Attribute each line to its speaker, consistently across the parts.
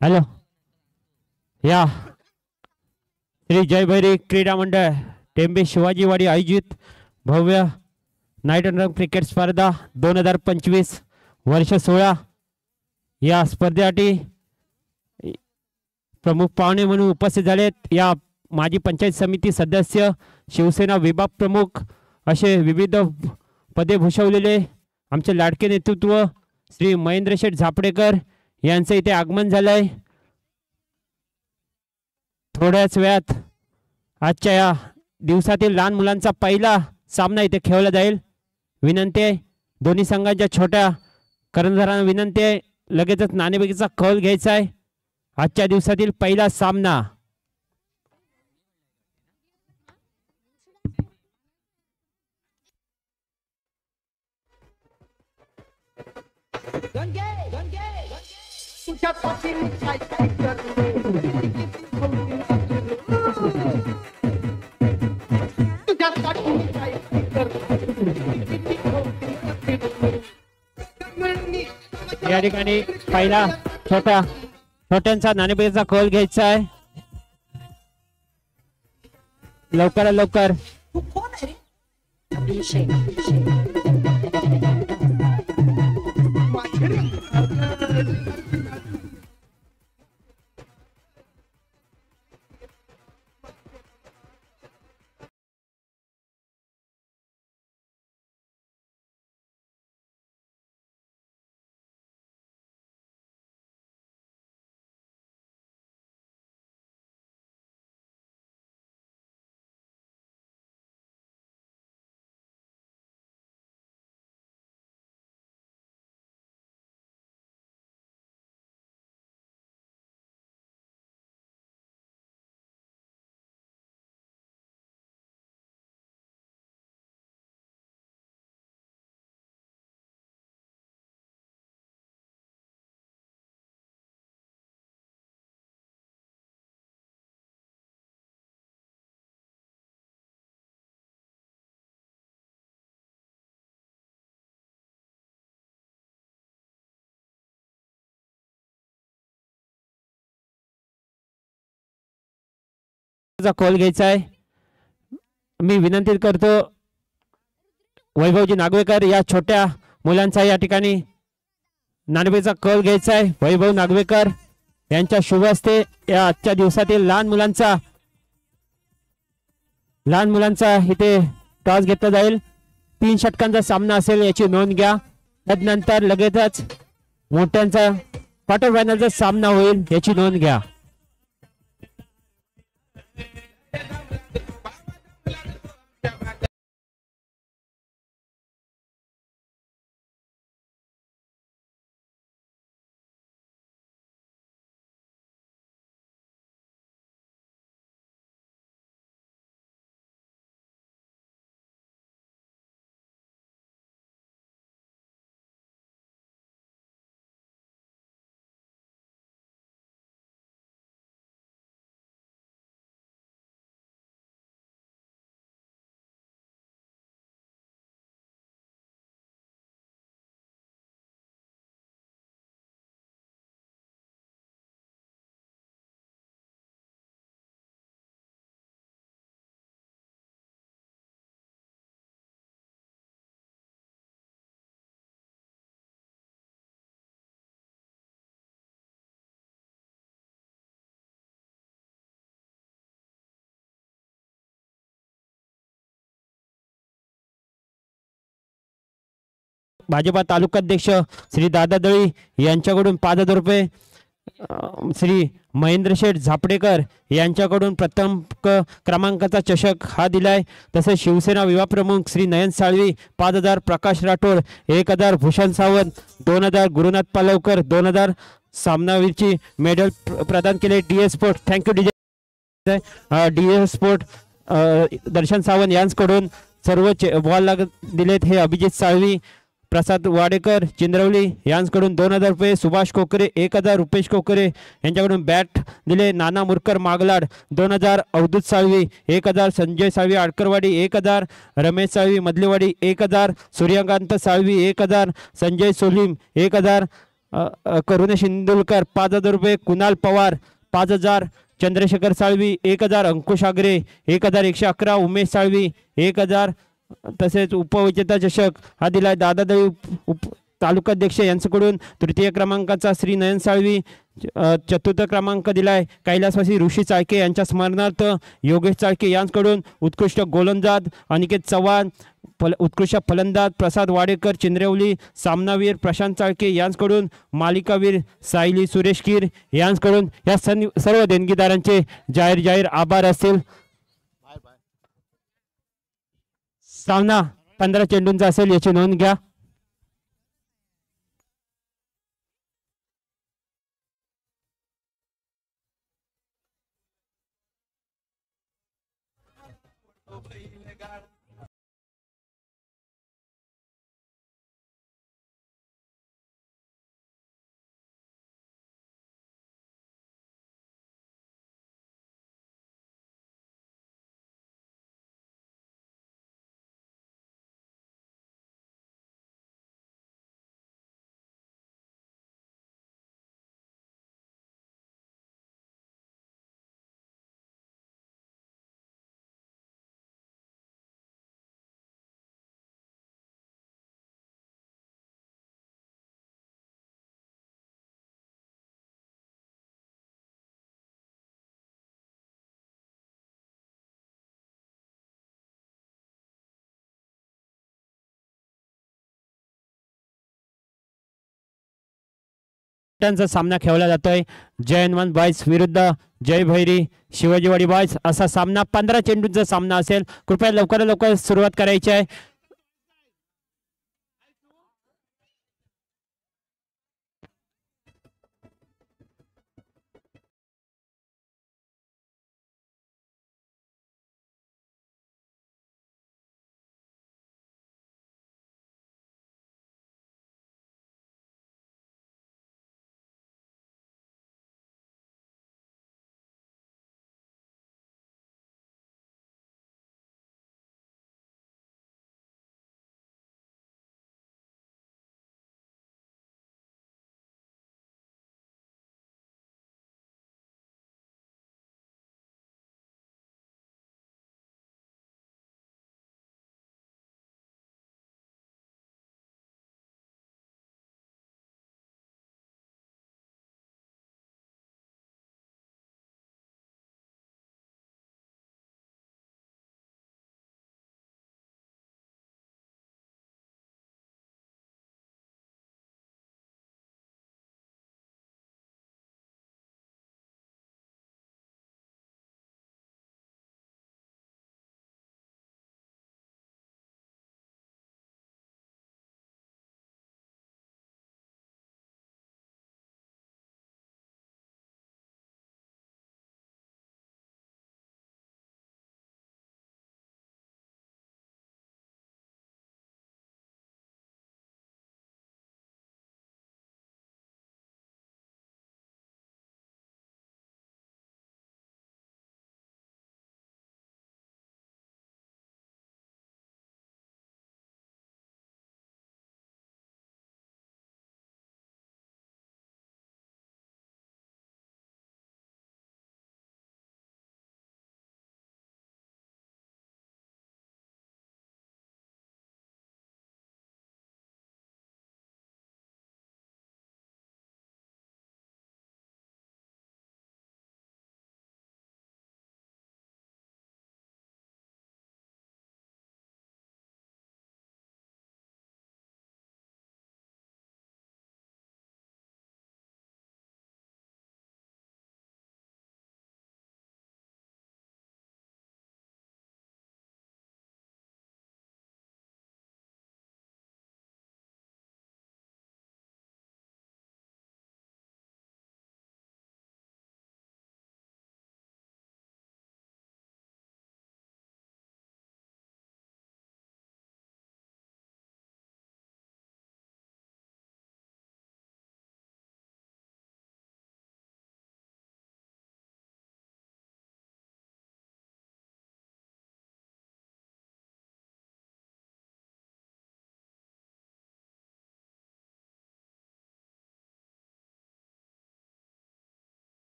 Speaker 1: Hello या श्री जयभैरी क्रीडा मंडळ टेंबे शिवाजीवाडी आयोजित भव्य नाईट रन क्रिकेट स्पर्धा 2025 वर्ष 16 या स्पर्धेसाठी प्रमुख पाहुणे म्हणून उपस्थित झालेत। या माजी पंचायत समिती सदस्य, शिवसेना विभाग प्रमुख असे विविध पदे भूषवलेले आमचे लाडके नेतृत्व श्री महेंद्र शेठ झापडेकर यांचं इथे आगमन झालंय। थोड्याच वेळात आजच्या या दिवसातील लहान मुलांचा पहिला सामना इथे खेळला जाईल। विनंती आहे दोन्ही संघांच्या छोट्या कर्णधारांना विनंती आहे लगेचच नाणेफेकीचा कौल घ्यायचा आहे। आजच्या दिवसातील पहिला सामना या ठिकाणी पहिला छोट्यांचा नाणेफेकीचा कौल घ्यायचा आहे। लवकर लवकर कॉल घ्यायचा आहे। मी विनंती करतो वैभवजी नागवेकर या छोट्या मुलांचा या ठिकाणी नाणेफेकीचा कॉल घ्यायचा आहे। वैभव नागवेकर यांच्या शुभ हस्ते या आजच्या दिवसातील लहान मुलांचा इथे टॉस घेतला जाईल। 3 षटकांचा सामना असेल याची नोंद घ्या। त्यानंतर लगेचच मोठ्यांचा क्वार्टर फायनलचा सामना होईल याची नोंद घ्या। भाजपा तालुकाध्यक्ष श्री दादा दळी यांच्याकडून 5,000 रुपये, श्री महेंद्र शेठ झापडेकर यांच्याकडून प्रथम क्रमांकाचा चषक हा दिलाय। तसेच शिवसेना विभाग प्रमुख श्री नयन साळवी 5,000, प्रकाश राठोड 1,000, भूषण सावंत 2,000, गुरुनाथ पालवकर 2,000 सामनावीरची मेडल प्रदान केले। DS sport thank you DS sport Darshan Sawant यांच्याकडून सर्व बॉल दिलेत हे अभिजित साळवी, प्रसाद वाडेकर चिंद्रवली यांच्याकडून 2,000 रुपये, सुभाष कोकरे 1,000, रुपेश कोकरे यांच्याकडून बॅट दिले। नाना मुरकर मागलाड 2,000, अवधूत साळवी 1,000, संजय साळवी आडकरवाडी 1,000, रमेश साळवी मधलेवाडी 1,000, सूर्यकांत साळवी 1,000, संजय सोलीम 1,000, करुण शिंदुलकर 5,000 रुपये, कुणाल पवार 5,000, चंद्रशेखर साळवी 1,000, अंकुश आगरे 1,111, उमेश साळवी 1,000. तसेच उपविजेता चषक हा दिलाय दादादळी तालुकाध्यक्ष यांच्याकडून. तृतीय क्रमांकाचा श्री नयन साळवी, चतुर्थ क्रमांक दिलाय कैलासवासी ऋषी चाळके यांच्या स्मरणार्थ योगेश चाळके यांच्याकडून. उत्कृष्ट गोलंदाज अनिकेत चव्हाण, उत्कृष्ट फलंदाज प्रसाद वाडेकर चिंद्रेवली, सामनावीर प्रशांत चाळके यांच्याकडून. मालिकावीर सायली सुरेश कीर यांच्याकडून. या सर्व देणगीदारांचे जाहीर आभार असतील. सामना 15 चेंडूंचा असेल याची नोंद घ्या. त्यांचा सामना खेळला जातोय. जयनवन बॉयज विरुद्ध जय भैरी शिवाजीवाडी बॉयज असा सामना 15 चेंडूंचा सामना असेल. कृपया लवकरात लवकर सुरुवात करायची आहे.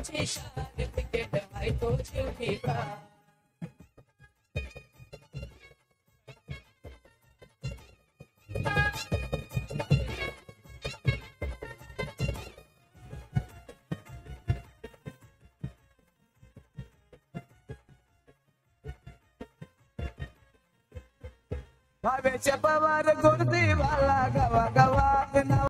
Speaker 2: तुझी शान क्रिकेट हाय तो जीव ठिकाण भावेच्या पवार गुर्दी वाला गावा गावात नाव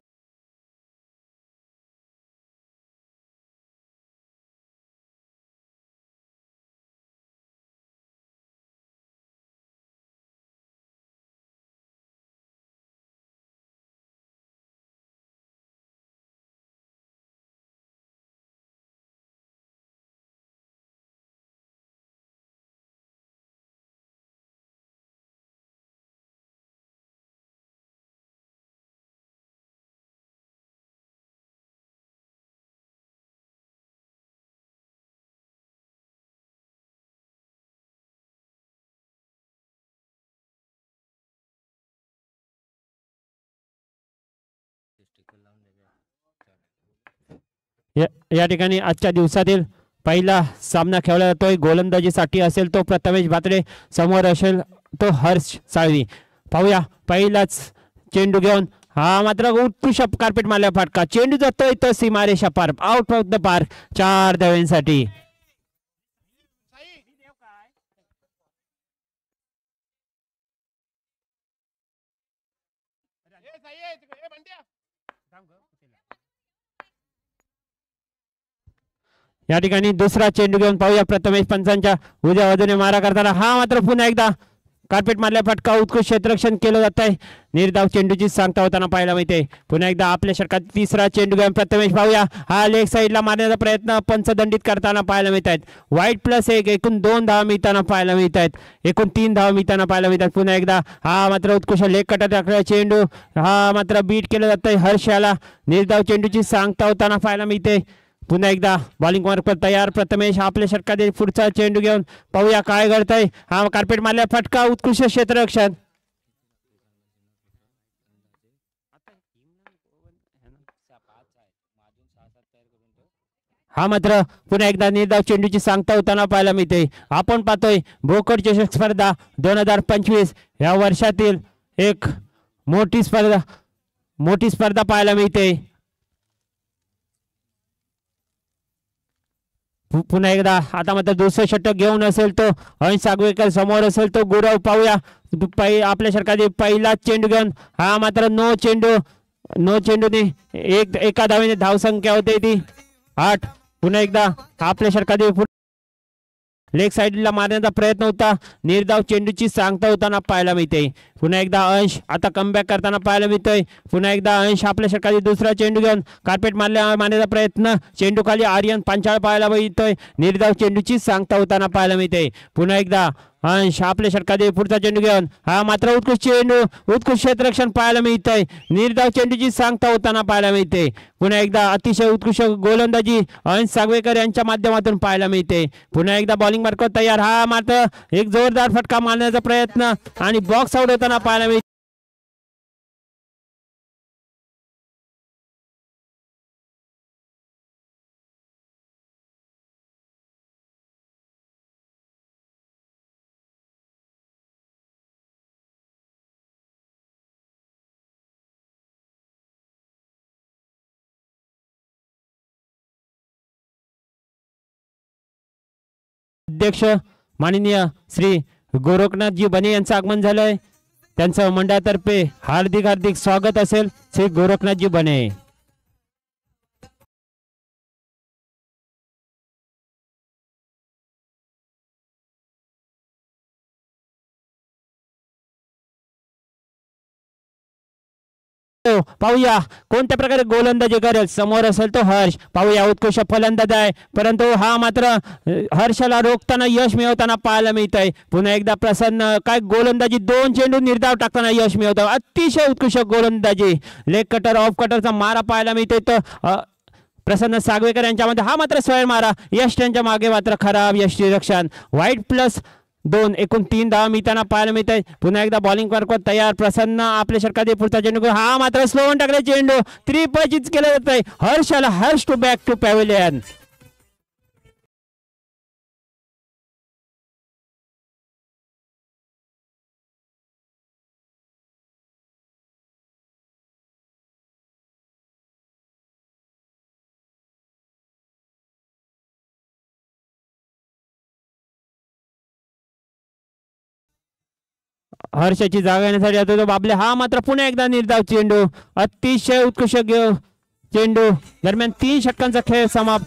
Speaker 1: या ठिकाणी आजच्या दिवसातील पहिला सामना खेळला जातोय गोलंदाजीसाठी असेल तो प्रथमेश भात्रे समोर असेल तो हर्ष साळवी पाहूया पहिलाच चेंडू घेऊन हा मात्र उत्कृष्ट कार्पेट मारल्या फाटका चेंडू जातोय तो सीमारेषा पार आउट ऑफ द पार्क 4 धावांसाठी या ठिकाणी दुसरा चेंडू घेऊन पाहूया प्रथमेश पंचांच्या उद्या बाजूने मारा करताना हा मात्र पुन्हा एकदा कार्पेट मारल्या फटका उत्कृष्ट क्षेत्ररक्षण केलं जात आहे निर्धाव चेंडूची सांगता होताना पाहायला मिळते पुन्हा एकदा आपल्या षटकात तिसरा चेंडू घेऊन प्रथमेश पाहूया हा लेग साईडला मारण्याचा प्रयत्न पंचदंडित करताना पाहायला मिळत आहेत वाईट +1 एकूण 2 धावा मिळताना पाहायला मिळत आहेत एकूण 3 धावा मिळताना पाहायला मिळतात पुन्हा एकदा हा मात्र उत्कृष्ट लेग कटर टाकलेला चेंडू हा मात्र बीट केलं जात आहे हर्ष याला निर्धाव चेंडूची सांगता होताना पाहायला मिळते पुन्हा एकदा बॉलिंग मार्क तयार प्रथमेश आपल्या षटकात पुढचा चेंडू घेऊन पाहूया काय घडतंय हा कार्पेट मारल्या फटका उत्कृष्ट क्षेत्ररक्षण हा मात्र पुन्हा एकदा निर्धाव चेंडूची सांगता होताना पाहायला मिळते आपण पाहतोय भोकर चषक स्पर्धा 2025 या वर्षातील एक मोठी स्पर्धा पाहायला मिळते पुन्हा एकदा आता मात्र दुसरं षटक घेऊन असेल तो अंश सागवेकर समोर असेल तो गुरव पाहूया आपल्या षटकात पहिला चेंडू घेऊन हा मात्र नो चेंडूने एका धावेने धावसंख्या होते ती 8 पुन्हा एकदा आपल्या षटकात लेग साईडला मारण्याचा प्रयत्न होता निर्धाव चेंडूची सांगता होताना पाहायला मिळते पुन्हा एकदा अंश आता कमबॅक करताना पाहायला मिळतोय पुन्हा एकदा अंश आपल्या षटकात दुसरा चेंडू घेऊन कार्पेट मारण्याचा प्रयत्न चेंडू खाली आर्यन पांचाळ पाहायला मिळतोय निर्धाव चेंडूची सांगता होताना पाहायला मिळते पुन्हा एकदा अंश आपल्या षटकात पुढचा चेंडू घेऊन हा मात्र उत्कृष्ट क्षेत्ररक्षण पाहायला मिळतंय निर्धाव चेंडूची सांगता होताना पाहायला मिळते पुन्हा एकदा अतिशय उत्कृष्ट गोलंदाजी अंश सागवेकर यांच्या माध्यमातून पाहायला मिळते पुन्हा एकदा बॉलिंग मार्क तयार हा मात्र एक जोरदार फटका मारण्याचा प्रयत्न आणि बॉक्स आउट होताना पाहायला मिळते अध्यक्ष माननीय श्री गोरखनाथजी बने यांचं आगमन झालंय त्यांचं मंडळातर्फे हार्दिक स्वागत असेल श्री गोरखनाथजी बने पाहूया कोणत्या प्रकारे गोलंदाजी करेल समोर असेल तो हर्ष पाहूया उत्कृष्ट फलंदाज आहे परंतु हा मात्र हर्षला रोखताना यश मिळवताना पाहायला मिळत आहे पुन्हा एकदा प्रसन्न काय गोलंदाजी 2 चेंडू निर्धाव टाकताना यश मिळवतो अतिशय उत्कृष्ट गोलंदाजी लेग कटर ऑफ कटरचा मारा पाहायला मिळतोय तर प्रसन्न सागवेकर यांच्यामध्ये हा मात्र स्वयं मारा यश त्यांच्या मागे मात्र खराब यष्टीरक्षण वाईट +2 एकूण 3 धावा मिळताना पाहायला मिळत आहे पुन्हा एकदा बॉलिंग वर्कवर तयार प्रसन्न आपल्या षटकात पुढचा चेंडू हा मात्र स्लो टाकले चेंडू त्रिपचित केलं जात आहे Harsh to back to pavilion हर्षाची जागा येण्यासाठी आता तो बाबले. हा मात्र पुन्हा एकदा निर्धाव चेंडू. अतिशय उत्कृष्ट चेंडू. दरम्यान 3 षटकांचा खेळ समाप्त.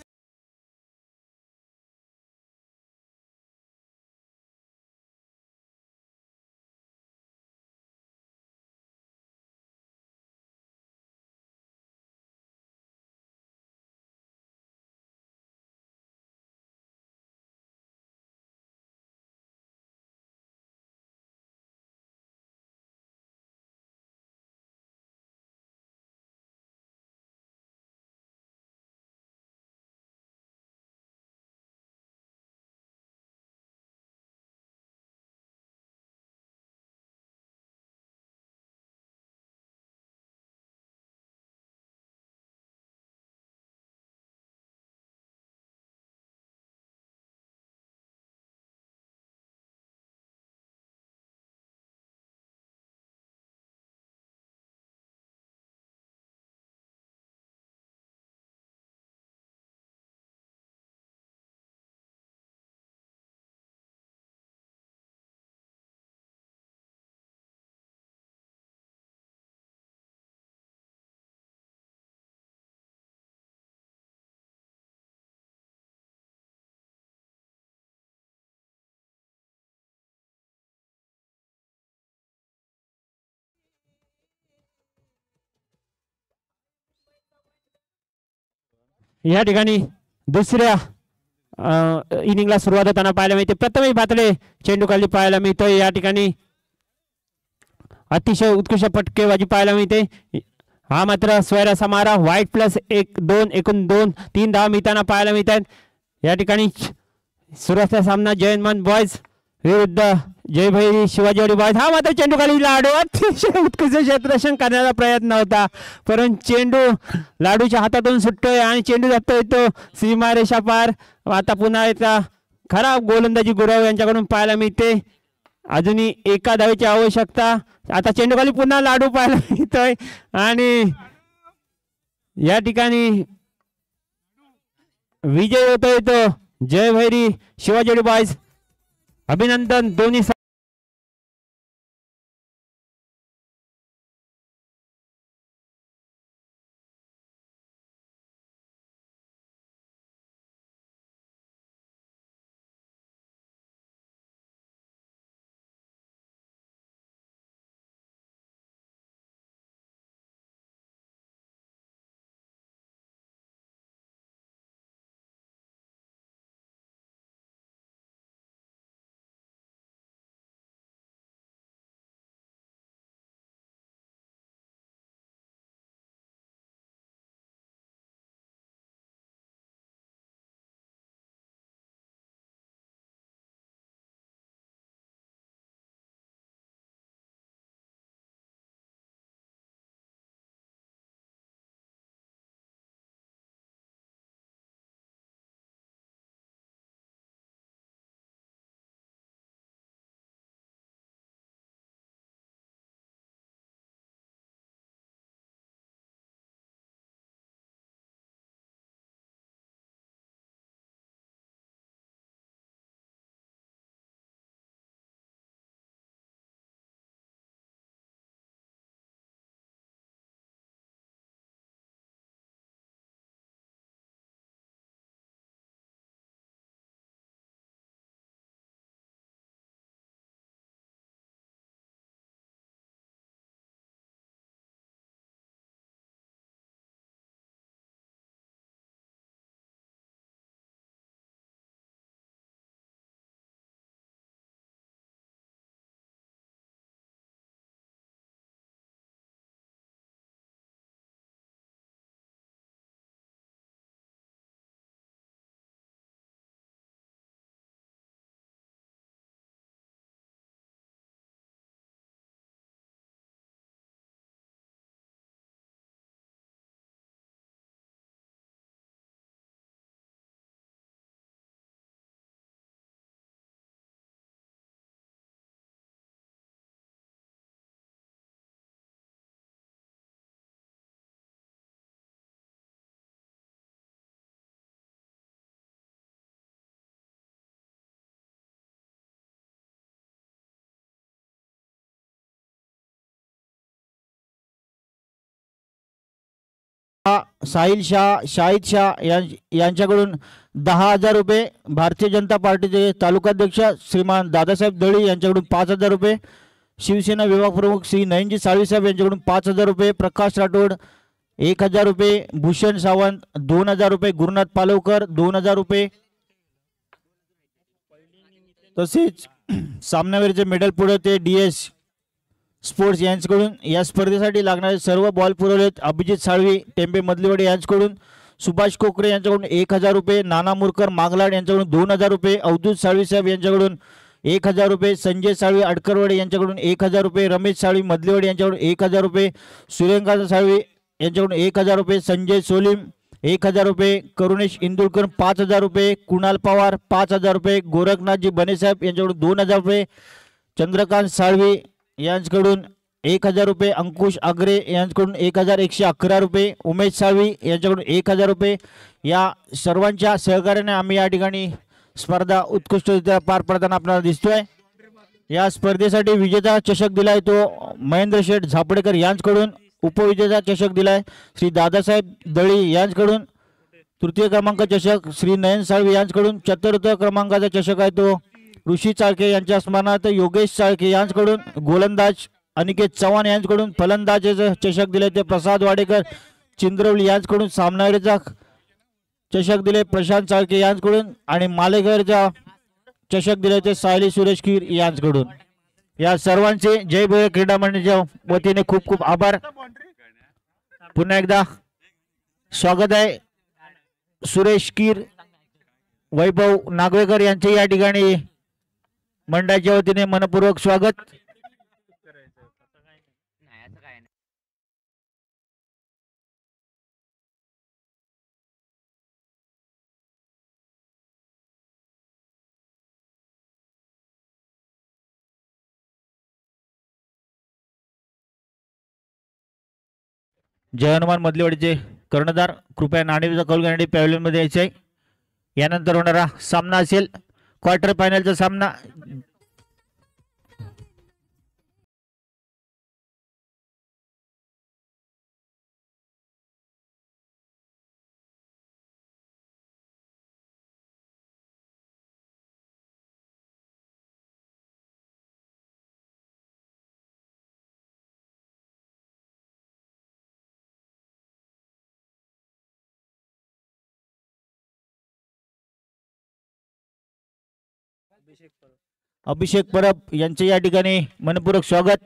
Speaker 1: या ठिकाणी दुसऱ्या इनिंगला सुरुवात होताना पाहायला मिळते. प्रथमेश भातडे चेंडू खाली पाहायला मिळतोय. या ठिकाणी अतिशय उत्कृष्ट फटकेबाजी पाहायला मिळते. हा मात्र स्वैरा समारा व्हाईट प्लस 1-2 एकूण 2-3 धावा मिळताना पाहायला मिळत आहेत. या ठिकाणी सुरुवातीचा सामना जयमान बॉयज विरुद्ध जय भैरी शिवाजीवाडी बॉयज. हा मात्र चेंडू खाली लाडू. अतिशय उत्कृष्ट क्षेत्ररक्षण करण्याचा प्रयत्न होता, परंतु चेंडू लाडूच्या हातातून सुटतोय आणि चेंडू जातोय तो सीमारेषा पार. आता पुन्हा एकदा खराब गोलंदाजी गुरव यांच्याकडून पाहायला मिळते. अजूनही एका धावेची आवश्यकता. आता चेंडू खाली पुन्हा लाडू पाहायला मिळतोय आणि या ठिकाणी विजय होतोय तो जय भैरी शिवाजी बॉयज. अभिनंदन दोन्ही
Speaker 3: साहिल शाह शाहिद शाह यांच्याकडून 10,000 रुपये. भारतीय जनता पार्टीचे तालुकाध्यक्ष श्रीमान दादासाहेब दळी यांच्याकडून 5,000 रुपये. शिवसेना विभाग प्रमुख श्री नयनजी साळवी साहेब यांच्याकडून 5,000 रुपये. प्रकाश राठोड 1,000 रुपये. भूषण सावंत 2,000 रुपये. गुरुनाथ पालवकर 2,000 रुपये. तसेच सामन्यावरचे मेडल पुरवते DS स्पोर्ट्स यांच्याकडून. या स्पर्धेसाठी लागणारे सर्व बॉल पुरवलेत अभिजित साळवी टेंबे मधलीवाडी यांच्याकडून. सुभाष कोकरे यांच्याकडून 1,000 रुपये. नाना मुरकर मागलाड यांच्याकडून 2,000 रुपये. अवधूत साळवी साहेब यांच्याकडून 1,000 रुपये. संजय साळवी अडकरवाडे यांच्याकडून 1,000 रुपये. रमेश साळवी मधलीवाडी यांच्याकडून 1,000 रुपये. सूर्यकांत साळवी यांच्याकडून 1,000 रुपये. संजय सोलिम 1,000 रुपये. करुणेश इंदुरकर 5,000 रुपये. कुणाल पवार 5,000 रुपये. गोरखनाथजी बनेसाहेब यांच्याकडून 2,000 रुपये. चंद्रकांत साळवी यांच्याकडून 1,000 रुपये. अंकुश आगरे यांच्याकडून 1,111 रुपये. उमेश साळवी यांच्याकडून 1,000 रुपये. या सर्वांच्या सहकार्याने आम्ही या ठिकाणी स्पर्धा उत्कृष्टरित्या पार पडताना आपल्याला दिसतोय. या स्पर्धेसाठी विजेता चषक दिलाय तो महेंद्र शेठ झापडेकर यांच्याकडून. उपविजेता चषक दिलाय श्री दादासाहेब दळी यांच्याकडून. तृतीय क्रमांक चषक श्री नयन साळवी यांच्याकडून. चतुर्थ क्रमांकाचा चषक आहे तो ऋषी चाळके यांच्या स्मरणार्थ योगेश चाळके यांच्याकडून. गोलंदाज अनिकेत चव्हाण यांच्याकडून. फलंदाजीचं चषक दिले ते प्रसाद वाडेकर चिंद्रवली यांच्याकडून. सामनावीरचा चषक दिले प्रशांत चाळके यांच्याकडून. आणि मालेगावचा चषक दिले ते सायली सुरेश कीर यांच्याकडून. या सर्वांचे जय भैरव क्रीडा मंडळाच्या वतीने खूप खूप आभार. पुन्हा एकदा स्वागत आहे. सुरेश कीर वैभव नागवेकर यांचे या ठिकाणी मंडळाच्या वतीने मनपूर्वक स्वागत. जय हनुमान मधलीवाडीचे कर्णधार कृपया नाणेफेक कौल करण्यासाठी पॅव्हलियन मध्ये यायचे आहे. यानंतर होणारा सामना असेल क्वार्टर फायनलचा सामना. अभिषेक परब यांचे या ठिकाणी मनपूर्वक स्वागत.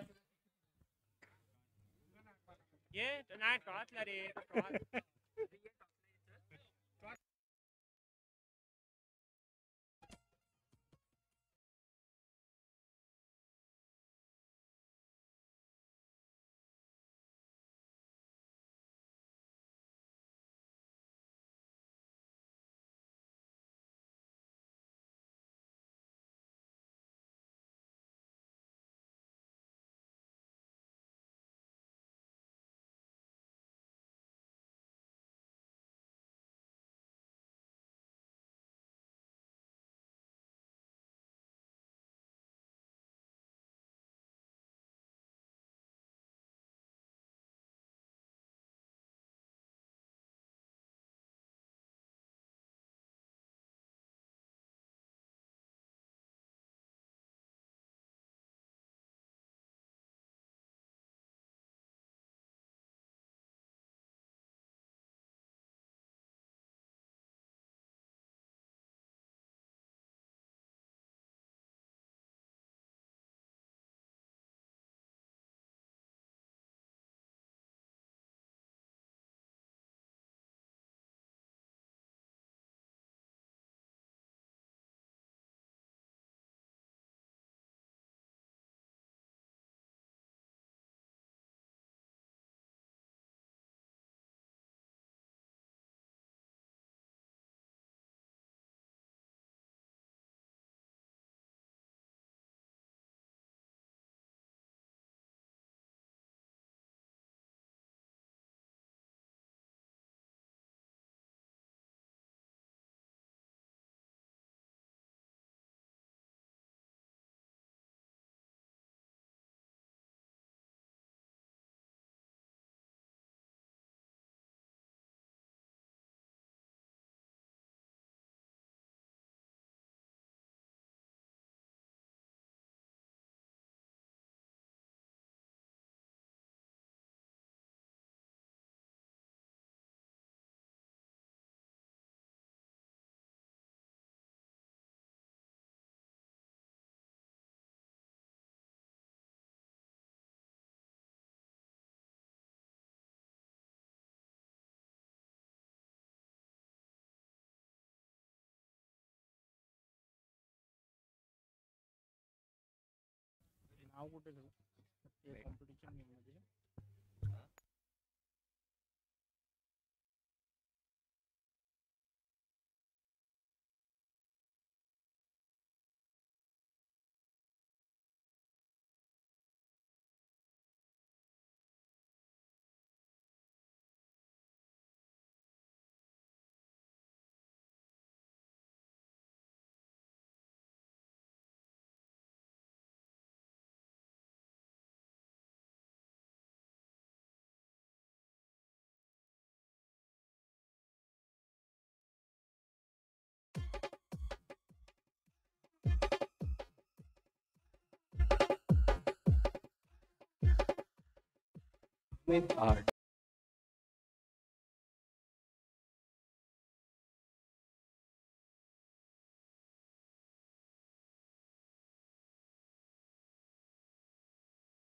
Speaker 2: with art.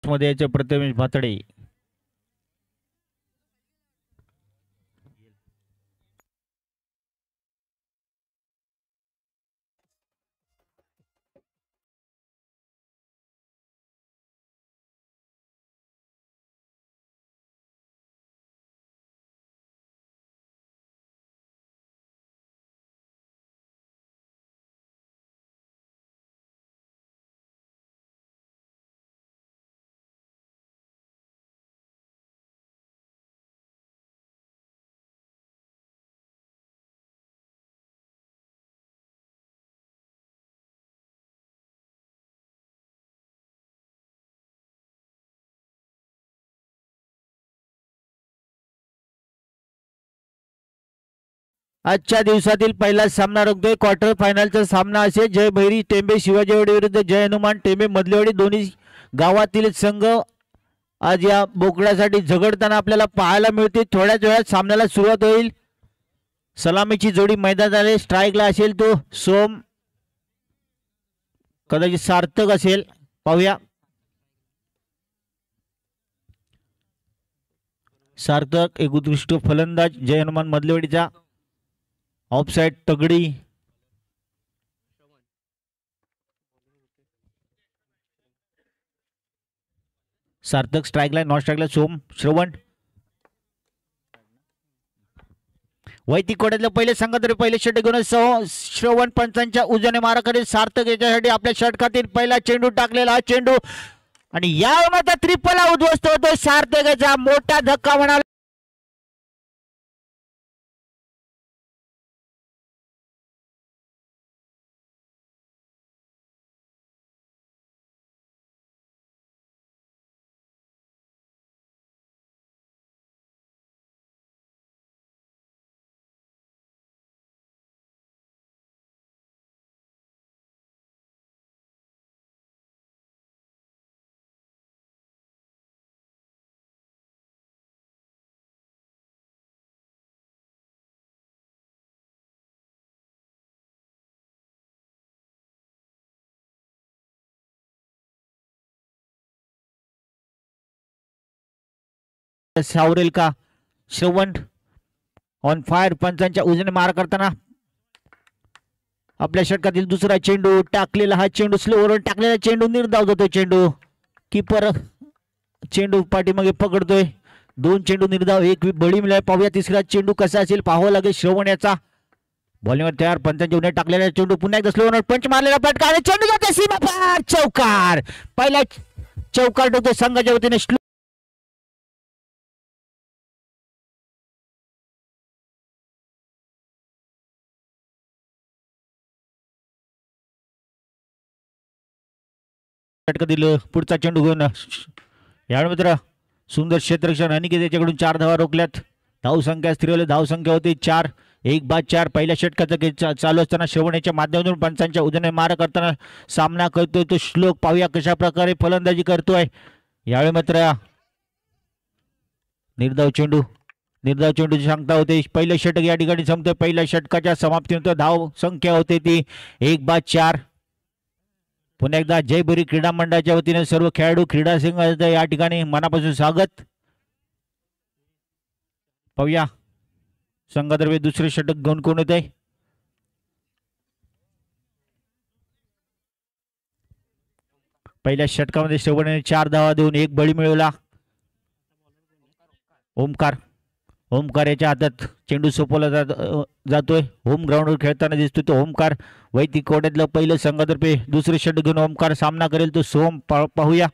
Speaker 3: मध्ये याचे प्रथमेश भातडे. आजच्या दिवसातील पहिला सामना रंगतोय. क्वार्टर फायनलचा सामना असेल. जय भैरी टेंबे शिवाजीवाडी विरुद्ध जय हनुमान टेंबे मधलेवाडी. दोन्ही गावातील संघ आज या बोकड्यासाठी झगडताना आपल्याला पाहायला मिळते. थोड्याच वेळात सामन्याला सुरुवात होईल. सलामीची जोडी मैदानात आली. स्ट्राईकला असेल तो सोम, कदाचित सार्थक असेल, पाहूया. सार्थक एक उत्कृष्ट फलंदाज जय हनुमान मधलेवाडीचा. ऑफसाइड तगडी. सार्थक स्ट्राईकला, नॉन स्ट्राईकला सोम. श्रवण वैदिक कोड्यातलं पहिले संघातरी पहिले षटक घेऊन श्रवण पंचांच्या उजवणे मारा करेल. सार्थक याच्यासाठी आपल्या षटकातील पहिला चेंडू टाकलेला हा चेंडू आणि या त्रिपला उद्ध्वस्त होतो. सार्थकाचा मोठा धक्का म्हणाला. सावरेल का? श्रवण ऑन फायर पंचांच्या उजने मार करताना आपल्या षटकातील दुसरा चेंडू टाकलेला हा चेंडू स्लोवर टाकलेला चेंडू निर्धाव जातोय. चेंडू कीपर चेंडू पाठीमागे पकडतोय. दोन चेंडू निर्धाव, एक बळी मिळाला. पाहूया तिसरा चेंडू कसा असेल, पाहावं लागेल. श्रवण याचा बॉलिंगवर तयार. पंचांच्या उन्हे टाकलेला चेंडू पुन्हा एकदा स्लोवर पंच मारलेला फटका आणि चेंडू जाते सीमा पार. चौकार. पहिला चौकार टाकतोय संघाच्या वतीने. षटक दिलं. पुढचा चेंडू घेऊन यावेळी मित्र सुंदर क्षेत्ररक्षण अनिकेत याच्याकडून 4 धावा रोखल्यात. धावसंख्या स्थिरवली. धावसंख्या होती 4. 1-4. पहिल्या षटकाचा चालू असताना श्रवण याच्या माध्यमातून पंचांच्या उजने मार करताना सामना करतोय तो श्लोक. पाहूया कशा प्रकारे फलंदाजी करतोय. यावेळी मात्र निर्धाव चेंडूची सांगता होते. पहिलं षटक या ठिकाणी संपतोय. पहिल्या षटकाच्या समाप्तीनंतर धाव संख्या होते ती 1-4. पुन्हा एकदा जयभरी क्रीडा मंडळाच्या वतीने सर्व खेळाडू क्रीडा संघाचं या ठिकाणी मनापासून स्वागत. पाहूया संघातर्फे दुसरे षटक घेऊन कोण येत आहे. पहिल्या षटकामध्ये श्रवणने 4 धावा देऊन 1 बळी मिळवला. ओमकार याच्या हातात चेंडू सोपवला जातोय. होम ग्राउंडवर खेळताना दिसतोय तो ओमकार. वैदिक कोड्यातलं पहिलं संघातर्फे दुसरे षटक घेऊन ओमकार सामना करेल तो सोम. पाहूया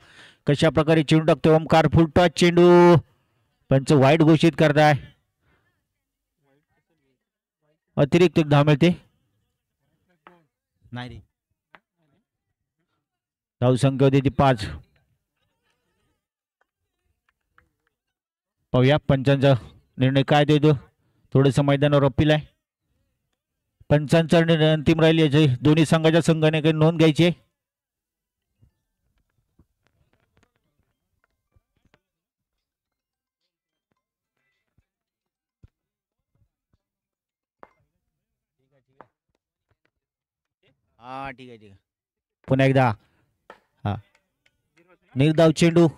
Speaker 3: कशा प्रकारे चेंडू टाकतोय ओमकार. फुल टॉस चेंडू, पंच वाईट घोषित करताय. अतिरिक्त 1 धाव मिळते. नाही रे, धाव संख्या होती ती 5. पाहूया पंचांचा निर्णय काय देतो. थोडंसं मैदानावर अपील आहे. पंचांचा निर्णय अंतिम राहील. याची दोन्ही संघाच्या संघाने काही नोंद घ्यायची आहे. हा ठीक आहे. पुन्हा एकदा हा निर्धाव चेंडू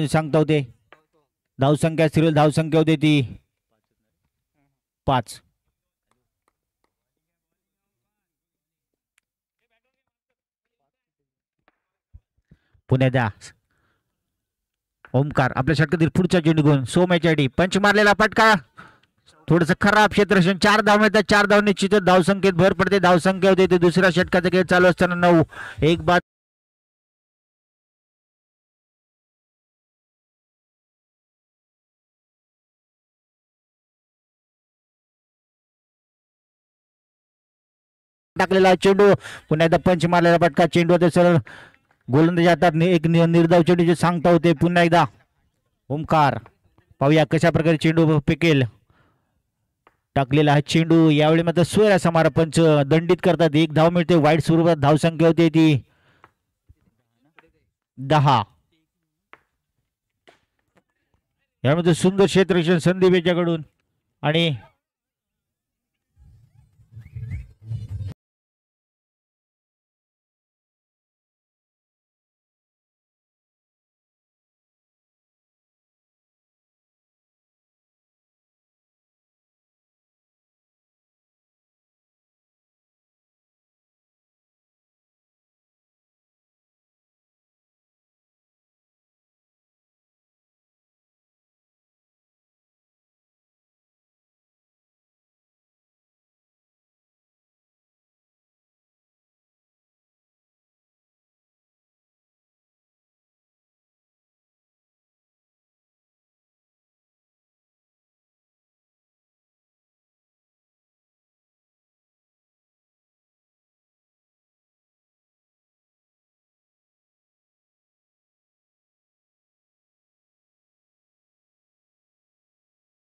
Speaker 3: सांगता होते. धावसंख्या सिरियल धावसंख्या होती ती 5. पुण्याचा ओमकार आपल्या षटकातील पुढच्या चेंडू घेऊन सोम याच्यासाठी पंच मारलेला फटका. थोडस खराब क्षेत्ररक्षण. 4 धाव मिळतात. 4 धाव निश्चितच धावसंख्येत भर पडते. धावसंख्या होते ते दुसऱ्या षटकाचा खेळ चालू असताना 9. एक बाद टाकलेला चेंडू. पुन्हा एकदा पंच मारलेला फटका. चेंडू आता सरळ गोलंदाज हातात. एक निर्धाव चेंडू जे सांगता होते. पुन्हा एकदा ओमकार. पाहूया कशा प्रकारे चेंडू फेकेल. टाकलेला हा चेंडू. यावेळी मात्र सोयरा समारा पंच दंडित करतात. 1 धाव मिळते. वाईट स्वरूपात धावसंख्या होते ती 10. यामध्ये सुंदर क्षेत्ररक्षण संदीप याच्याकडून आणि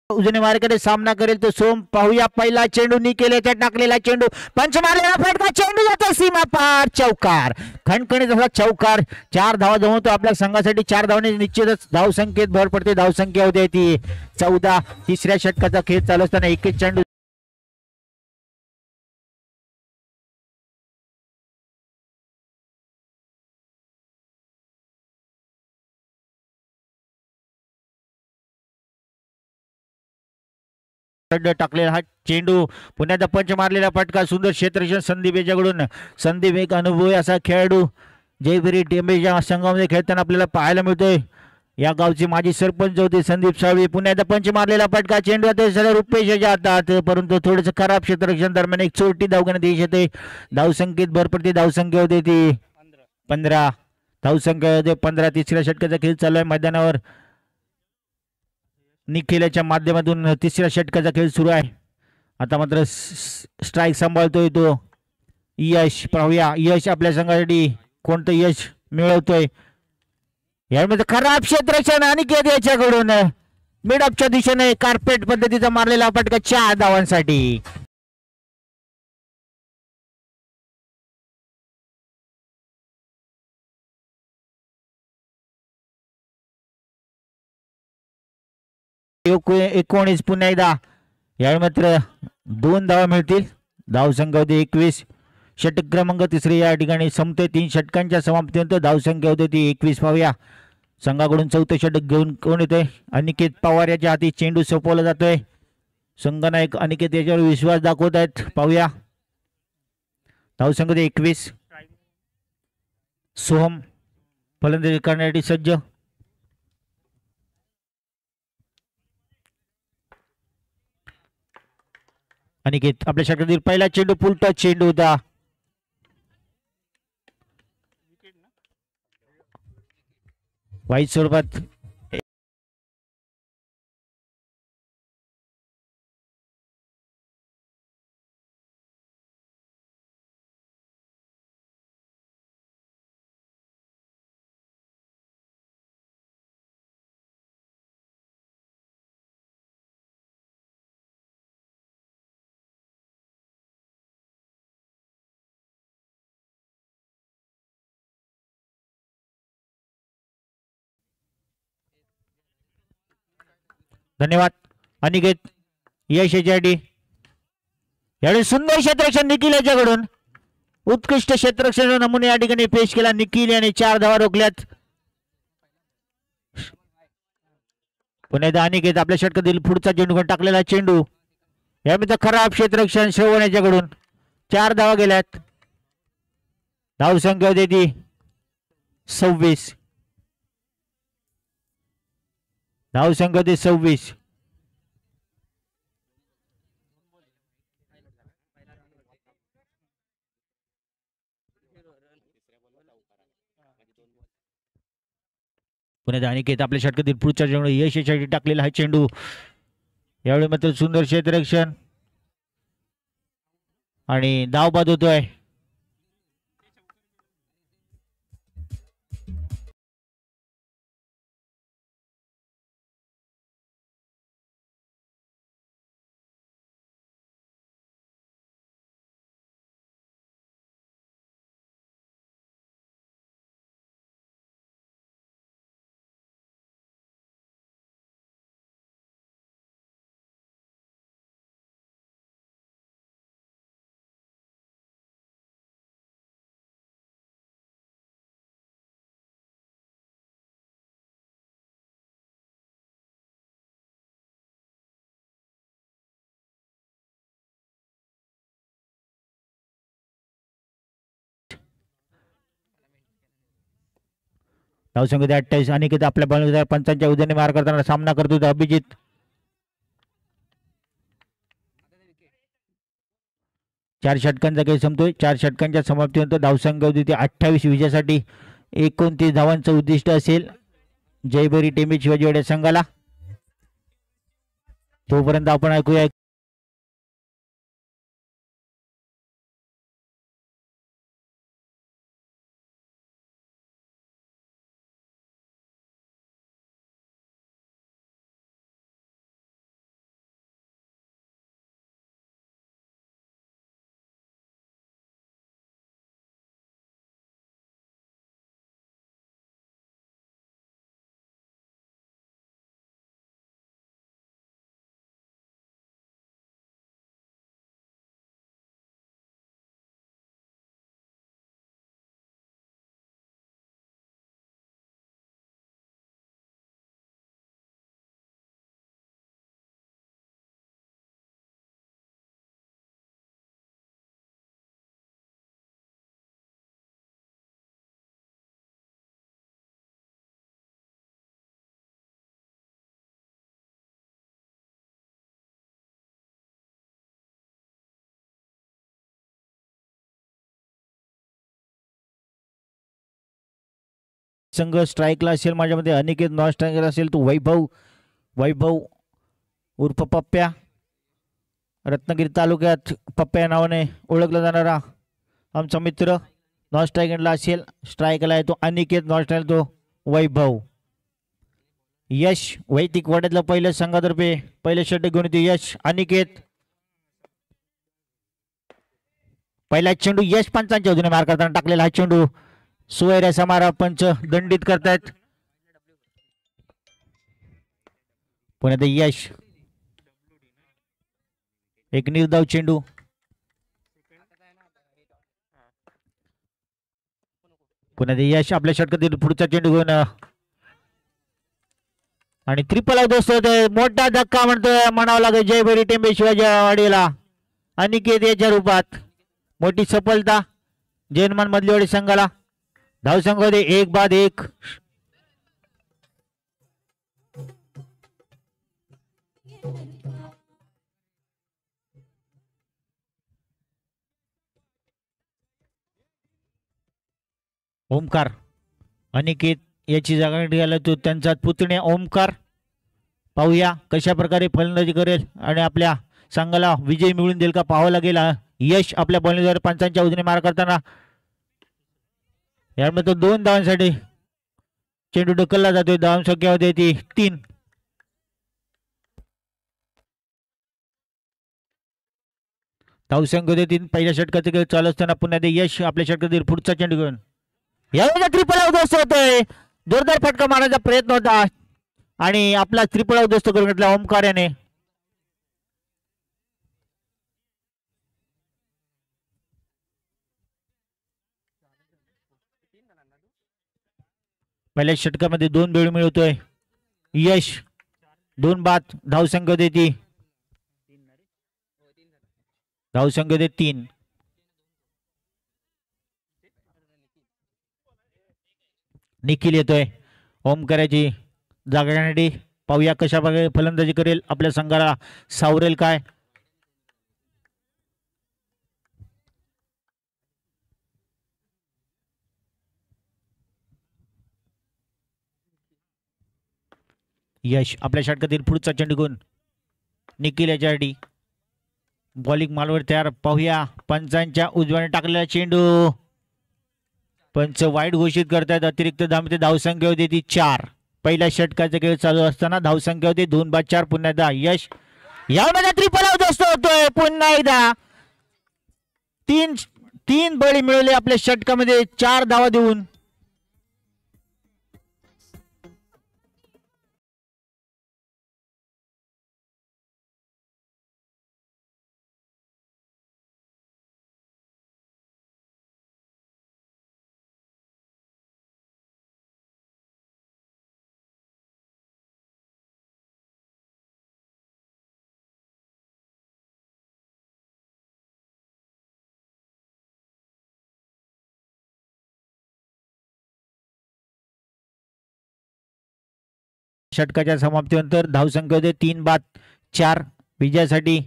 Speaker 3: उजने मार्गाने सामना करेल तो सोम. पाहूया पहिला चेंडू निकेलेच्या टाकलेला चेंडू. पंच मारलेला फटका. चेंडू जातो सीमा पार. चौकार. खणखणीत असा चौकार. 4 धावा जमवतो आपल्या संघासाठी. 4 धावाने निश्चितच धावसंख्येत भर पडते. धावसंख्या होते ती 14. तिसऱ्या षटकाचा खेळ चालू असताना 21 चेंडू टाकलेला हा चेंडू. पुण्याचा पंच मारलेला फटका. सुंदर क्षेत्ररक्षण संदीप याच्याकडून. संदीप एक अनुभवी असा खेळाडू जयगिरी टेंबेच्या संघामध्ये खेळताना आपल्याला पाहायला मिळतोय. या गावचे माजी सरपंच होते संदीप साळवी. पुण्याचा पंच मारलेला फटका. चेंडू आता रुपेश याच्या हातात. परंतु थोडंसं खराब क्षेत्ररक्षण दरम्यान एक चोरटी धाव घेण्यात येऊ शकते. धावसंख्येत भर पडते. धावसंख्या होते ती 15. धावसंख्या होते 15. तिसऱ्या षटकाचा खेळ चालू आहे मैदानावर. निखिलच्या माध्यमातून तिसऱ्या षटकाचा खेळ सुरू आहे. आता मात्र स्ट्राईक सांभाळतोय तो यश. पाहूया यश आपल्या संघासाठी कोणतं यश मिळवतोय. यामध्ये खराब क्षेत्ररक्षण अनिकेत याच्याकडून मिडअपच्या दिशेने कार्पेट पद्धतीचा मारलेला फटका 4 धावांसाठी. एकोणीस. पुन्हा एकदा यावेळी मात्र 2 धावा मिळतील. धावसंख्या होती 21. षटक क्रमांक 3 या ठिकाणी संपते. 3 षटकांच्या समाप्तीनंतर धावसंख्या होती ती 21. पाहूया संघाकडून 4थं षटक घेऊन कोण येतोय. अनिकेत पवार याच्या हाती चेंडू सोपवला जातोय. संघनायक अनिकेत याच्यावर विश्वास दाखवत आहेत. पाहूया धावसंख्या 21. सोहम फलंदाजी करण्यासाठी सज्ज. अनिकेत आपल्या षटकातील पहिला चेंडू फुल टच चेंडू होता. वाईट स्वरूपात धन्यवाद. अनिकेत यश याच्यासाठी यावेळी सुंदर क्षेत्ररक्षण निखिल याच्याकडून. उत्कृष्ट क्षेत्ररक्षण नमुने या ठिकाणी पेश केला निखिल याने 4 धावा रोखल्यात. पुन्हा एकदा अनिकेत आपल्या षटकातील पुढचा चेंडू टाकलेला चेंडू यामध्ये खराब क्षेत्ररक्षण श्रवण याच्याकडून. 4 धावा गेल्यात. धावसंख्या होती ती 26. धावसंख्या होती 26. पुन्हा अनिकेत आपल्या षटकातील पुढच्या चेंडू यश यासाठी टाकलेला हा चेंडू. यावेळी मात्र सुंदर क्षेत्ररक्षण आणि धाव बाद होतोय. धावसंख्या 28. अनिकेत आपल्या बळीदार पंचांच्या उद्याने मार करताना सामना करतो. अभिजित 4 षटकांचा खेळ संपतोय. 4 षटकांच्या समाप्तीनंतर धावसंख्या होती ती 28. विजयासाठी 29 धावांचं उद्दिष्ट असेल जयभरी टेंबे शिवाजीवाडी संघाला. तोपर्यंत आपण ऐकूया संघ स्ट्राईकला असेल. माझ्यामध्ये अनिकेत नॉन स्ट्राईकला असेल तो वैभव उर्फ पप्प्या. रत्नागिरी तालुक्यात पप्प्या नावाने ओळखला जाणारा आमचा मित्र नॉन स्ट्राईकला असेल. स्ट्राईकला आहे तो अनिकेत. नॉन स्ट्राईक तो वैभव. यश वैदिक वाड्यातलं पहिलं संघातर्फे पहिले षटक घेऊन येते यश. अनिकेत पहिला चेंडू यश पंचांच्या वतीने मार करताना टाकलेला हा चेंडू सुवैर्या समारा पंच दंडित करतायत. पुण्यात यश एक निर्धाव चेंडू. पुण्यात यश आपल्या षटकातील पुढचा चेंडू घेऊन आणि ट्रिपल आउट दोस्त. मोठा धक्का म्हणतोय म्हणावं लागेल जयभरी टेंबे शिवाजीवाडीला. अनिकेत याच्या रूपात मोठी सफलता जैनमान मधलीवाडी संघाला. धावसंख्येमध्ये 1-1. ओमकार अनिकेत याची जागा घ्यायला तो त्यांचा पुतण्या ओमकार. पाहूया कशा प्रकारे फलंदाजी करेल आणि आपल्या संघाला विजय मिळवून देईल का पाहावं लागेल. यश आपल्या बॉलिंगद्वारे पंचांच्या उजने मार करताना यामध्ये 2 धावांसाठी चेंडू ढकलला जातोय. धावसंख्या होते ती 3. धावसंख्या होते 3. पहिल्या षटकाचे खेळ चालू असताना पुन्हा ते यश आपल्या षटकातील पुढचा चेंडू घेऊन यावेळेला ट्रिपल उद्ध्वस्त होतोय. जोरदार फटका मारण्याचा प्रयत्न होता आणि आपला त्रिपळा उद्ध्वस्त करून घेतला ओमकार याने. पहिल्या षटकामध्ये 2 बेळू मिळवतोय यश. 2 बाद. धावसंख्या देती धावसंख्या दे 3. निखिल येतोय ओमकाराची जागा घेण्यासाठी. पाहूया कशा प्रकारे फलंदाजी करेल आपल्या संघाला सावरेल काय. यश आपल्या षटकातील पुढचा चेंडू घेऊन निखिल याच्यासाठी बॉलिंग मालवर तयार. पाहूया पंचांच्या उजव्याने टाकलेला चेंडू पंच वाईट घोषित करतायत. अतिरिक्त धावसंख्या होती ती 4. पहिल्या षटकाचा खेळ चालू असताना धावसंख्या होती 2-4. पुन्हा एकदा यश यामध्ये ट्रिपल उद्ध्वस्त होतोय. पुन्हा एकदा 3 बळी मिळवले आपल्या षटकामध्ये 4 धावा देऊन. षटकाच्या समाप्तीनंतर धावसंख्या होते 3-4. विजयासाठी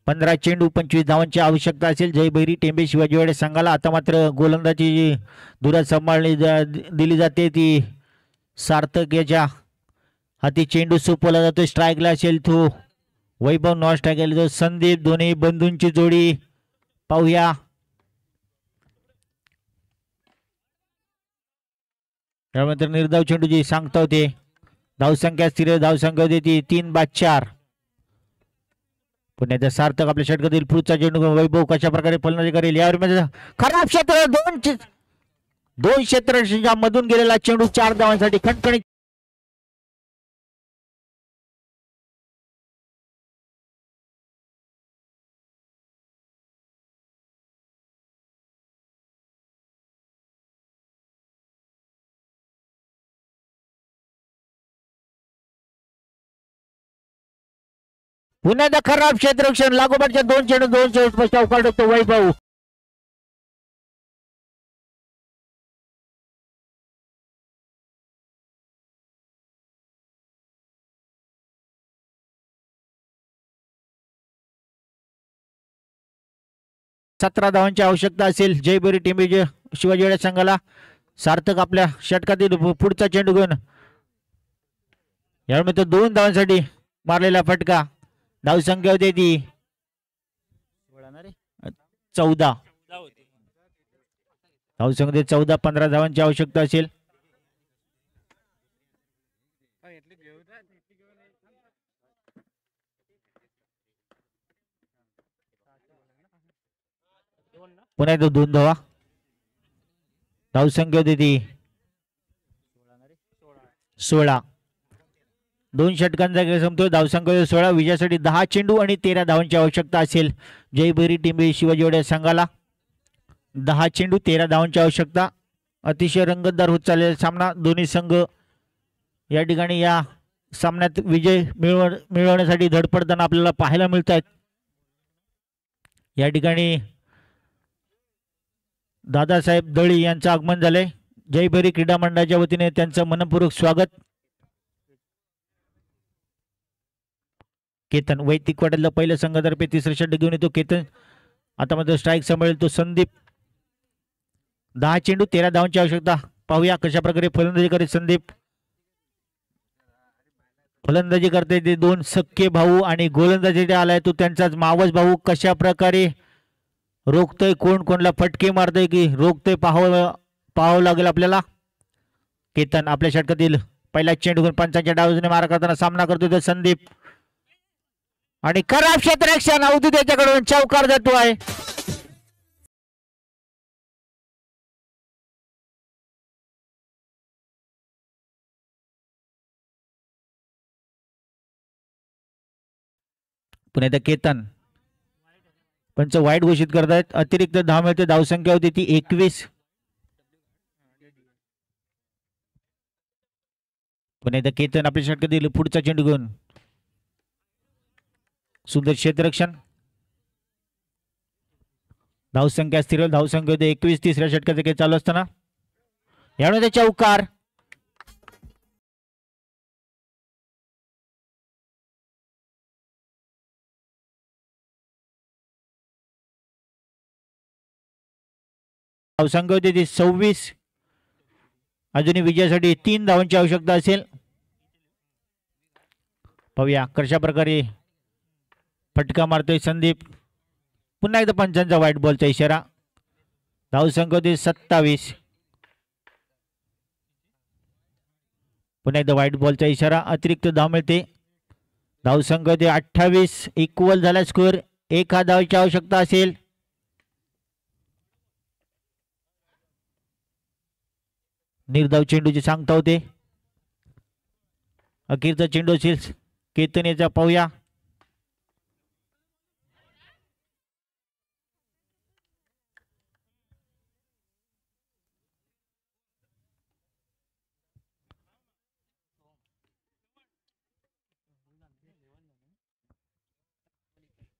Speaker 3: 15 चेंडू 25 धावांची आवश्यकता असेल. जय भैरी टेंबे शिवाजीवाडे संघाला. आता मात्र गोलंदाजी जी धुरा सांभाळली दिली जाते ती सार्थक याच्या हाती चेंडू सोपवला जातो. स्ट्राईकला असेल तो वैभव, नॉन स्ट्राईकला तो संदीप. दोन्ही बंधूंची जोडी पाहूया. त्यानंतर निर्धाव चेंडूची सांगता होते. धावसंख्या स्थिर. धावसंख्या होती ती 3-4. पुण्याचा सार्थक आपल्या षटकातील पुढचा चेंडू वैभव कशा प्रकारे फलंदाजी करेल यावर खराब क्षेत्र. 2 क्षेत्र मधून गेलेला चेंडू 4 धावांसाठी खणखणीत. पुन्हा एकदा खराब क्षेत्ररक्षण. लागोपाठच्या 2 चेंडू 2 चेंडू अवकाळ टाकतो वैभव. सतरा धावांची आवश्यकता असेल जयभरी टेंबे शिवाजीवाडा संघाला. सार्थक आपल्या षटकातील पुढचा चेंडू घेऊन यामध्ये 2 धावांसाठी मारलेला फटका. धावसंख्या होती ती 14. धावसंख्या 14-15 धावांची आवश्यकता असेल. पुन्हा 2 धावा. धावसंख्या होती ती 16. 2 षटकांचा खेळ संपतो. धावसंख्या 16. विजयासाठी 10 चेंडू आणि 13 धावांची आवश्यकता असेल जयभरी टेंबे शिवाजीवाडा संघाला. 10 चेंडू 13 धावांची आवश्यकता. अतिशय रंगतदार होत चाललेला सामना. दोन्ही संघ या ठिकाणी या सामन्यात विजय मिळवण्यासाठी धडपडताना आपल्याला पाहायला मिळत आहेत. या ठिकाणी दादासाहेब दळी यांचं आगमन झालंय. जयभरी क्रीडा मंडळाच्या वतीने त्यांचं मनपूर्वक स्वागत. केतन वैयक्तिक वाट्यातलं पहिलं संघातर्फे तिसरं षटक घेऊन येतो. केतन आता मात्र स्ट्राईक सांभाळेल तो संदीप. 10 चेंडू 13 धावांची आवश्यकता. पाहूया कशा प्रकारे फलंदाजी करे संदीप. फलंदाजी करते ते दोन सख्खे भाऊ आणि गोलंदाजी आलाय तो त्यांचाच मावस भाऊ. कशा प्रकारे रोखतोय, कोण कोणला फटके मारतोय की रोखतोय पाहावं लागेल आपल्याला. केतन आपल्या षटकातील पहिला चेंडू घेऊन पंचांच्या डावजूने मारा करताना सामना करतोय तो संदीप. आणि खराब क्षेत्ररक्षण अवधूत त्याच्याकडून चौकार जातोय. पुन्हा एकदा केतन पंच वाईट घोषित करतायत. अतिरिक्त धाव मिळते. धावसंख्या होती ती 21. पुन्हा एकदा केतन आपल्या षटकातील पुढचा चेंडू घेऊन सुंदर क्षेत्ररक्षण. धावसंख्या स्थिर. धावसंख्या होते 21. तिसऱ्या षटकाचे खेळ चालू असताना यावेळी चौकार. धावसंख्या होती ती 26. अजूनही विजयासाठी 3 धावांची आवश्यकता असेल. पाहूया कशा प्रकारे फटका मारतोय संदीप. पुन्हा एकदा पंचांचा व्हाईट बॉलचा इशारा. धावसंख्या होती 27. पुन्हा एकदा व्हाईट बॉलचा इशारा. अतिरिक्त धाव मिळते. धावसंख्या होती 28. इक्वल झाला स्कोअर. 1 धावांची आवश्यकता असेल. निर्धाव चेंडूची सांगता होते. अखेरचा चेंडू असेल केतन याचा. पाहूया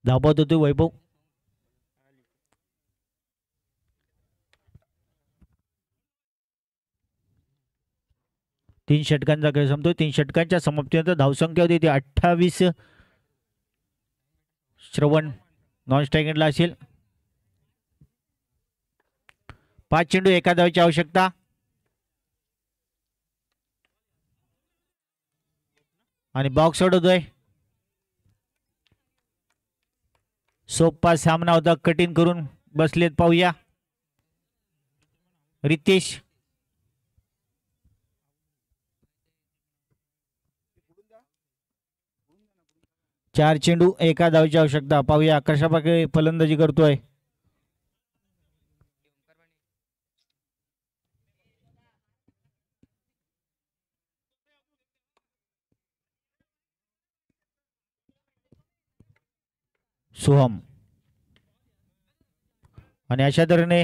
Speaker 3: धावत होते वैभव. तीन षटकांचा खेळ संपतोय. 3 षटकांच्या समाप्तीनंतर धावसंख्या होती ती 28. श्रवण नॉन स्ट्रायकेटला असेल. 5 चेंडू 1 धावांची आवश्यकता. आणि बॉक्स आउट होतोय. सोपा सामना होता. कठीण करून बसलेत. पाहूया रितेश. 4 चेंडू 1 धावांची आवश्यकता. पाहूया कशा प्रकारे फलंदाजी करतोय. सोहम. आणि अशा तऱ्हेने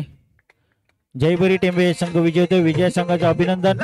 Speaker 3: जयभरी टेंबे संघ विजय होतोय. विजय संघाचं अभिनंदन.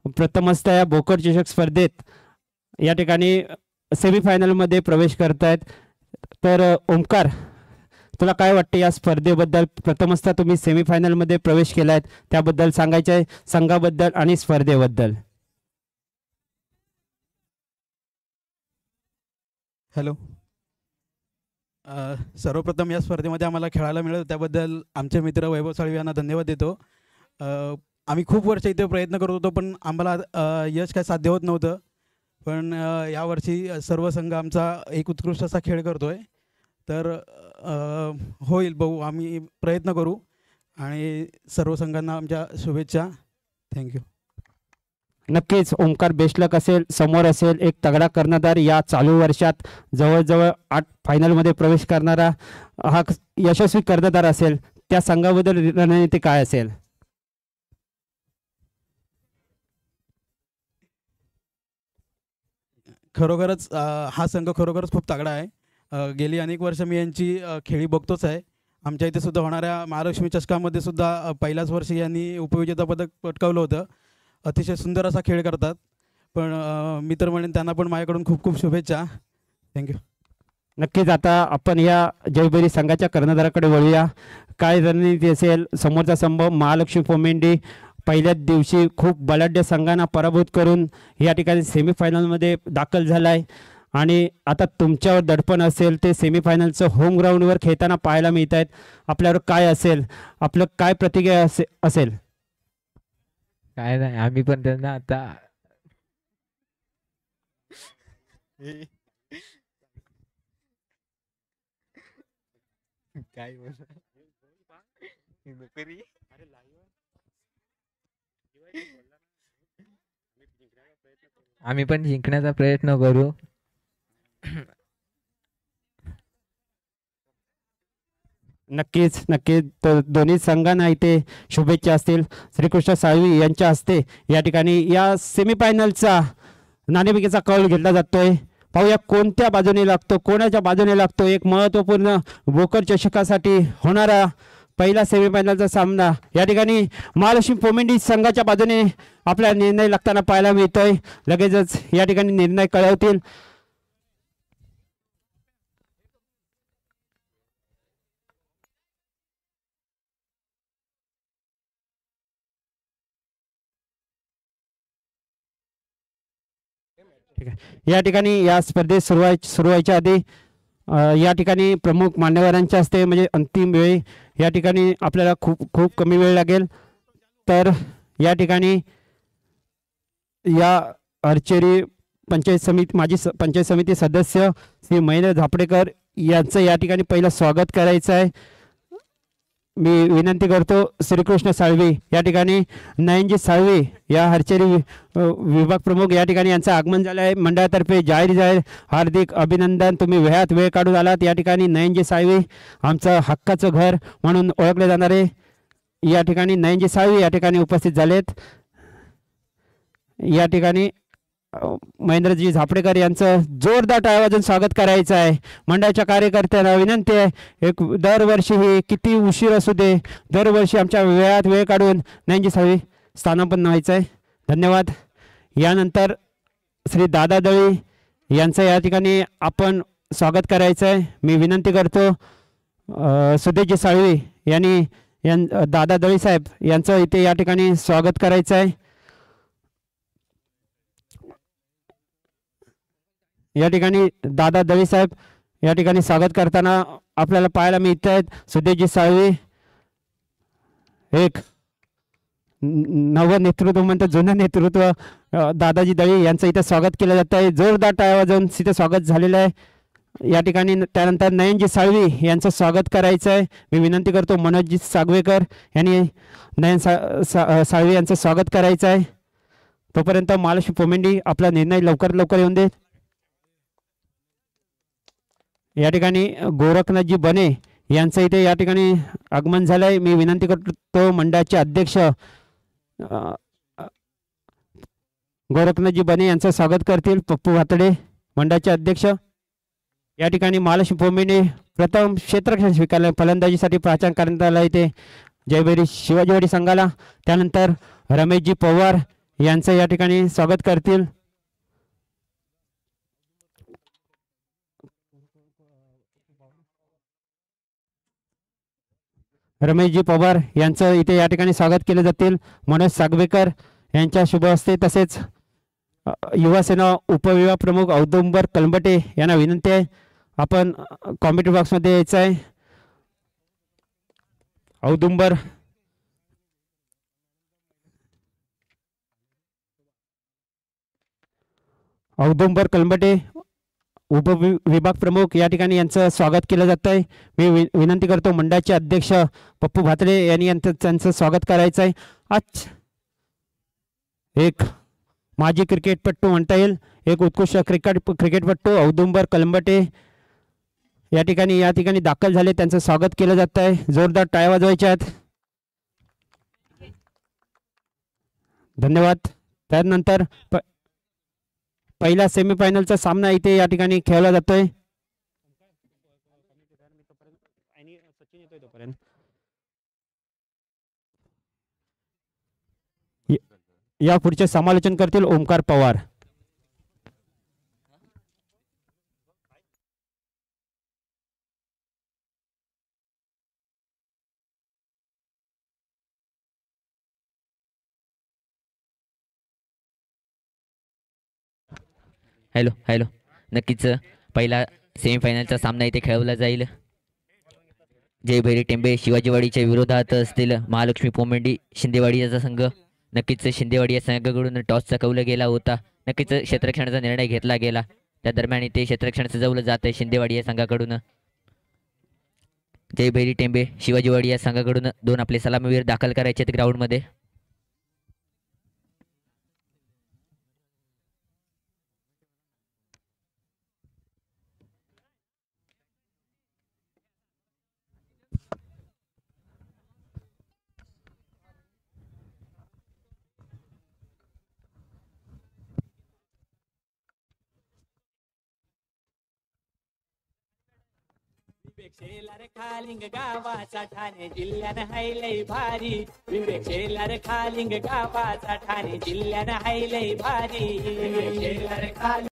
Speaker 1: प्रथमतः या भोकर चषक स्पर्धेत या ठिकाणी सेमीफायनलमध्ये प्रवेश करत आहेत. तर ओमकार, तुला काय वाटते या स्पर्धेबद्दल? प्रथमतः तुम्ही सेमीफायनलमध्ये प्रवेश केला आहे, त्याबद्दल सांगायचं आहे, संघाबद्दल आणि स्पर्धेबद्दल.
Speaker 4: हॅलो. सर्वप्रथम या स्पर्धेमध्ये आम्हाला खेळायला मिळालं त्याबद्दल आमचे मित्र वैभव साळवी यांना धन्यवाद देतो. आम्ही खूप वर्ष इथे प्रयत्न करत होतो पण आम्हाला यश काय साध्य होत नव्हतं. पण यावर्षी सर्व संघ आमचा एक उत्कृष्ट असा खेळ करतो आहे. तर होईल भाऊ, आम्ही प्रयत्न करू आणि सर्व संघांना आमच्या शुभेच्छा. थँक्यू.
Speaker 1: नक्कीच ओमकार बेस्ट लक असेल, समोर असेल एक तगडा कर्णधार. या चालू वर्षात जवळजवळ 8 फायनलमध्ये प्रवेश करणारा हा यशस्वी कर्णधार असेल. त्या संघाबद्दल रणनीती काय असेल?
Speaker 4: खरोखरच हा संघ खरोखरच खूप तगडा आहे. गेली अनेक वर्ष मी यांची खेळी बघतोच आहे. आमच्या इथे सुद्धा होणाऱ्या महालक्ष्मी चषकामध्ये सुद्धा पहिल्याच वर्षी यांनी उपविजेता पदक पटकावलं होतं. अतिशय सुंदर असा खेळ करतात. पण मित्र म्हणून त्यांना पण माझ्याकडून खूप खूप शुभेच्छा. थँक्यू.
Speaker 1: नक्कीच आता आपण या जयभैरी संघाच्या कर्णधाराकडे वळूया. काय रणनीती असेल? समोरचा संभव महालक्ष्मी पोमेंडी पहिल्याच दिवशी खूप बलाढ्य संघांना पराभूत करून या ठिकाणी सेमीफायनलमध्ये दाखल झाला आहे आणि आता तुमच्यावर दडपण असेल. ते सेमीफायनलचं होम ग्राउंडवर खेळताना पाहायला मिळत आहेत. आपल्यावर काय असेल, आपलं काय प्रतिक्रिया असेल?
Speaker 5: काय नाही, आम्ही पण त्यांना आता काय आम्ही पण जिंकण्याचा प्रयत्न करू.
Speaker 1: नक्कीच नक्कीच. तर दोन्ही संघांना इथे शुभेच्छा असतील. श्रीकृष्ण साळवी यांच्या हस्ते या ठिकाणी या सेमीफायनलचा नाणेफेकीचा कौल घेतला जातोय. पाहूया कोणत्या बाजूने लागतो, कोणाच्या बाजूने लागतो. एक महत्त्वपूर्ण भोकर चषकासाठी होणारा पहिला सेमीफायनलचा सामना या ठिकाणी महालक्ष्मी पोमेंडी संघाच्या बाजूने आपला निर्णय लागताना पाहायला मिळतोय. लगेचच या ठिकाणी निर्णय कळवतील. या ठिकाणी या स्पर्धेत सुरू व्हायच्या आधी या ठिकाणी प्रमुख मान्यवरांच्या हस्ते म्हणजे अंतिम वेळी या ठिकाणी आपल्याला खूप कमी वेळ लागेल. तर या ठिकाणी या आर्चरी माजी पंचायत समिती सदस्य श्री महेंद्र झापडेकर यांचं या ठिकाणी पहिलं स्वागत करायचं आहे. मी विनंती करतो श्रीकृष्ण साळवी या ठिकाणी नयनजी साळवी या आर्चरी विभाग प्रमुख या ठिकाणी यांचं आगमन झालं आहे. मंडळातर्फे जाहीर हार्दिक अभिनंदन. तुम्ही वेळात वेळ काढून आलात. या ठिकाणी नयनजी साळवी आमचं हक्काचं घर म्हणून ओळखले जाणारे या ठिकाणी नयनजी साळवी या ठिकाणी उपस्थित झालेत. या ठिकाणी महेंद्रजी झापडेकर यांचं जोरदार टाळ्या वाजवून स्वागत करायचं आहे. मंडळाच्या कार्यकर्त्यांना विनंती आहे, एक दरवर्षी ही किती उशीर असू दे, दरवर्षी आमच्या वेळात वेळ काढून नयनजी साळवी स्थानापन्न व्हायचं आहे. धन्यवाद. यानंतर श्री दादा दळी यांचं या ठिकाणी आपण स्वागत करायचं आहे. मी विनंती करतो सुदेशजी साळवी यांनी दादा दळी साहेब यांचं इथे या ठिकाणी स्वागत करायचं आहे. या ठिकाणी दादा दळी साहेब या ठिकाणी स्वागत करताना आपल्याला पाहायला मिळत आहेत. सुदेशजी साळवी एक नव नेतृत्व म्हणतात, जुनं नेतृत्व दादाजी दळी यांचं इथे स्वागत केलं जात आहे. जोरदार टाळ्या वाजवून इथे स्वागत झालेलं आहे. या ठिकाणी त्यानंतर नयनजी साळवी यांचं स्वागत करायचं आहे. मी विनंती करतो मनोजजी सागवेकर यांनी नयन साळवी यांचं स्वागत करायचं आहे. तोपर्यंत महालक्ष्मी पोमेंडी आपला निर्णय लवकर येऊन दे. या ठिकाणी गोरखनाथजी बने यांचं इथे या ठिकाणी आगमन झालं आहे. मी विनंती करतो मंडळाचे अध्यक्ष गोरखनाथजी बने यांचं स्वागत करतील. पप्पू भातडे मंडळाचे अध्यक्ष. या ठिकाणी महालक्ष्मी पोमेंडी प्रथम क्षेत्ररक्षण स्वीकारले, फलंदाजीसाठी प्राचार करण्यात आला इथे जयभैरी शिवाजीवाडी संघाला. त्यानंतर रमेशजी पवार यांचं या ठिकाणी स्वागत करतील. रमेशजी पवार यांचं इथे या ठिकाणी स्वागत केले जातील. मनोज सागवेकर यांच्या शुभ हस्ते, तसेच युवासेना उपविभाग प्रमुख औदुंबर कलंबटे यांना विनंती आहे आपण कॉमेंट्री बॉक्समध्ये यायचं आहे. औदुंबर कलंबटे उपविभाग प्रमुख या ठिकाणी यांचं स्वागत केलं जात आहे. मी विनंती करतो मंडळाचे अध्यक्ष पप्पू भातरे यांनी त्यांचं स्वागत करायचं आहे. आज एक माजी क्रिकेटपटू म्हणता येईल, एक उत्कृष्ट क्रिकेटपटू औदुंबर कलंबटे या ठिकाणी दाखल झाले, त्यांचं स्वागत केलं जात आहे. जोरदार टाळ्या वाजवायच्या आहेत. धन्यवाद. त्यानंतर पहिला सेमीफायनलचा सामना इथे या ठिकाणी खेळला जातोय. या पुढचे समालोचन करतील ओमकार पवार.
Speaker 6: हॅलो हॅलो नक्कीच पहिला सेमीफायनलचा सामना इथे खेळवला जाईल. जयभैरी टेंबे शिवाजीवाडीच्या विरोधात असतील महालक्ष्मी पोमेंडी शिंदेवाडी याचा संघ. नक्कीच शिंदेवाडी या संघाकडून टॉसचा कौल गेला होता. नक्कीच क्षेत्ररक्षणाचा निर्णय घेतला गेला. त्या दरम्यान इथे क्षेत्ररक्षण सजवलं जात आहे शिंदेवाडी या संघाकडून. जयभैरी टेंबे शिवाजीवाडी या संघाकडून 2 आपले सलामीवीर दाखल करायचे आहेत ग्राउंडमध्ये.
Speaker 7: शेलार खालिंग गावाचा ठाणे जिल्ह्यानं हायलय भारी. विवेक शेलार खालिंग गावाचा ठाणे जिल्ह्यानं हायलय भारी. शेलार खालिंग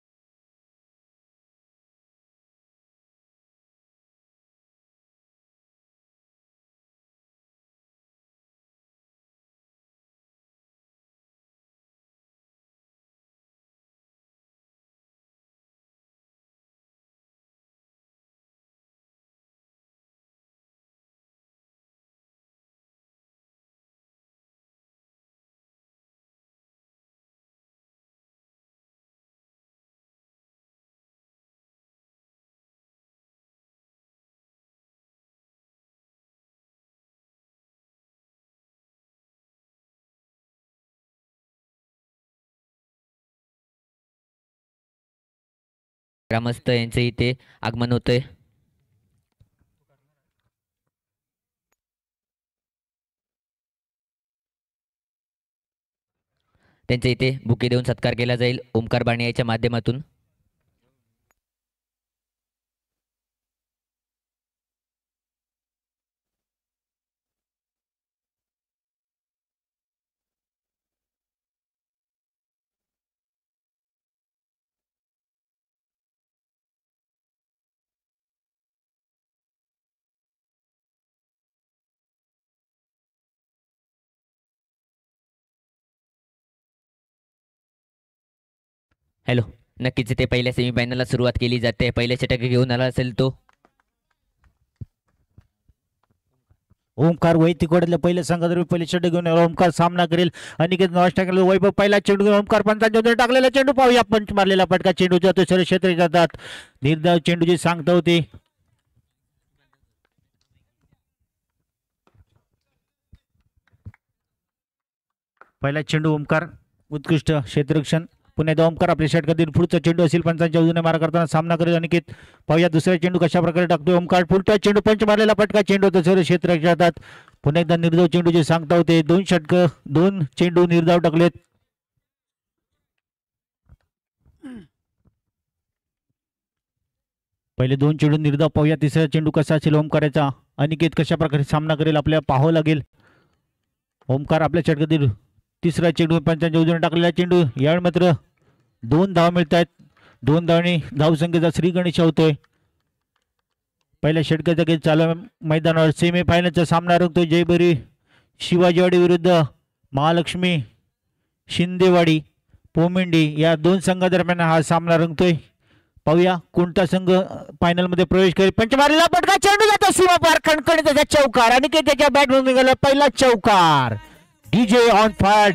Speaker 6: ग्रामस्थ यांचे इथे आगमन होतंय. त्यांचे इथे बुके देऊन सत्कार केला जाईल ओमकार बाणियाच्या माध्यमातून. हॅलो नक्कीच ते पहिल्या सेमीफायनलला सुरुवात केली जाते. पहिल्या षटक घेऊन आला असेल तो
Speaker 3: ओमकार वैयक्तिक वडील पहिल्या संघात पहिले चेंडू घेऊन ओमकार सामना करेल. अनिकेत नाश्ता केला. वैभव पहिला चेंडू घेऊन ओमकार पंचांच्या टाकलेला चेंडू पाहूया. पंच मारलेला फटका चेंडू जातो सर्व क्षेत्र जातात. निर्धाव चेंडूची सांगता होती. पहिला चेंडू ओमकार उत्कृष्ट क्षेत्ररक्षण. पुन्हा ओमकार आपल्या षटकातील पुढचा चेंडू असेल पंचांच्या उजूने मारा करताना सामना करेल अनिकेत. पाहूया दुसरा चेंडू कशा प्रकारे टाकतोय ओमकार. पुढचा चेंडू पंच मारलेला फटका चेंडू होतो सर्व क्षेत्र जातात. पुन्हा एकदा निर्धाव चेंडूची सांगता होते. 2 षटक 2 चेंडू निर्धाव टाकलेत. पहिले 2 चेंडू निर्धाव. पाहूया तिसरा चेंडू कसा असेल ओमकाराचा. अनिकेत कशा प्रकारे सामना करेल आपल्याला पाहावं लागेल. ओमकार आपल्या षटकातील तिसरा चेंडू पंचांच्या उजवीने टाकलेला चेंडू यावेळी मात्र 2 धावा मिळत आहेत. 2 धावांनी धावसंख्येचा श्रीगणेश होतोय. पहिल्या षटकाचा खेळ चालू आहे मैदानावर. सेमीफायनलचा सामना रंगतोय जयभरी शिवाजीवाडी विरुद्ध महालक्ष्मी शिंदेवाडी पोमेंडी या 2 संघादरम्यान हा सामना रंगतोय. पाहूया कोणता संघ फायनल मध्ये प्रवेश करेल. पंचमारीला पटका चेंडू जातो सीमा पार खणखणीत त्याचा चौकार आणि त्याच्या बॅट मधून निघाला पहिला चौकार. DJ on fire.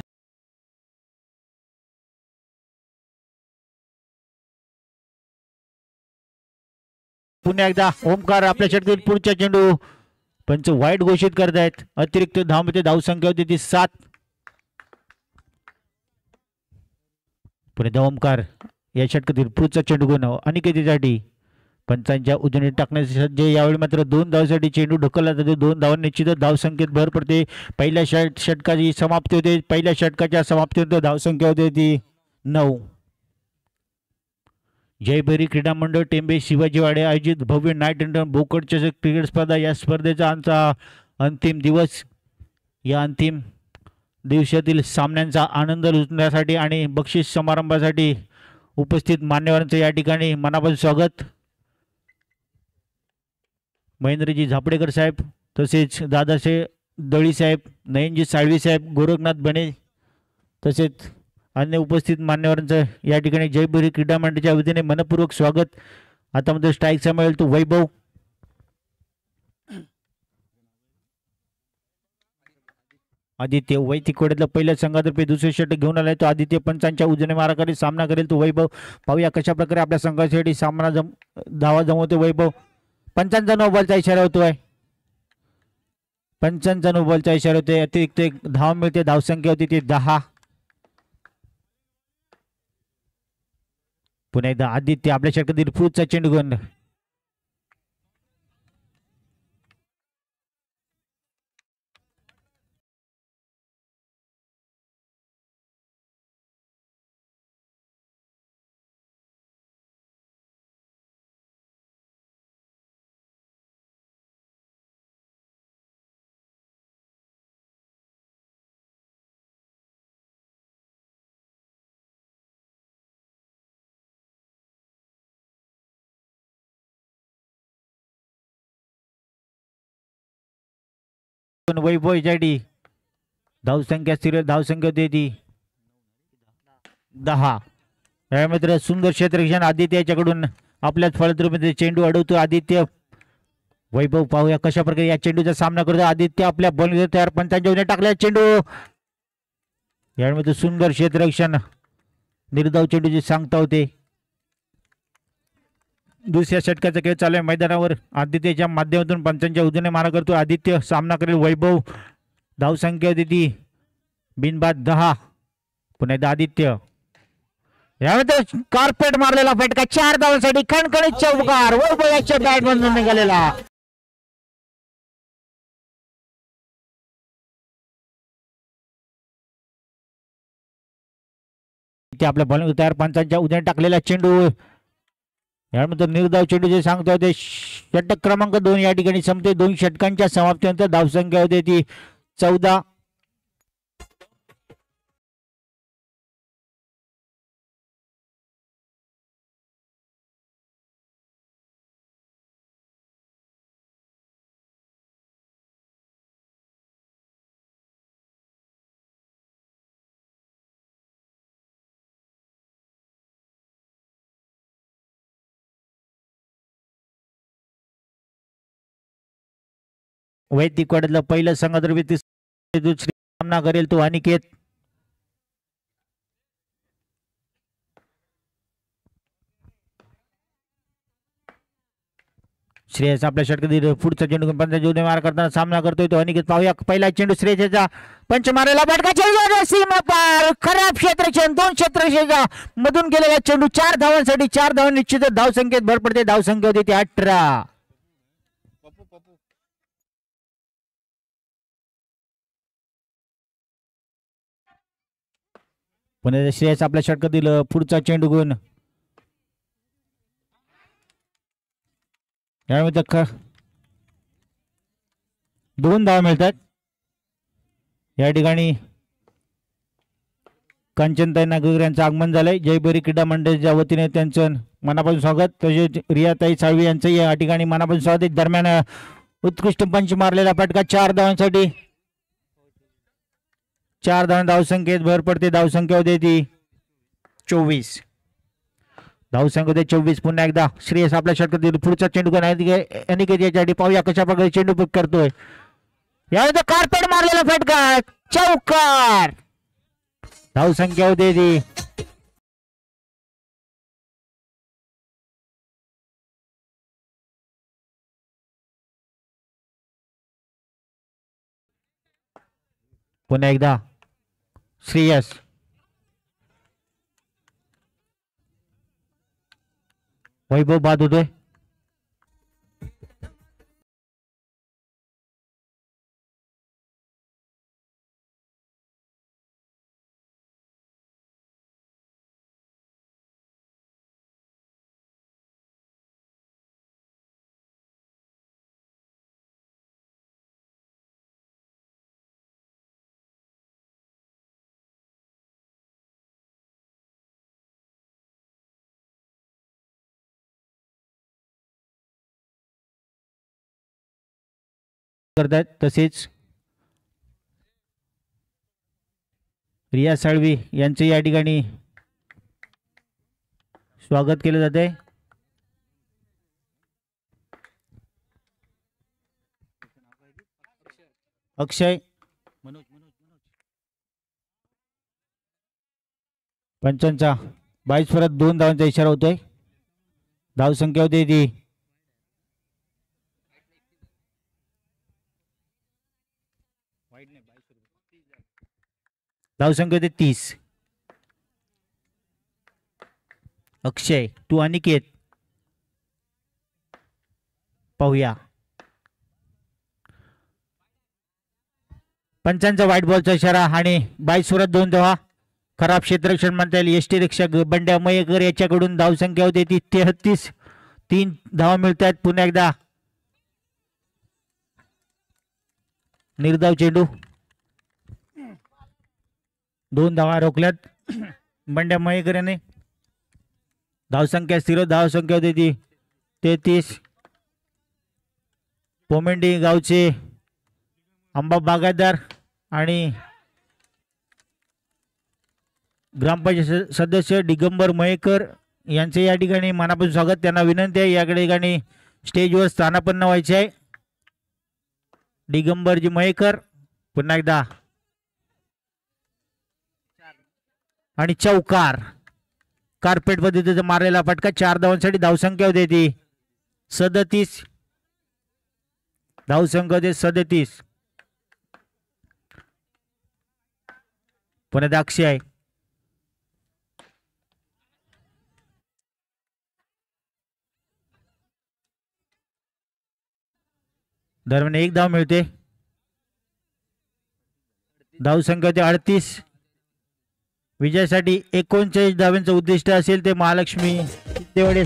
Speaker 3: पुन्हा एकदा ओमकार आपल्या षटकात पुढच्या चेंडू पंच वाईट घोषित करतायत. अतिरिक्त धावमध्ये धावसंख्या होती ती 7. पुन्हा ओमकार या षटकातील पुढचा चेंडू गुण अनिकेतीसाठी पंचांच्या उजवीने टाकण्याचे सज्ज. यावेळी मात्र 2 धावांसाठी चेंडू ढकलला जातो. 2 धावांनी निश्चितच धावसंख्येत भर पडते. पहिल्या षटकाची समाप्ती होते. पहिल्या षटकाच्या समाप्तीनंतर धावसंख्या होते ती 9. जयभैरी क्रीडा मंडळ टेंबे शिवाजीवाडे आयोजित भव्य नाईट इंटर बोकड चषक क्रिकेट स्पर्धा या स्पर्धेचा आजचा अंतिम दिवस. या अंतिम दिवसातील सामन्यांचा आनंद लुटण्यासाठी आणि बक्षीस समारंभासाठी उपस्थित मान्यवरांचं या ठिकाणी मनापासून स्वागत. महेंद्रजी झापडेकर साहेब तसेच दादाशे दळी साहेब, नयनजी साळवी साहेब, गोरखनाथ बने तसेच अन्य उपस्थित मान्यवरांचं या ठिकाणी जयभैरी क्रीडा मंडळाच्या वतीने मनपूर्वक स्वागत. आता मध्ये स्ट्राईकचा मिळेल तो वैभव. आदित्य वैतिकोड्यातला पहिल्या संघातर्फे दुसरे षटक घेऊन आलाय तो आदित्य. पंचांच्या उजवीने मारा करीत सामना करेल तो वैभव. पाहूया कशा प्रकारे आपल्या संघासाठी सामना धावा जमवतो वैभव. पंचांचा नो बॉलचा इशारा होतोय. पंचांचा नो बॉलचा इशारा होतोय. अतिरिक्त 1 धाव मिळते. धावसंख्या होती ती 10. पुन्हा एकदा आदित्य आपल्या षटकातील पुढचा चेंडू घेऊन वैभव साठी धावसंख्या स्थिर धावसंख्या होती ती 10. मित्र सुंदर क्षेत्ररक्षण आदित्य याच्याकडून आपल्याच फलद्रुमध्ये चेंडू अडवतो आदित्य. वैभव पाहूया कशा प्रकारे या चेंडूचा सामना करतो आदित्य. आपल्या बॉलिंग तयार पंचांच्या उजवीने टाकल्या चेंडू. यामध्ये सुंदर क्षेत्ररक्षण निर्धाव चेंडूची सांगता होते. दुसऱ्या षटकाचा खेळ चालू आहे मैदानावर. आदित्यच्या माध्यमातून पंचांच्या उजवीने मारा करतो आदित्य. सामना करेल वैभव. धावसंख्या होती ती बिनबाद 10. पुन्हा एकदा आदित्य. यामध्ये कार्पेट मारलेला फटका 4 धावांसाठी खणखणीत चौकार. वैभव याच्या बॅट मधून निघालेला. आपल्या बॉलिंग तयार पंचांच्या उजवीने टाकलेला चेंडू. यानंतर निर्धाव चेंडू जे सांगतो होते षटक क्रमांक 2 या ठिकाणी संपते. 2 षटकांच्या समाप्तीनंतर धावसंख्या होते ती 14. वैदिक वाड्यातला पहिला संघातर्फे दुसरी सामना करेल तो अनिकेत. श्रेयस आपल्या षटकातील पुढचा चेंडू पंचांच्या उजवीने मार करताना सामना करतोय तो अनिकेत. पाहूया पहिला चेंडू श्रेयसचा पंच मारायला फटका चेंडू सीमा पार. खराब क्षेत्ररक्षण 2 क्षेत्ररक्षणाच्या मधून गेलेला चेंडू 4 धावांसाठी 4 धावा निश्चित धावसंख्येत भर पडते. धावसंख्या होती ती 18. पुन्हा श्रेयस आपल्या षटकातील पुढचा चेंडू घेऊन यामध्ये 2 धावा मिळतात. या ठिकाणी कांचनताई नागवेकर यांचं आगमन झालंय. जयभैरी क्रीडा मंडळाच्या वतीने त्यांचं मनापासून स्वागत. तसेच रियाताई साळवी यांचं या ठिकाणी मनापासून स्वागत. दरम्यान उत्कृष्ट पंच मारलेला फटका 4 धावांसाठी. 4 धावसंख्येत भर पडते. धावसंख्या होते ती 24. धावसंख्या होते 24. पुन्हा एकदा श्रेयस आपल्या षटकातील पुढचा चेंडू अनिकेत याच्यासाठी पाहूया कशा प्रकारे चेंडू पिक करतोय. यावेळी कार्पेट मारलेला फटका चौकार. धावसंख्या होते ती पुन्हा एकदा श्रेयस वैभव बाद होतोय. करतात. तसेच रिया साळवी यांचे या ठिकाणी स्वागत केले जाते. अक्षय पंचांचा 22 परत 2 धावांचा इशारा होतोय. धावसंख्या होते ती धावसंख्या होते 30. अक्षय टू अनिकेत पाहूया. पंचांचा व्हाईट बॉलचा इशारा आणि 22 परत 2 धावा. खराब क्षेत्ररक्षण म्हणता येईल. एसटी रक्षक बंड्या मयेकर याच्याकडून धावसंख्या होते ती 33. 3 धावा मिळत आहेत. पुन्हा एकदा निर्धाव चेंडू. 2 धावा रोखल्यात बंड्या मयेकर याने. धावसंख्या स्थिर. धावसंख्या होती ती 33. पोमेंडी गावचे अंबा बागायतदार आणि ग्रामपंचायत सदस्य दिगंबर मयेकर यांचे या ठिकाणी मनापासून स्वागत. त्यांना विनंती आहे या ठिकाणी स्टेजवर स्थानापन्न व्हायचे आहे. दिगंबरजी मयेकर पुन्हा एकदा आणि चौकार. कार्पेट पद्धतीचा मारलेला फटका 4 धावांसाठी. धावसंख्या होते ती 37. धावसंख्या होते 37. पुन्हा अक्षय आहे. दरम्यान 1 धाव मिळते. धावसंख्या होते 38. विजयासाठी 39 धावांचं उद्दिष्ट असेल ते महालक्ष्मी सिद्धेवाडी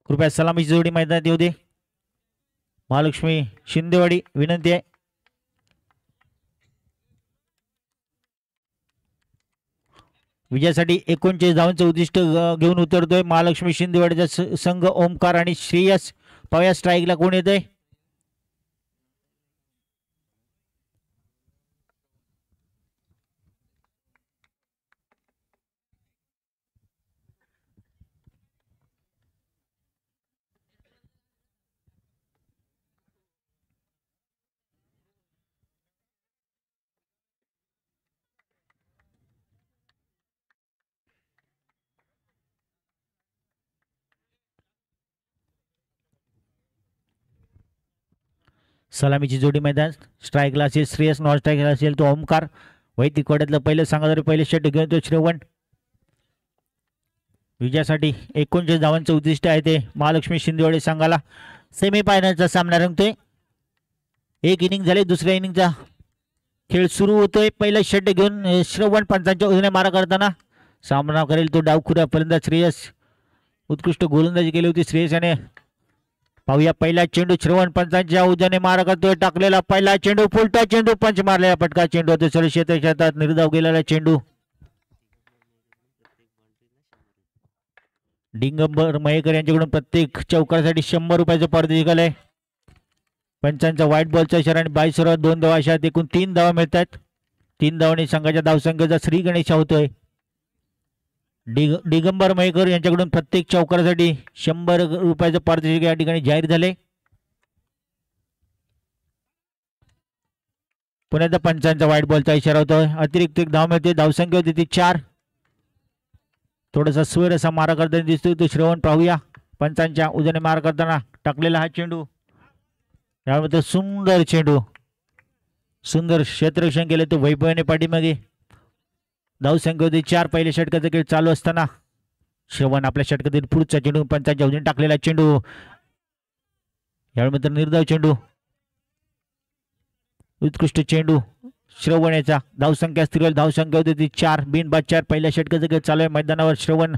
Speaker 3: कृपया सलामीची जोडी मैदानात येऊ दे. महालक्ष्मी शिंदेवाडी विनंती आहे. विजयासाठी 39 धावांचं उद्दिष्ट घेऊन उतरतोय महालक्ष्मी शिंदेवाडीचा संघ. ओमकार आणि श्रेयस पाहूया स्ट्राईकला कोण येतंय. सलामीची जोडी मैदान. स्ट्राईकला असेल श्रेयस, नॉन स्ट्राईकला असेल तो ओमकार. वैदिक कोड्यातलं पहिलं सांगा पहिले षट घेऊन तो श्रवण. विजयासाठी 39 धावांचं उद्दिष्ट आहे ते महालक्ष्मी शिंदेवाडी संघाला. सेमीफायनलचा सामना रंगतोय. एक इनिंग झाले, दुसऱ्या इनिंगचा खेळ सुरू होतोय. पहिला षट घेऊन श्रवण पंचांच्या उजव्याने मारा करताना सामना करेल तो डावखुरा फलंदाज श्रेयस. उत्कृष्ट गोलंदाजी केली होती श्रेयस याने. पाहूया पहिला चेंडू श्रवण पंचांच्या उजव्याने मारा करतोय. टाकलेला पहिला चेंडू, फुलटा चेंडू, पंच मारलेला फटका चेंडू होतो. सर्व क्षेत्रात निर्धाव गेलेला चेंडू. डिंगंबर मयेकर यांच्याकडून प्रत्येक चौकासाठी 100 रुपयाचं पारितोषिक आलंय. पंचांचा व्हाईट बॉलचा इशारा आणि 22 ओव्हर 2 धावा अशा एकूण 3 धावा मिळतात. 3 धावांनी संघाच्या धावसंख्येचा श्री गणेश होतोय. दिगंबर मयेकर यांच्याकडून प्रत्येक चौकारासाठी 100 रुपयाचं पारितोषिक या ठिकाणी जाहीर झाले. पुण्याचा पंचांचा व्हाईट बॉलचा इशारा होतोय. अतिरिक्त एक धाव मिळते. धावसंख्या होती ती 4. थोडासा स्वर असा मारा करताना दिसतोय तो श्रवण. पाहूया पंचांच्या उजव्याने मारा करताना टाकलेला हा चेंडू. यामध्ये सुंदर चेंडू, सुंदर क्षेत्ररक्षण केले तो वैभवाने पाठीमागे. धावसंख्या होती 4. पहिल्या षटकाचा खेळ चालू असताना श्रवण आपल्या षटकातील पुढचा चेंडू पंचांच्या उजव्याने टाकलेला चेंडू. यावेळी निर्धाव चेंडू, उत्कृष्ट चेंडू श्रवण याचा. धावसंख्या स्थिर, धावसंख्या होती ती 4. बिनबाद 4. पहिल्या षटकाचा खेळ चालू आहे मैदानावर. श्रवण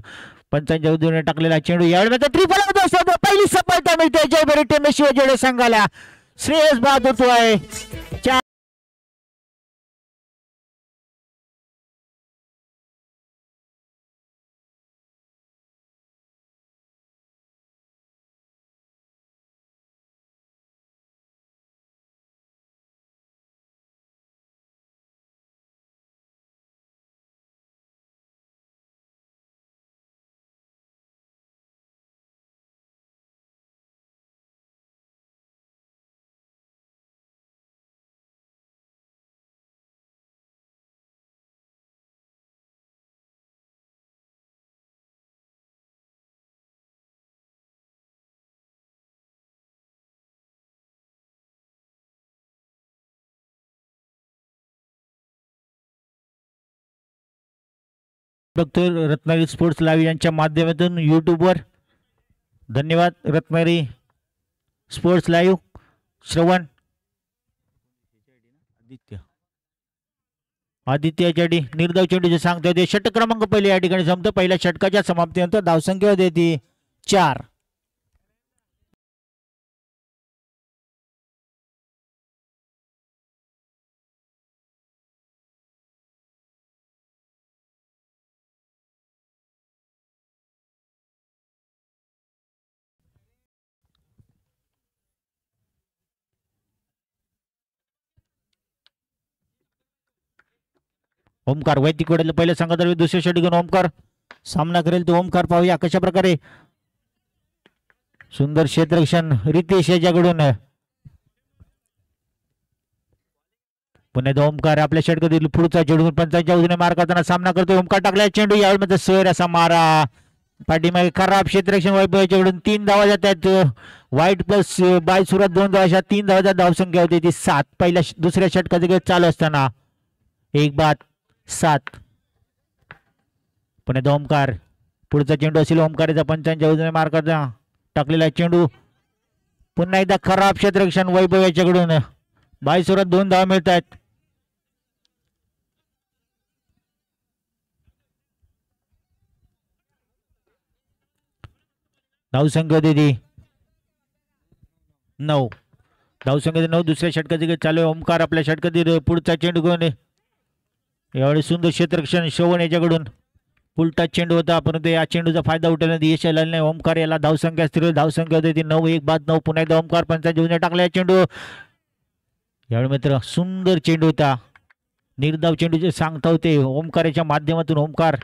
Speaker 3: पंचांच्या उजव्याने टाकलेला चेंडू. यावेळी ट्रिपल पहिली सफलता मिळते जयभरी टेंबे शिवाजी संघाला. श्रेयस बाद होतोय. बघतोय रत्नागिरी स्पोर्ट्स लाईव्ह यांच्या माध्यमातून यूट्यूबवर. धन्यवाद रत्नागिरी स्पोर्ट्स लाईव्ह. श्रवण आदित्य निर्धाव चेंडूचे सांगतोय ते षटक क्रमांक पहिले या ठिकाणी संपतो. पहिल्या षटकाच्या समाप्तीनंतर धावसंख्या होती ती 4. ओमकार वैदिक वडील पहिल्या संघातर्फे दुसऱ्या षटक घेऊन ओमकार सामना करेल तो ओमकार. पाहूया कशा प्रकारे सुंदर क्षेत्ररक्षण रितेश याच्याकडून. पुन्हा ओमकार आपल्या षटकातील पुढचा चेंडू पंचांच्या उजव्याने मार करताना सामना करतो. ओमकार टाकला चेंडू. यावेळी मध्ये सोयर असा मारा पाठीमागे खराब क्षेत्ररक्षण वैभव याच्याकडून. 3 धावा जातात. व्हाईट प्लस 22 सुरात 2 धावा अशा 3 धावाच्या धावसंख्या होती ती 7. पहिल्या दुसऱ्या षटकाचा खेळ चालू असताना 1 बाद 7. पुन्हा ओमकार पुढचा चेंडू असेल ओमकाराचा पंचांच्या उजव्याने मार करताना टाकलेला चेंडू. पुन्हा एकदा खराब क्षेत्ररक्षण वैभव याच्याकडून. 22 ओव्हरात 2 धावा मिळत आहेत. धावसंख्या होती ती 9. धावसंख्या 9. दुसऱ्या षटकाची चालू आहे. ओमकार आपल्या षटकातील पुढचा चेंडू घेऊन यावेळी सुंदर क्षेत्ररक्षण श्रवण याच्याकडून. उलटा चेंडू होता परंतु या चेंडूचा फायदा उठवण्यात यश आलेला नाही. ओमकार याला धावसंख्या स्थिर धावसंख्या होती ती 9. 1 बाद 9. पुन्हा एकदा ओमकार पंचा घेऊन टाकला चेंडू. यावेळी मित्र सुंदर चेंडू होता. निर्धाव चेंडूचे सांगता होते ओमकाराच्या माध्यमातून. ओमकार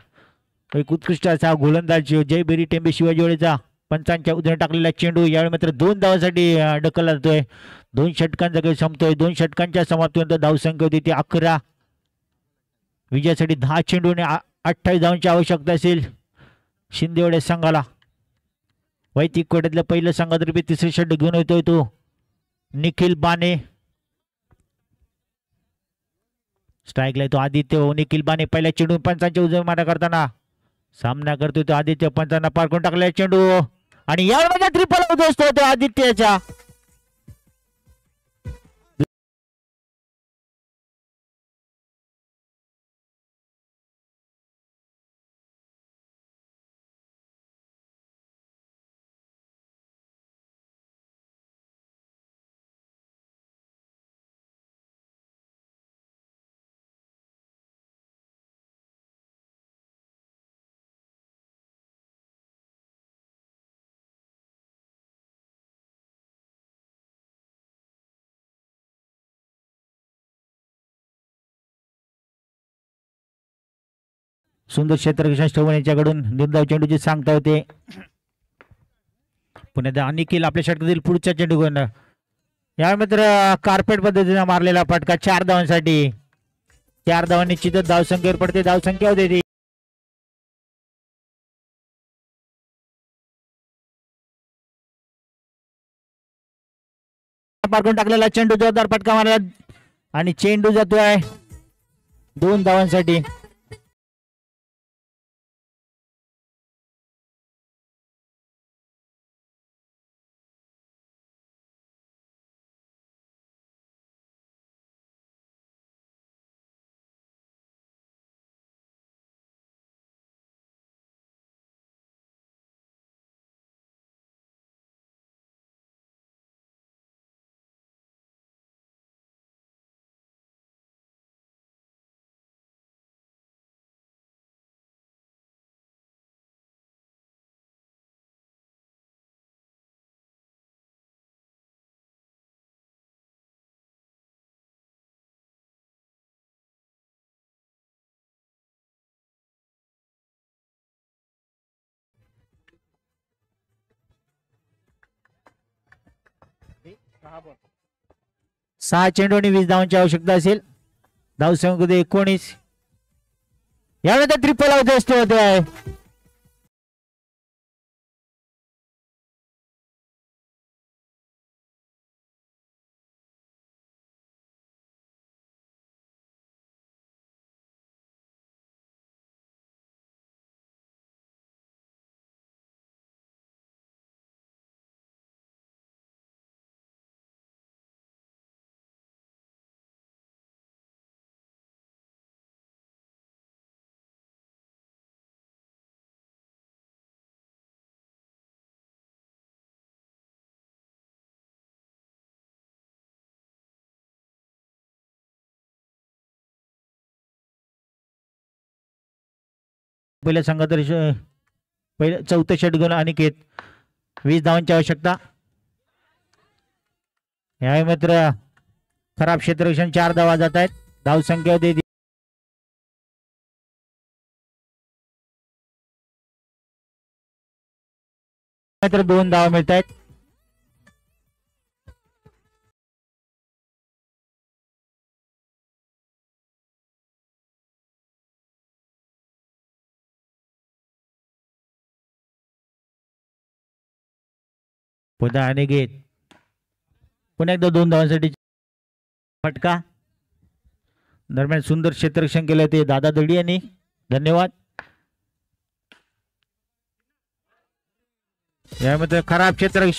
Speaker 3: एक उत्कृष्ट असा गोलंदाज. जयभेरी टेंबे शिवाजीवाडीचा पंचांच्या उद्या टाकलेला चेंडू यावेळी मात्र 2 धावांसाठी ढकलला जातोय. 2 षटकांचा खेळ संपतोय. 2 षटकांच्या समाप्तीनंतर धावसंख्या होती ती 11. विजयासाठी 10 चेंडू आणि 28 धावांची आवश्यकता असेल शिंदेवाडी संघाला. वैयक्तिक कोट्यातलं पहिलं संघातर्फे तिसरे षटक घेऊन येतोय तो निखिल बाने. स्ट्राईकला येतो आदित्य. निखिल बाने पहिल्या चेंडू पंचांच्या उजव्या मारा करताना सामना करतोय तो आदित्य. पंचांना पार करून टाकला चेंडू आणि यावेळी ट्रिपल आउट असतो तो आदित्यच्या. सुंदर क्षेत्ररक्षण श्रवण याच्याकडून निर्धाव चेंडूची सांगता होते. पुन्हा निखिल आपल्या षटकातील पुढच्या चेंडू घेऊन या मात्र कार्पेट पद्धतीने मारलेला फटका 4 धावांसाठी. 4 धावा निश्चितच धावसंख्येवर पडते. धावसंख्या होते ती पारखून टाकलेला चेंडू जोरदार फटका मारला आणि चेंडू जातोय 2 धावांसाठी. सहा चेंडू आणि 20 धावांची आवश्यकता असेल. धावसंख्या 19. यावेळी ट्रिपल आउट असतो होते. पहिल्या संघात पहिलं 4थं षटक अनिकेत. 20 धावांची आवश्यकता. यावेळी मात्र खराब क्षेत्ररक्षण 4 धावा जात आहेत. धावसंख्या होती मात्र 2 धावा मिळत आहेत. पुन्हा अनिकेत. पुन्हा एकदा 2 धावांसाठी फटका. दरम्यान सुंदर क्षेत्ररक्षण केलं ते दादा दडी यांनी. धन्यवाद. यामध्ये खराब क्षेत्ररक्षण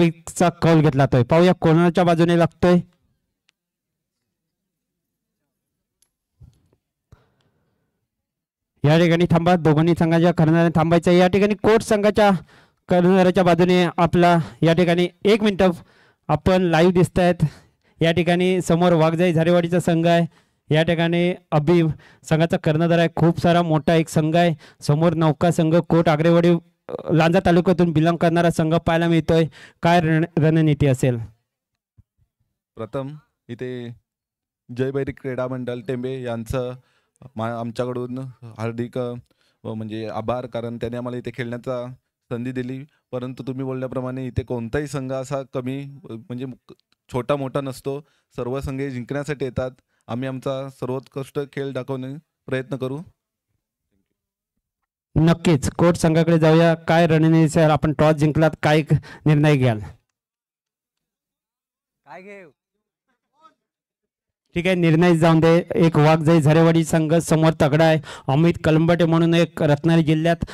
Speaker 1: स्ट्राईकचा कौल घेतला जातोय. पाहूया कोणाच्या बाजूने लागतोय. या ठिकाणी थांबा. दोघांनी संघाच्या कर्णधाराने थांबायचं. या ठिकाणी कोट संघाच्या कर्णधाराच्या बाजूने आपला या ठिकाणी 1 मिनिट आपण लाईव्ह दिसत आहेत. या ठिकाणी समोर वाघजाई झारेवाडीचा संघ आहे. या ठिकाणी अभि संघाचा कर्णधार आहे. खूप सारा मोठा एक संघ आहे. समोर नौका संघ कोट आग्रेवाडी लांजा तालुक्यातून बिलॉंग करणारा संघ पाहायला मिळतोय. काय रणनीती असेल.
Speaker 2: प्रथम इथे जय भैरी क्रीडा मंडळ टेंबे यांचं आमच्याकडून हार्दिक म्हणजे आभार, कारण त्याने आम्हाला इथे खेळण्याचा संधी दिली. परंतु तुम्ही बोलल्याप्रमाणे इथे कोणताही संघ असा कमी म्हणजे छोटा मोठा नसतो. सर्व संघ जिंकण्यासाठी येतात. आम्ही आमचा सर्वोत्कृष्ट खेळ दाखवण्याचा प्रयत्न करू.
Speaker 1: नक्कीच कोट संघाकडे जाऊया. काय रणनीती सर, आपण टॉस जिंकलात, काय निर्णय घ्याल.
Speaker 8: काय घेऊ.
Speaker 1: ठीक आहे, निर्णय जाऊन दे. एक वाघजाई झरेवाडी संघ समोर तगडा आहे. अमित कलंबटे म्हणून एक रत्नागिरी जिल्ह्यात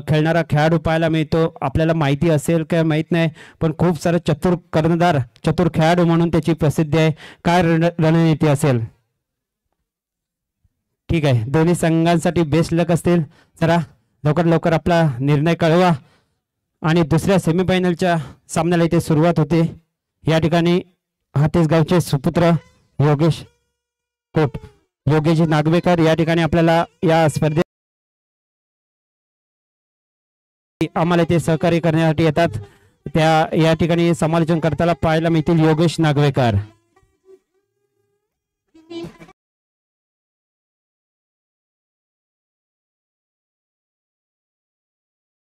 Speaker 1: खेळणारा खेळाडू पाहायला मिळतो. आपल्याला माहिती असेल काय माहीत नाही, पण खूप सारा चतुर कर्णधार, चतुर खेळाडू म्हणून त्याची प्रसिद्धी आहे. काय रणनीती असेल. ठीक आहे, दोन्ही संघांसाठी बेस्ट लक असतील. जरा लवकर लवकर आपला निर्णय कळवा. आणि दुसऱ्या सेमीफायनलच्या सामन्याला इथे सुरुवात होते. या ठिकाणी हातेसगावचे सुपुत्र योगेश कोट, योगेश नागवेकर या ठिकाणी आपल्याला या स्पर्धेत आम्हाला इथे सहकार्य करण्यासाठी येतात. त्या या ठिकाणी समालोचन करताना पाहायला मिळतील योगेश नागवेकर.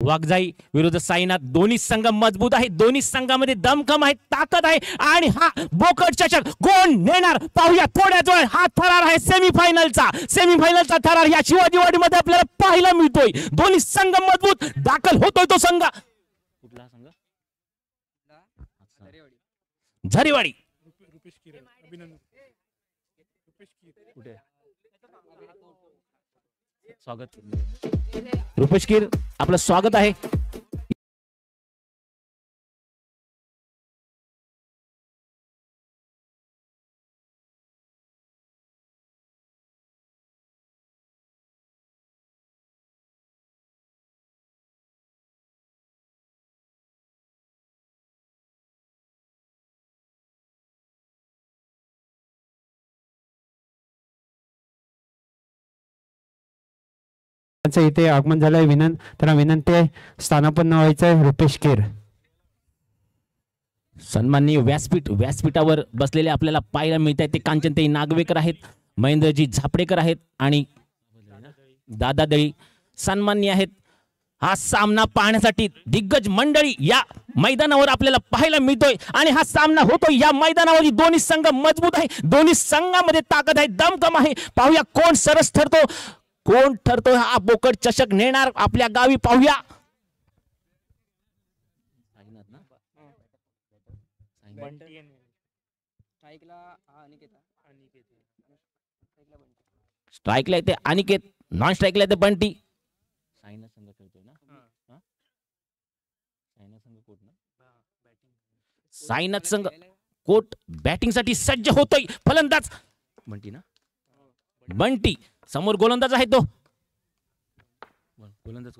Speaker 7: वाघजाई विरुद्ध साईनाथ. दोन्ही संघ मजबूत आहेत. दोन्ही संघामध्ये दमखम आहे, ताकद आहे. आणि हा बोकड चषक कोण नेणार पाहूया थोड्याच वेळ. हा थरार आहे सेमीफायनलचा थरार या शिवाजीवाडीमध्ये आपल्याला पाहायला मिळतोय. दोन्ही संघ मजबूत, दाखल होतोय तो संघ. कुठला संघ. झरेवाडी. स्वागत रुपेश कीर, आपलं स्वागत आहे.
Speaker 1: इथे आगमन झालंय. त्यांना विनंती आहे स्थानापन्न व्हायचंय. रुपेश कीर.
Speaker 7: सन्माननीय व्यासपीठावर बसलेले आपल्याला पाहायला मिळत आहेत ते कांचनताई नागवेकर आहेत, महेंद्रजी झापडेकर आहेत आणि दादा दळी सन्माननीय आहेत. हा सामना पाहण्यासाठी दिग्गज मंडळी या मैदानावर आपल्याला पाहायला मिळतोय. आणि हा सामना होतोय या मैदानावर. दोन्ही संघ मजबूत आहे. दोन्ही संघामध्ये ताकद आहे, दमखम आहे. पाहूया कोण सरस ठरतो, कोण ठरतो हा बोकड चषक नेणार आपल्या गावी. पाहूया. स्ट्राईकला येते अनिकेत, नॉन स्ट्राईकला येते बंटी. साईनाथ संघ कोट बॅटिंग साठी सज्ज होतोय. फलंदाज बंटी ना, बंटी समोर गोलंदाज आहे तो गोलंदाज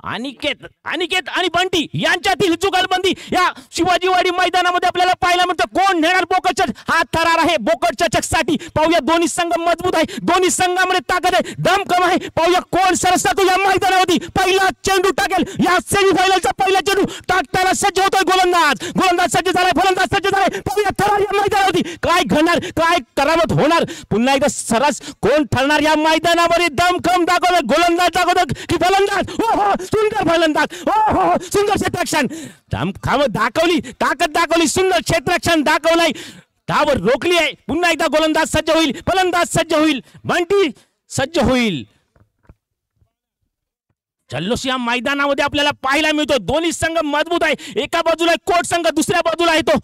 Speaker 7: अनिकेत आणि बंटी यांच्यातील जुगलबंदी या शिवाजीवाडी मैदानामध्ये आपल्याला पाहायला मिळतं. कोण नेणार बोकड चषक. हा थरार आहे बोकड चषक साठी. पाहूया दोन्ही संघ मजबूत आहे. दोन्ही संघामध्ये ताकद आहे, दमखम आहे. पाहूया कोण सरसतो या मैदानावरती. पहिला चेंडू टाकेल या सेमीफायनलचा पहिला चेंडू टाकताना सज्ज होतोय गोलंदाज सज्ज झालाय, फलंदाज सज्ज झालाय. पाहूया थरार या मैदानावरती काय घडणार, काय करावत होणार. पुन्हा एकदा सरस कोण ठरणार या मैदानावर. दमखम दाखवलं गोलंदाज दाखवतो की फलंदाज. सुंदर फलंदाज, सुंदर क्षेत्ररक्षण दाखवली, ताकद दाखवली, सुंदर क्षेत्ररक्षण दाखवलंय. धाव रोखली आहे. पुन्हा एकदा गोलंदाज सज्ज होईल, फलंदाज सज्ज होईल, बंटी सज्ज होईल. जल्लोष या मैदानामध्ये आपल्याला पाहायला मिळतो. दोन्ही संघ मजबूत आहे. एका बाजूला कोट संघ, दुसऱ्या बाजूला आहे तो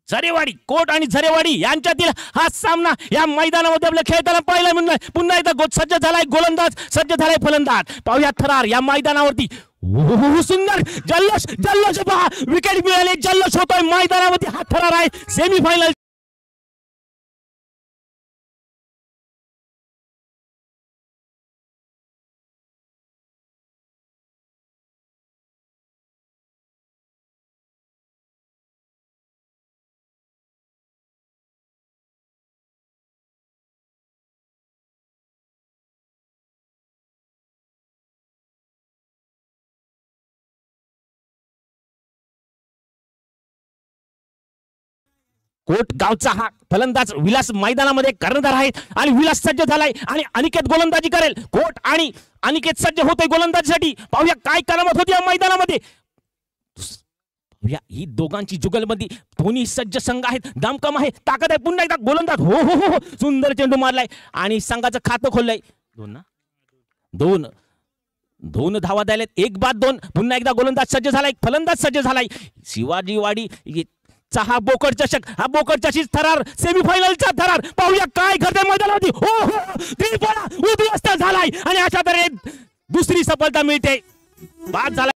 Speaker 7: झरेवाडी. कोट आणि झरेवाडी यांच्यातील हा सामना या मैदानामध्ये आपल्याला खेळताना पाहायला मिळणार. पुन्हा एकदा सज्ज झालाय गोलंदाज, सज्ज झालाय फलंदाज. पाहूया थरार या मैदानावरती
Speaker 8: सुंदर जल्लोष जल्लोष पहा, विकेट मिळाले, जल्लोष होतोय मैदानामध्ये. हा थरार आहे सेमीफायनल. कोट गावचा हा फलंदाज विलास मैदानामध्ये कर्णधार आहे आणि विलास सज्ज झालाय आणि अनिकेत गोलंदाजी करेल. कोट आणि अनिकेत सज्ज होते गोलंदाजीसाठी. पाहूया काय करामत होती या मैदानामध्ये. पाहूया ही दोघांची जुगलबंदी. दोन्ही सज्ज संघ आहेत, दमकम आहे, ताकद आहे. पुन्हा एकदा गोलंदाज. हो हो हो, सुंदर चेंडू मारलाय आणि संघाचं खातं खोललंय. दोन धावा द्यायलेत, 1-2. पुन्हा एकदा गोलंदाज सज्ज झालाय, फलंदाज सज्ज झालाय. शिवाजी वाडी हा बोकड चषक, हा बोकड चषक थरार, सेमीफायनलचा थरार. पाहूया काय घडतंय मैदानावरती. हो हो, त्रिफळा उद्ध्वस्त झालाय आणि अशा तऱ्हे दुसरी सफलता मिळते. बाद झाला.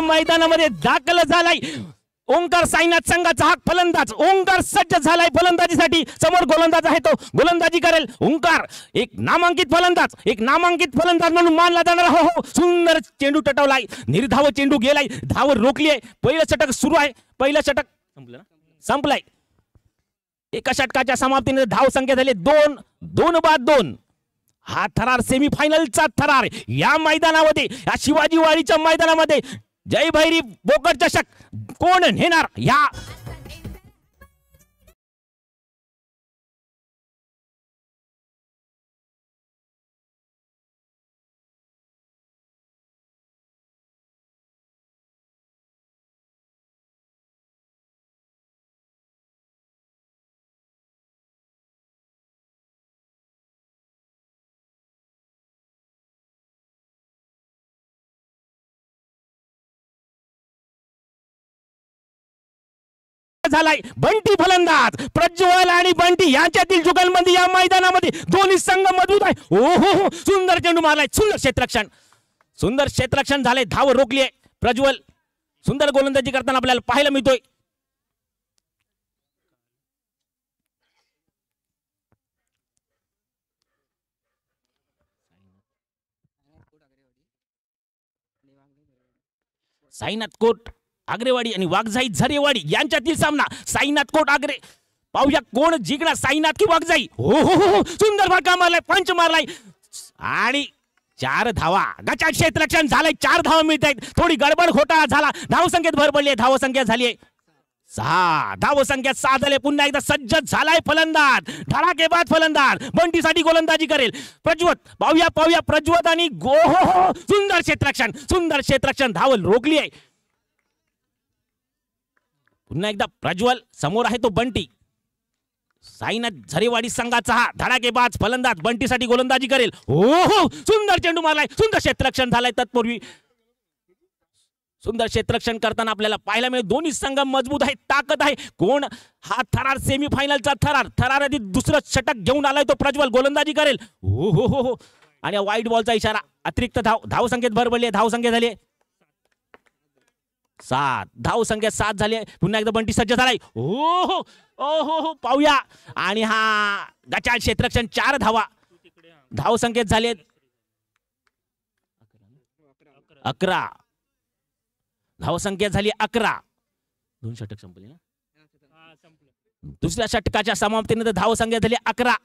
Speaker 8: मैदानामध्ये दाखल झालाय ओंकार साईनाथ संघाचा हा फलंदाज. ओंकार सज्ज झालाय फलंदाजीसाठी. समोर गोलंदाज आहे, तो गोलंदाजी करेल. ओंकार एक नामांकित फलंदाज म्हणून मानला जाणार. हो हो, सुंदर चेंडू टटवलाय, निर्धाव चेंडू गेलाय, धाव रोखली आहे. पहिलं षटक सुरू आहे, पहिलं षटक संपलाय. एका षटकाच्या समाप्तीने धाव संख्या झाली 2-2. हा थरार सेमीफायनलचा थरार या मैदानामध्ये, या शिवाजी वाडीच्या मैदानामध्ये. जय भैरी बोकड चषक कोण नेणार या झालाय. बंटी फलंदाज, प्रज्वल आणि बंटी यांच्यातील जुगलबंदी या मैदानामध्ये. दोन्ही संघ मजबूत आहे. ओ हो, सुंदर चेंडू मारलाय, सुंदर क्षेत्ररक्षण झाले, धाव रोखली आहे. प्रज्वल सुंदर गोलंदाजी करताना आपल्याला पाहायला मिळतोय. साईनाथ कोट आग्रेवाडी आणि वाघजाई झरेवाडी यांच्यातील सामना. Sainath coat agro. पाहूया कोण जिंकणार, साईनाथ की वाघजाई. हो हो हो, सुंदर फटका मारलाय, पंच मारलाय आणि 4 धावा. गचाट क्षेत्ररक्षण झालंय, 4 धावा मिळत आहेत. थोडी गडबड घोटाळा झाला, धावसंख्येत भर पडली. धावसंख्या झाली आहे 6. धावसंख्या 6 झाले. पुन्हा एकदा सज्ज झालाय फलंदाज, धडाकेबाज फलंदाज. बंटीसाठी गोलंदाजी करेल प्रज्वत. पाहूया प्रज्वत आणि गो हो हो, सुंदर क्षेत्ररक्षण, धाव रोखली आहे. पुन्हा एकदा प्रज्वल, समोर आहे तो बंटी. साईनाथ झरेवाडी संघाचा हा धडाकेबाज फलंदाज बंटीसाठी गोलंदाजी करेल. हो हो, सुंदर चेंडू मारलाय, सुंदर क्षेत्ररक्षण झालंय. तत्पूर्वी सुंदर क्षेत्ररक्षण करताना आपल्याला पाहायला मिळेल. दोन्ही संघ मजबूत आहे, ताकद आहे. कोण हा थरार, सेमीफायनलचा थरार आधी दुसरं षटक घेऊन आलाय तो प्रज्वल. गोलंदाजी करेल. हो हो हो हो, आणि वाईट बॉलचा इशारा. अतिरिक्त धावसंख्येत भर पडली. धावसंख्या झाली 7. धावसंख्या 7 झाली. पुन्हा एकदा बंटी सज्ज झालाय. हो हो हो हो, पाहूया. आणि हा गचाट क्षेत्ररक्षण, 4 धावा. धावसंख्येत झाले 11. धावसंख्या झाली 11. 2 षटक संपले ना. दुसऱ्या षटकाच्या समाप्तीनंतर धावसंख्या झाली 11.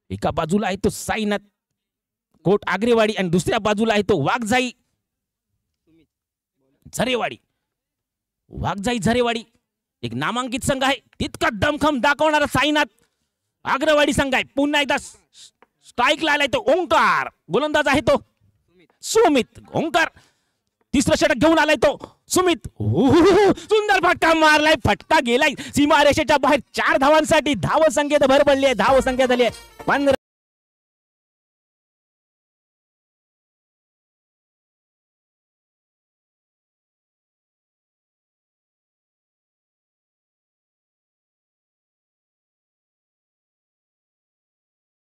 Speaker 8: एका बाजूला आहे तो साईनाथ कोट आग्रेवाडी आणि दुसऱ्या बाजूला आहे तो वाघजाई झरेवाडी. वाघजाई झरेवाडी एक नामांकित संघ आहे, तितका दमखम दाखवणारा साईनाथ आग्रवाडी संघ आहे. पुन्हा एकदा स्ट्राईक आलाय तो ओंकार, गोलंदाज आहे तो सुमित. ओंकार तिसरं षटक घेऊन आलाय तो सुमित. सुंदर फटका मारलाय, फटका गेलाय सीमारेषेच्या बाहेर. 4 धावांसाठी धाव संख्येत भर पडली आहे. धाव संख्या झाली आहे 15.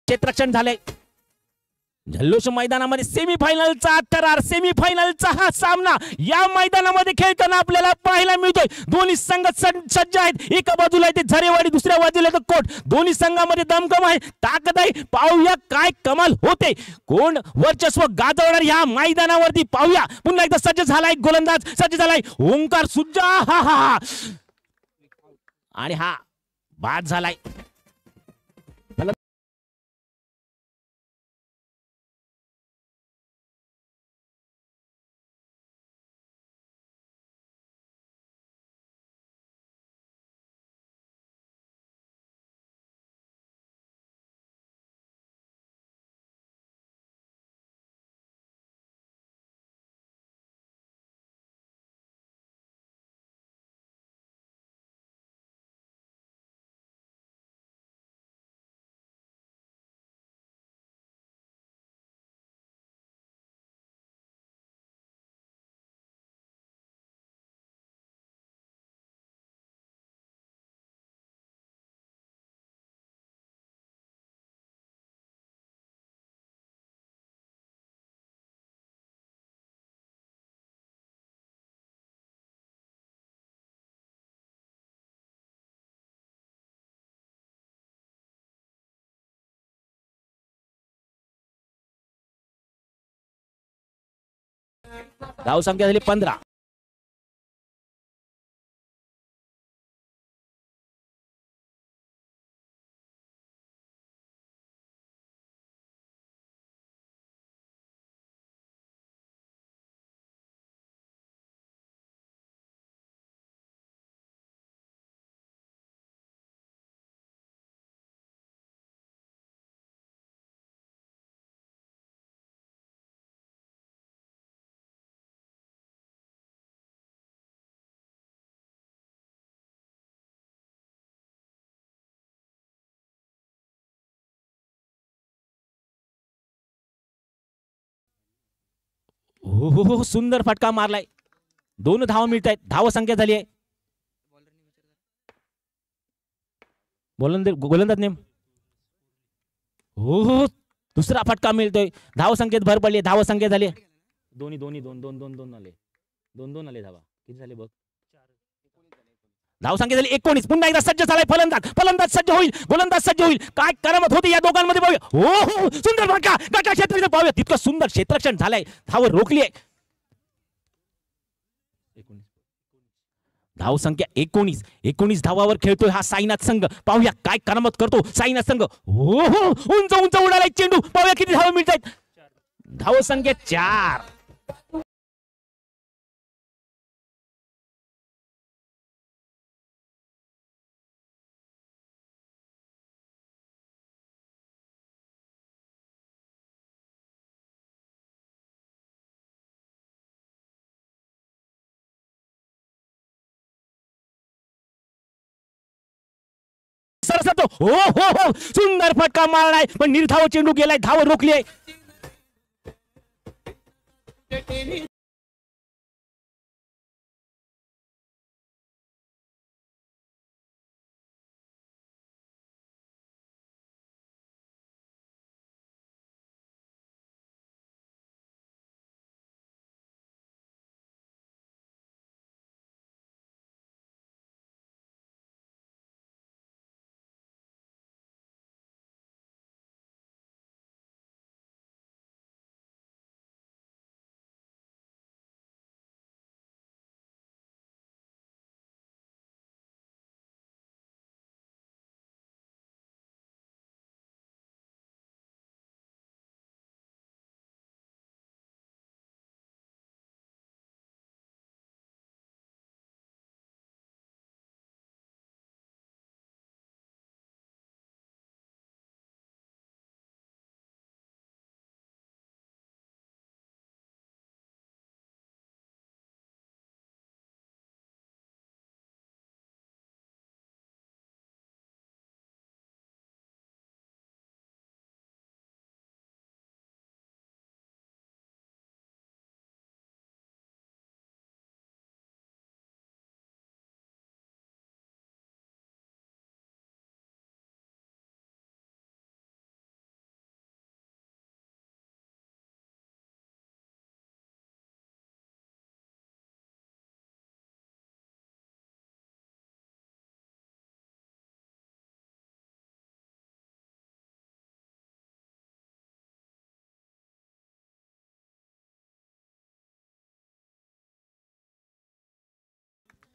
Speaker 8: क्षेत्ररक्षण झालंय. जल्लोष मैदानामध्ये सेमीफायनलचा थरार, सेमीफायनलचा हा सामना या मैदानामध्ये खेळताना आपल्याला पाहायला मिळतोय. दोन्ही संघ सज्ज आहेत. एका बाजूला आहे ते झरेवाडी, दुसऱ्या बाजूला तर कोट. दोन्ही संघामध्ये दमखम आहे, ताकद आहे. पाहूया काय कमाल होते, कोण वर्चस्व गाजवणार या मैदानावरती पाहूया. पुन्हा एकदा सज्ज झालाय गोलंदाज, सज्ज झालाय ओंकार सुज्जा. हा आणि हा बाद झालाय. धाव संख्या झाली 15. हो सुंदर फटका मारलाय. 2 धावा मिळत आहेत. धाव संख्या झाली आहे. गोलंदाज नेम. हो दुसरा फटका मिळतोय. धाव संख्येत भर पडली. धाव संख्या झाली दोन आले. 2 आले. धावा किती झाले बघ. धाव संख्या झाली 19. पुन्हा एकदा सज्ज झालाय फलंदाज सज्ज होईल, गोलंदाज सज्ज होईल. काय करामत होती या दोघांमध्ये पाहूया. हो सुंदर फटका गटा क्षेत्रात पाहूया. तितकं सुंदर क्षेत्ररक्षण झालंय. धाव रोखली आहे. धाव संख्या 19 धावावर खेळतोय हा साईनाथ संघ. पाहूया काय करामत करतो साईनाथ संघ. हो उंच उडालाय चेंडू. पाहूया किती धावा मिळत आहेत. धाव संख्या 4. हो सुंदर फटका मारलाय, पण निर्धाव चेंडू गेलाय. धाव रोखली आहे.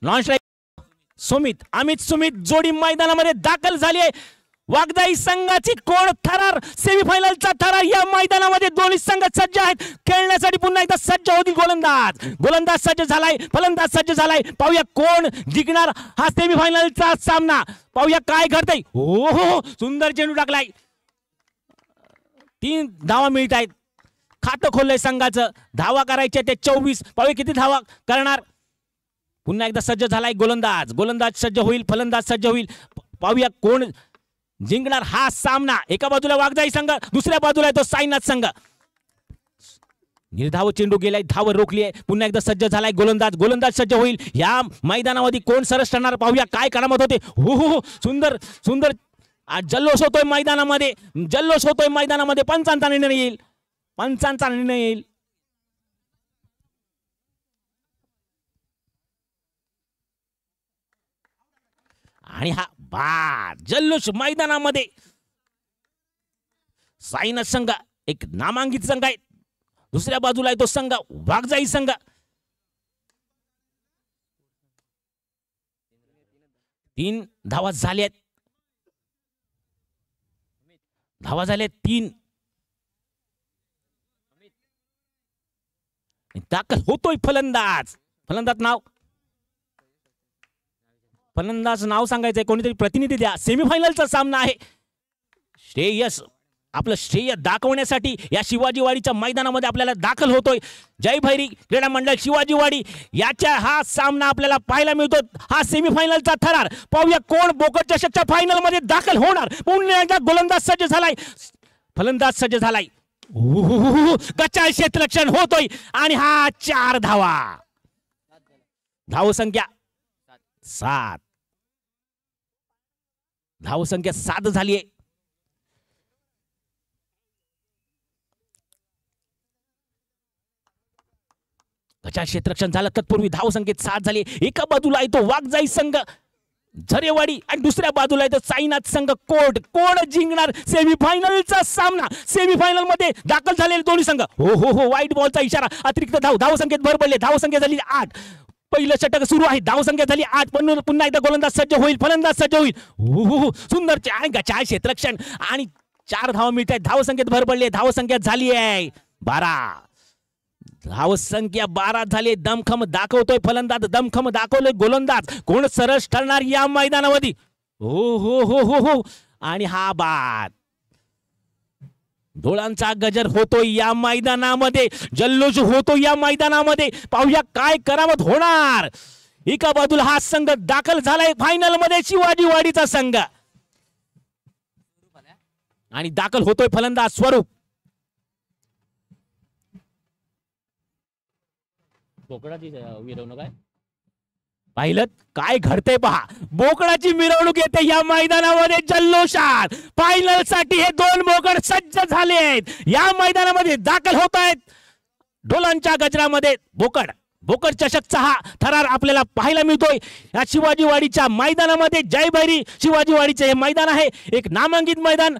Speaker 8: नॉन स्ट्राईक सुमित अमित सुमित जोडी मैदानामध्ये दाखल झाली आहे. वागदाई संघाची कोण थरार सेमीफायनलचा थरार या मैदानामध्ये दोन्ही संघ सज्ज आहेत खेळण्यासाठी. पुन्हा एकदा सज्ज होतील गोलंदाज सज्ज झालाय, फलंदाज सज्ज झालाय. पाहूया कोण जिंकणार हा सेमीफायनलचा सामना. पाहूया काय घडतंय. हो सुंदर चेंडू टाकलाय. 3 धावा मिळत आहेत. खातं खोललंय संघाचं. धावा करायचे ते 24. पाहूया किती धावा करणार. पुन्हा एकदा सज्ज झालाय गोलंदाज सज्ज होईल, फलंदाज सज्ज होईल. पाहूया कोण जिंकणार हा सामना. एका बाजूला वागजाई संघ, दुसऱ्या बाजूला तो साईनाथ संघ. निर्धाव चेंडू गेलाय, धाव रोखली आहे. पुन्हा एकदा सज्ज झालाय गोलंदाज सज्ज होईल. या मैदानामध्ये कोण सरस ठरणार पाहूया काय करामत होते. हो सुंदर सुंदर जल्लोष होतोय मैदानामध्ये. पंचांचा निर्णय येईल. आणि हा बाद जल्लोष मैदानामध्ये. साईनाथ संघ एक नामांकित संघ आहे, दुसऱ्या बाजूला आहे तो संघ वागजाई संघ. 3 धावा झाल्यात. 3 दाखल होतोय फलंदाज नाव सांगायचंय. कोणीतरी प्रतिनिधी द्या. सेमीफायनलचा सामना आहे. आपलं श्रेय दाखवण्यासाठी या शिवाजीवाडीच्या मैदानामध्ये आपल्याला दाखल होतोय. जय भैरी क्रीडा मंडळ शिवाजीवाडी याच्या हा सामना आपल्याला पाहायला मिळतो. हा सेमीफायनलचा थरार. पाहूया कोण बोकड चषकच्या फायनल मध्ये दाखल होणार. पुन्हा एकदा गोलंदाज सज्ज झालाय, फलंदाज सज्ज झालाय. गच्चा क्षेत्ररक्षण होतोय आणि हा 4 धावा. धावसंख्या 7. धावसंख्या 7 झाली आहे. गच्चा क्षेत्ररक्षण झालं तत्पूर्वी धावसंख्येत 7 झाली. एका बाजूला आहे तो वागजाई संघ झरेवाडी आणि दुसऱ्या बाजूला आहे तो साईनाथ संघ कोण जिंकणार सेमीफायनलचा सामना. सेमीफायनल मध्ये दाखल झालेले दोन्ही संघ. हो वाईट बॉलचा इशारा. अतिरिक्त धावसंख्येत भर पडले. धावसंख्या झाली 8. पहिलं षटक सुरू आहे. धावसंख्या झाली 8. पण पुन्हा एकदा गोलंदाज सज्ज होईल, फलंदाज सज्ज होईल. सुंदर गच्चा क्षेत्ररक्षण आणि 4 धावा मिळत आहेत. धावसंख्येत भर पडले. धावसंख्या झाली आहे 12. धावसंख्या 12 झाली. दमखम दाखवतोय फलंदाज, दमखम दाखवतोय गोलंदाज. कोण सरस ठरणार या मैदानामध्ये. हो आणि हा बाद. डोळांचा गजर होतोय या मैदानामध्ये. जल्लोष होतो या मैदानामध्ये. पाहूया काय करामत होणार. एका बाजूला हा संघ दाखल झालाय फायनल मध्ये शिवाजीवाडीचा संघ आणि दाखल होतोय फलंदाज स्वरूप. बोकडाची मिरवणूक आहे. पाहिलं काय घडतंय पहा. बोकडाची मिरवणूक येते या मैदानामध्ये जल्लोषात. फायनल साठी हे 2 बोकड सज्ज झाले आहेत. या मैदानामध्ये दाखल होत आहेत. ढोलांच्या गजरामध्ये बोकड चषकचा हा थरार आपल्याला पाहायला मिळतोय या शिवाजीवाडीच्या मैदानामध्ये. जय भैरी शिवाजीवाडीचे हे मैदान आहे, एक नामांकित मैदान.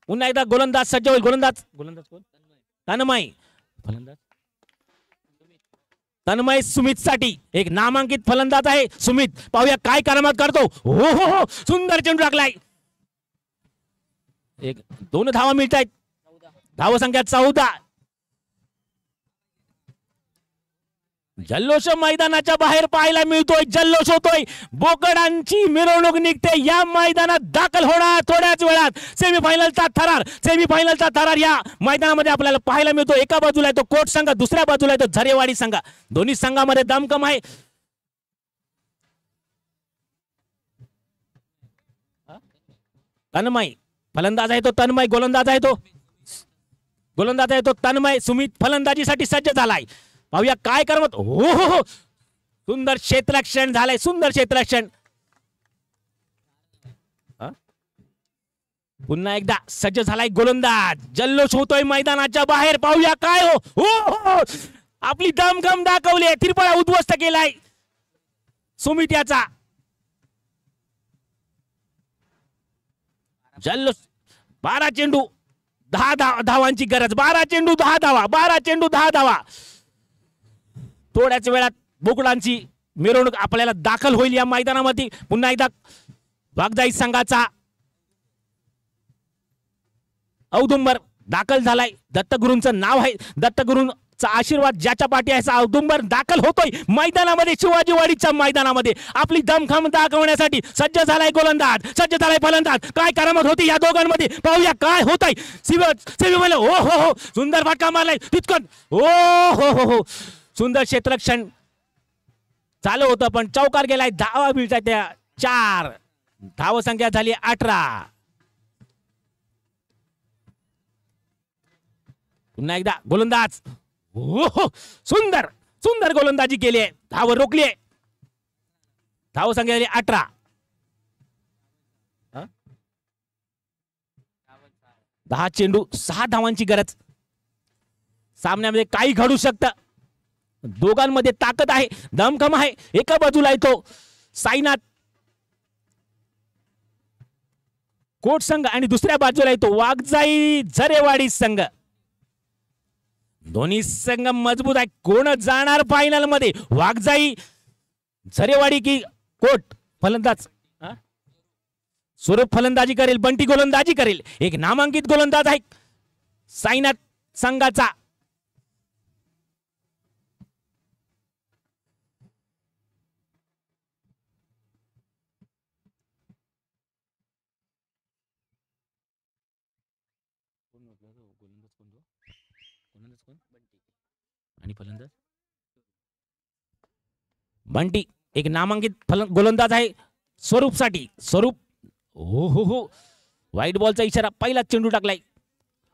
Speaker 8: पुन्हा एकदा गोलंदाज सज्ज होईल. गोलंदाज कोण. तन्मय. फलंदाज तन्मय सुमित साठी एक नामांकित फलंदाज आहे सुमित. पाहूया काय करामत करतो. हो सुंदर चेंडू टाकलाय. 2 धावा मिळत आहेत. धावसंख्या 14. जल्लोष मैदानाच्या बाहेर पाहायला मिळतोय. जल्लोष होतोय. बोकडांची मिरवणूक निघते. या मैदानात दाखल होणार थोड्याच वेळात सेमीफायनलचा थरार या मैदानामध्ये आपल्याला पाहायला मिळतो. एका बाजूला आहे तो कोट संघ, दुसऱ्या बाजूला आहे तो झरेवाडी संघ. दोन्ही संघामध्ये दमखम आहे. तन्मय फलंदाज आहे तो तन्मय. गोलंदाज आहे तो तन्मय. सुमित फलंदाजीसाठी सज्ज झालाय. पाहूया काय करमत. हो सुंदर क्षेत्ररक्षण झालंय. पुन्हा एकदा सज्ज झालाय गोलंदाज. जल्लोष होतोय मैदानाच्या बाहेर. पाहूया काय हो आपली दमखम दाखवली. तिरपळा उद्ध्वस्त केलाय सुमित याचा. जल्लोष 12 चेंडू 10 धावांची गरज. 12 चेंडू 10 धावा. थोड्याच वेळात बोकडांची मिरवणूक आपल्याला दाखल होईल या मैदानामध्ये. पुन्हा एकदा वाघजाई संघाचा औदुंबर दाखल झालाय. दत्तगुरूंचं नाव आहे, दत्तगुरूंचा आशीर्वाद ज्याच्या पाठी आहे असा औदुंबर दाखल होतोय मैदानामध्ये. शिवाजीवाडीच्या मैदानामध्ये आपली दमखम दाखवण्यासाठी सज्ज झालाय गोलंदाज, सज्ज झालाय फलंदाज. काय करामत होती या दोघांमध्ये पाहूया काय होतंय. ओ हो हो सुंदर फटका मारलाय तितकं. ओ हो हो हो सुंदर क्षेत्ररक्षण चालू होतं पण चौकार गेलाय. धावा मिळतात त्या 4. धावसंख्या झाली 18. पुन्हा एकदा गोलंदाज. हो सुंदर सुंदर गोलंदाजी केली आहे. धाव रोखली आहे. धावसंख्या झाली 18. 10 चेंडू 6 धावांची गरज. सामन्यामध्ये काही घडू शकतं. दोघांमध्ये ताकद आहे, दमखम आहे. एका बाजूला येतो साईनाथ कोट संघ आणि दुसऱ्या बाजूला येतो वाघजाई झरेवाडी संघ. दोन्ही संघ मजबूत आहे. कोण जाणार फायनल मध्ये, वाघजाई झरेवाडी की कोट? फलंदाज स्वरूप फलंदाजी करेल, बंटी गोलंदाजी करेल. एक नामांकित गोलंदाज आहे साईनाथ संघाचा. आणि फलंदाज बंटी एक नामांकित गोलंदाज आहे स्वरूपसाठी. स्वरूप हो हो हो व्हाईट बॉलचा इशारा. पहिला चेंडू टाकलाय.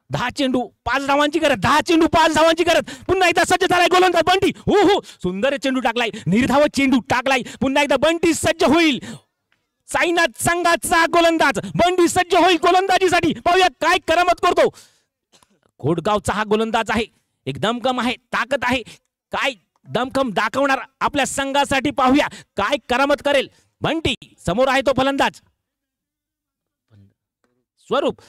Speaker 8: 10 चेंडू 5 धावांची गरज. 10 चेंडू 5 धावांची गरज. पुन्हा एकदा सज्ज झालाय गोलंदाज बंटी. हो हो सुंदर चेंडू टाकलाय, निर्धाव चेंडू टाकलाय. पुन्हा एकदा बंटी सज्ज होईल. साईनाथ संघाचा गोलंदाज बंटी सज्ज होईल गोलंदाजीसाठी. पाहूया काय करामत करतो. कोटगावचा हा गोलंदाज आहे. एक दमखम आहे, ताकद आहे. काय दमखम दाखवणार आपल्या संघासाठी. पाहूया काय करामत करेल बंटी. समोर आहे तो फलंदाज स्वरूप.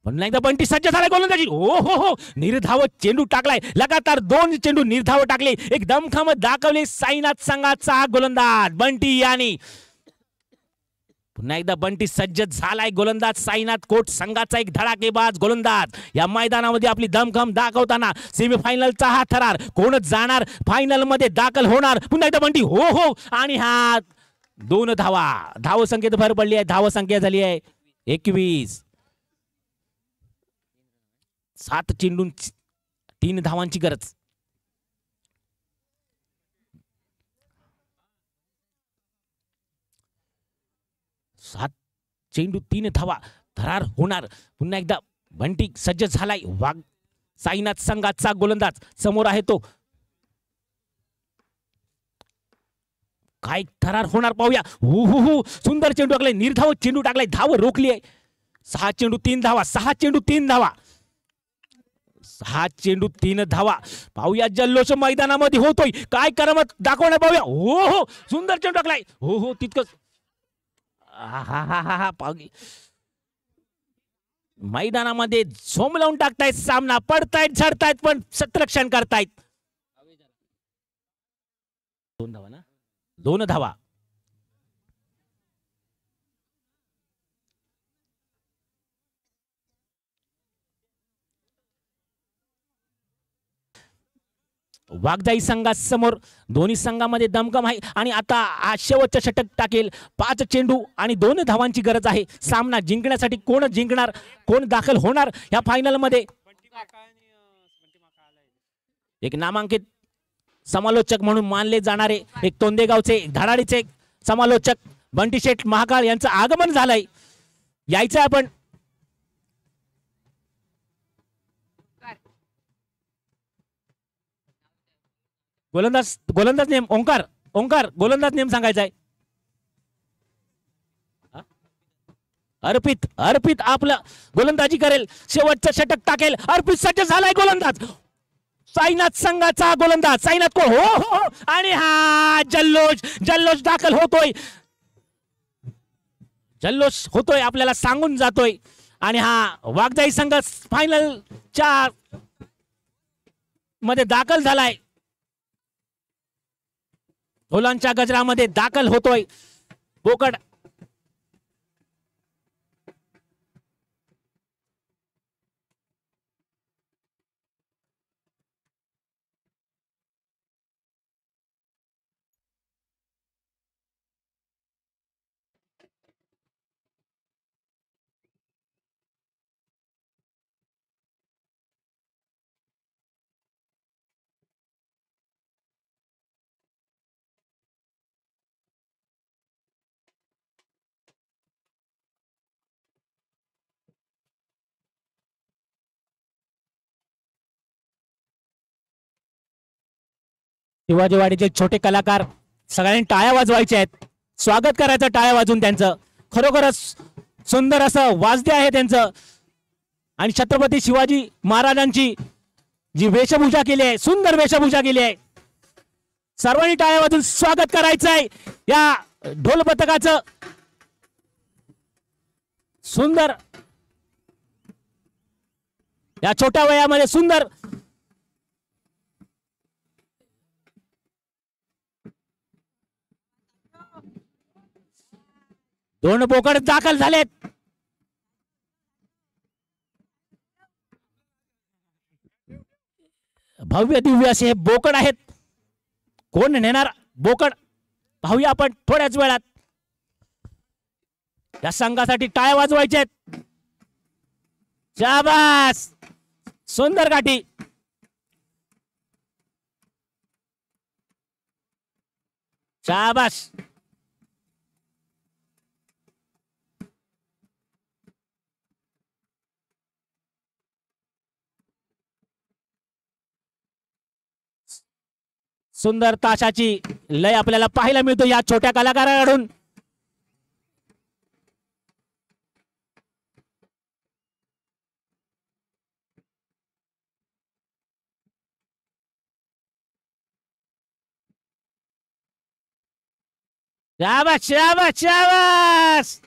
Speaker 8: पुन्हा एकदा बंटी सज्ज झालाय गोलंदाजी. हो हो हो निर्धाव चेंडू टाकलाय. लगातार 2 चेंडू निर्धाव टाकले. एक दमखम दाखवले साईनाथ संघाचा हा गोलंदाज बंटी यांनी. पुन्हा एकदा बंटी सज्ज झालाय गोलंदाज साईनाथ कोट संघाचा. एक धडाकेबाज गोलंदाज या मैदानामध्ये आपली दमखम दाखवताना. सेमीफायनलचा हा थरार. कोण जाणार फायनल मध्ये दाखल होणार. पुन्हा एकदा बंटी हो हो आणि हा 2 धावा. धावसंख्येत भर पडली आहे. धावसंख्या झाली आहे 21. 7 चेंडून 3 धावांची गरज. सात चेंडू 3 धावा. थरार होणार. पुन्हा एकदा बंटी सज्ज झालाय. वाघ साईनाथ संघाचा गोलंदाज समोर आहे तो. काय थरार होणार पाहूया. हो हो हो सुंदर चेंडू टाकलाय, निर्धाव चेंडू टाकलाय. धाव रोखली आहे. 6 चेंडू 3 धावा. 6 चेंडू 3 धावा. 6 चेंडू 3 धावा. पाहूया जल्लोष मैदानामध्ये होतोय. काय करामत दाखवणार पाहूया. हो हो सुंदर चेंडू टाकलाय. हो हो तितकंच. मैदानामध्ये झोम लावून टाकतायत सामना. पडतायत झडतायत पण क्षेत्ररक्षण करतायत. 2 धावा ना. 2 धावा. वाघजाई संघासमोर दोन्ही संघामध्ये दमखम आहे. आणि आता हा शेवटचं षटक टाकेल. 5 चेंडू आणि 2 धावांची गरज आहे. सामना जिंकण्यासाठी कोण जिंकणार, कोण दाखल होणार या फायनल मध्ये. एक नामांकित समालोचक म्हणून मानले जाणारे एक तोंदेगावचे धडाडीचे समालोचक बंटी शेठ महाकाळ यांचं आगमन झालंय. यायचं आपण. गोलंदाज नेम ओंकार. गोलंदाज नेम सांगायचा आहे. अर्पित आपलं गोलंदाजी करेल. शेवटचं षटक टाकेल. अर्पित सज्ज झालाय गोलंदाज. साईनाथ संघाचा गोलंदाज साईनाथ को हो हो आणि हा जल्लोष दाखल होतोय. जल्लोष होतोय आपल्याला सांगून जातोय. आणि हा वाघजाई संघ फायनलच्या मध्ये दाखल झालाय. ढोलांच्या गजरामध्ये दाखल होतोय बोकड. शिवाजीवाडीचे छोटे कलाकार सगळ्यांनी टाळ्या वाजवायच्या आहेत. स्वागत करायचं टाळ्या वाजून त्यांचं. खरोखरच सुंदर असं वाद्य आहे त्यांचं. आणि छत्रपती शिवाजी महाराजांची जी वेशभूषा केली आहे, सुंदर वेशभूषा केली आहे. सर्वांनी टाळ्या वाजून स्वागत करायचं आहे या ढोल पथकाचं. सुंदर या छोट्या वयामध्ये सुंदर दोन बोकड दाखल झालेत. भव्य दिव्य असे हे बोकड आहेत. कोण नेणार बोकड पाहूया आपण थोड्याच वेळात. या संघासाठी टाळ्या वाजवायच्या आहेत. शाबास, सुंदर गाठी. शाबास. सुंदर ताशाची लय आपल्याला पाहायला मिळतो या छोट्या कलाकाराकडून. शाबास शाबास शाबास.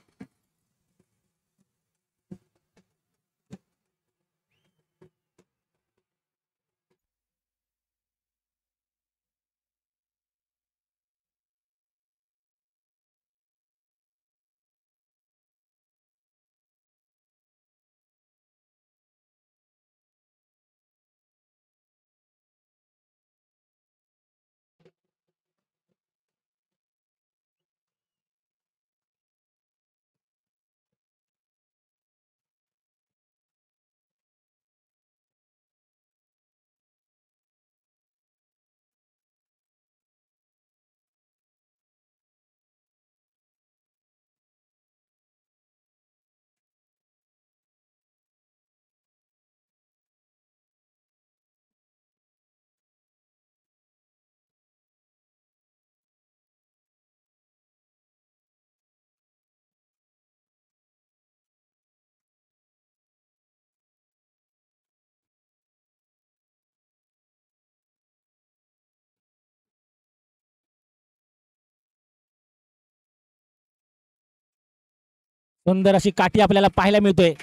Speaker 8: सुंदर अशी काठी आपल्याला पाहायला मिळतोय.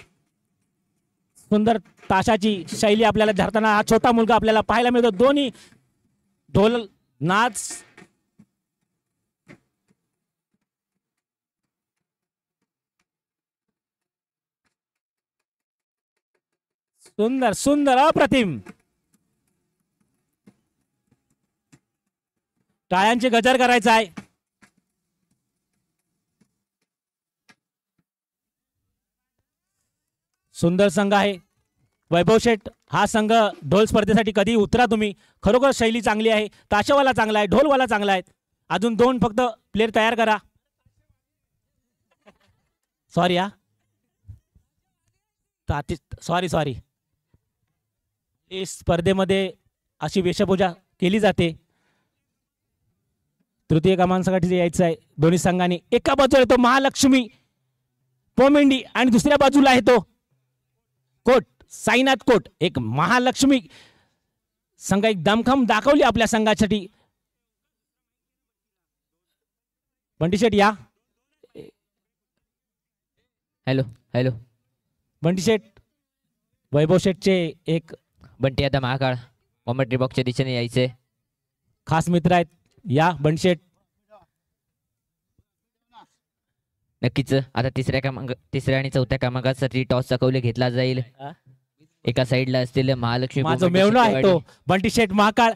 Speaker 8: सुंदर ताशाची शैली आपल्याला धरताना हा छोटा मुलगा आपल्याला पाहायला मिळतो. दोन्ही ढोल नाच सुंदर सुंदर अप्रतिम. टाळ्यांचे गजर करायचा आहे. सुंदर संघ आहे वैभव शेठ. हा संघ ढोल स्पर्धेसाठी कधी उतरा तुम्ही. खरोखर शैली चांगली आहे. ताशावाला चांगला आहे, ढोलवाला चांगला आहे. अजून दोन फक्त प्लेयर तयार करा. सॉरी हा सॉरी सॉरी. स्पर्धेमध्ये अशी वेशभूषा केली जाते. तृतीय क्रमांकासाठी यायचं आहे दोन्ही संघांनी. एका बाजूला येतो महालक्ष्मी पोमेंडी आणि दुसऱ्या बाजूला आहे तो कोट साईनाथ कोट. एक महालक्ष्मी संघ एक दमखम दाखवली आपल्या संघासाठी. बंटी शेठ या.
Speaker 6: Hello hello.
Speaker 8: बंटी शेठ वैभव शेठचे एक
Speaker 6: बंटी आता महाकाळ कॉमेंट्री बॉक्सच्या दिशेने यायचे
Speaker 8: खास मित्र आहेत. या बंटी शेठ.
Speaker 6: नक्कीच आता तिसऱ्या आणि चौथ्या क्रमांकासाठी टॉसचा कौल घेतला जाईल. एका साईडला असतील महालक्ष्मी
Speaker 8: माझा
Speaker 6: पोमेंडी
Speaker 8: मेवणा आहे तो
Speaker 6: शिंदेवाडी.
Speaker 8: बंटी शेठ महाकाळ.